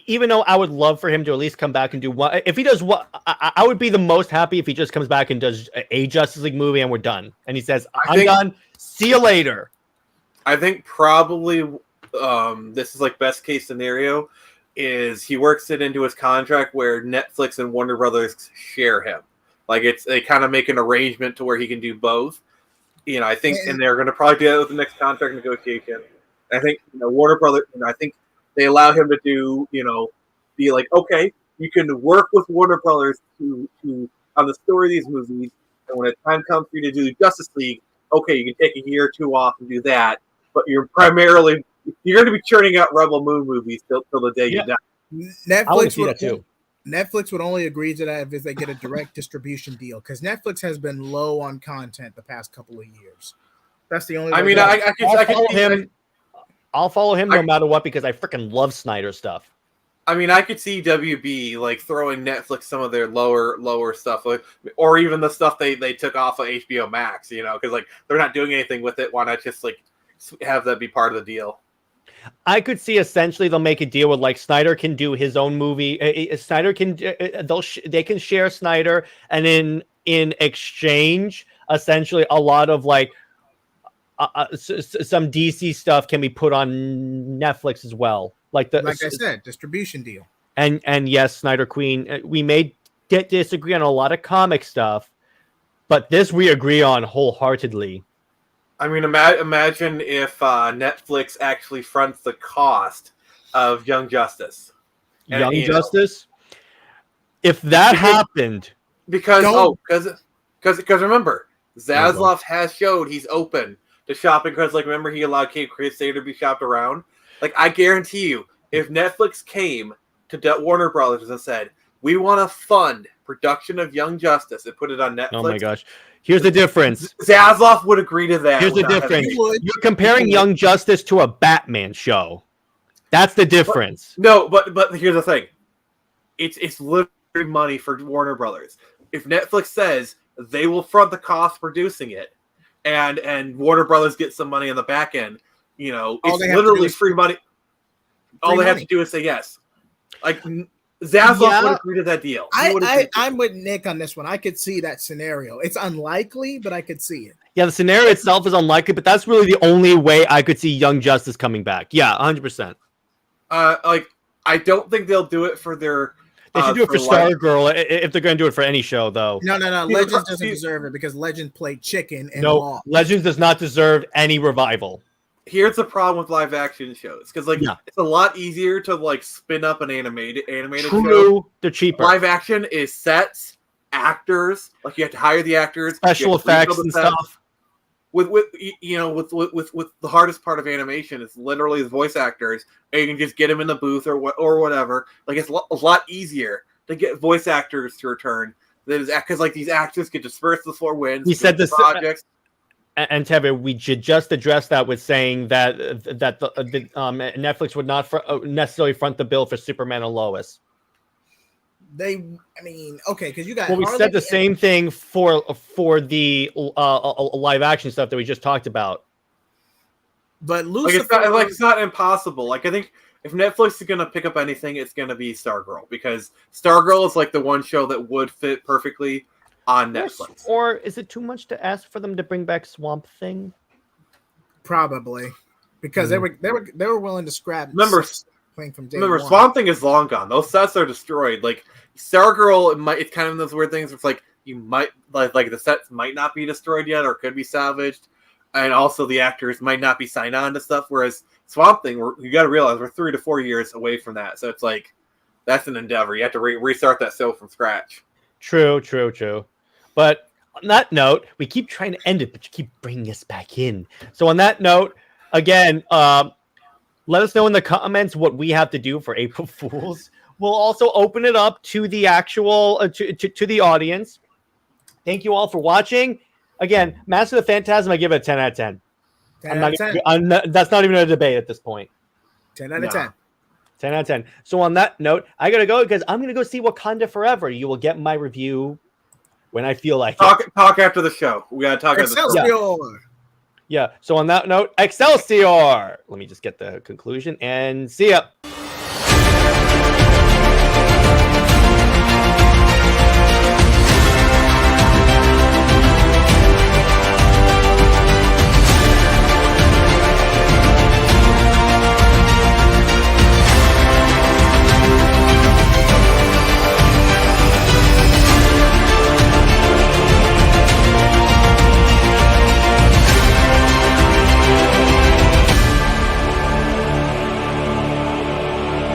even though I would love for him to at least come back and do one. If he does what, I would be the most happy if he just comes back and does a Justice League movie and we're done. And he says, "I'm done. See you later." I think probably this is like best case scenario is he works it into his contract where Netflix and Warner Brothers share him. Like they kind of make an arrangement to where he can do both. I think, and they're going to probably do that with the next contract negotiation. I think Warner Brothers, I think they allow him to do, be like, okay, you can work with Warner Brothers to on the story of these movies, and when the time comes for you to do Justice League, okay, you can take a year or two off and do that, but you're going to be churning out Rebel Moon movies till the day you die. Netflix would only agree to that if they get a direct distribution deal, because Netflix has been low on content the past couple of years. That's the only. I'll follow him no matter what because I freaking love Snyder stuff. I mean, I could see WB like throwing Netflix some of their lower stuff, or even the stuff they took off of HBO Max. Because like they're not doing anything with it. Why not just like have that be part of the deal? I could see essentially they'll make a deal with like Snyder can do his own movie. Snyder can they can share Snyder, and in exchange, essentially a lot of like some DC stuff can be put on Netflix as well. Like I said, distribution deal. And yes, Snyder Queen. We may disagree on a lot of comic stuff, but this we agree on wholeheartedly. I mean, imagine if Netflix actually fronts the cost of Young Justice. Justice? If that happened... Because remember, Zaslav has showed he's open to shopping because, like, remember he allowed Cape Crusader to be shopped around? Like, I guarantee you, if Netflix came to Warner Brothers and said, we want to fund production of Young Justice and put it on Netflix... Oh my gosh. Here's the difference. Zaslav would agree to that. Here's the difference. You're comparing Young Justice to a Batman show. That's the difference. But here's the thing. It's literally money for Warner Brothers. If Netflix says they will front the cost producing it, and Warner Brothers gets some money on the back end, it's literally free money. All they have to do is say yes. Like Zaslav would agree to that deal. I'm with Nick on this one. I could see that scenario. It's unlikely, but I could see it. Yeah, the scenario itself is unlikely, but that's really the only way I could see Young Justice coming back. Yeah, 100%. I don't think they'll do it for their... They should do it for Stargirl if they're going to do it for any show, though. No. Legends doesn't deserve it because Legends played chicken and lost. Legends does not deserve any revival. Here's the problem with live action shows because it's a lot easier to like spin up an animated show. They're cheaper. Live action is sets, actors, like you have to hire the actors, special effects and stuff. With the hardest part of animation is literally the voice actors, and you can just get them in the booth or whatever. Like it's a lot easier to get voice actors to return because like these actors get dispersed the 4 winds. We said this projects. And Tevin, we just addressed that with saying that Netflix would not necessarily front the bill for Superman and Lois. Because you got. Well, we said the same thing for the live action stuff that we just talked about. But Lucifer, it's not impossible. Like I think if Netflix is gonna pick up anything, it's gonna be Stargirl because Stargirl is like the one show that would fit perfectly on Netflix. Or is it too much to ask for them to bring back Swamp Thing? Probably, because they were willing to scrap. Remember, Swamp Thing is long gone. Those sets are destroyed. Like Stargirl, it's kind of those weird things. Where it's like you might like the sets might not be destroyed yet or could be salvaged, and also the actors might not be signed on to stuff. Whereas Swamp Thing, you got to realize we're 3 to 4 years away from that. So it's like that's an endeavor. You have to restart that show from scratch. True. But on that note, we keep trying to end it, but you keep bringing us back in. So on that note, again, let us know in the comments what we have to do for April Fools. We'll also open it up to the actual to the audience. Thank you all for watching. Again, Master of the Phantasm, I give it a 10 out of 10. 10 out of 10. That's not even a debate at this point. 10 out of 10. 10 out of 10. So on that note, I gotta go because I'm gonna go see Wakanda Forever. You will get my review when I feel like talk after the show. We gotta talk after the show. Yeah. So on that note, Excelsior. Let me just get the conclusion and see ya.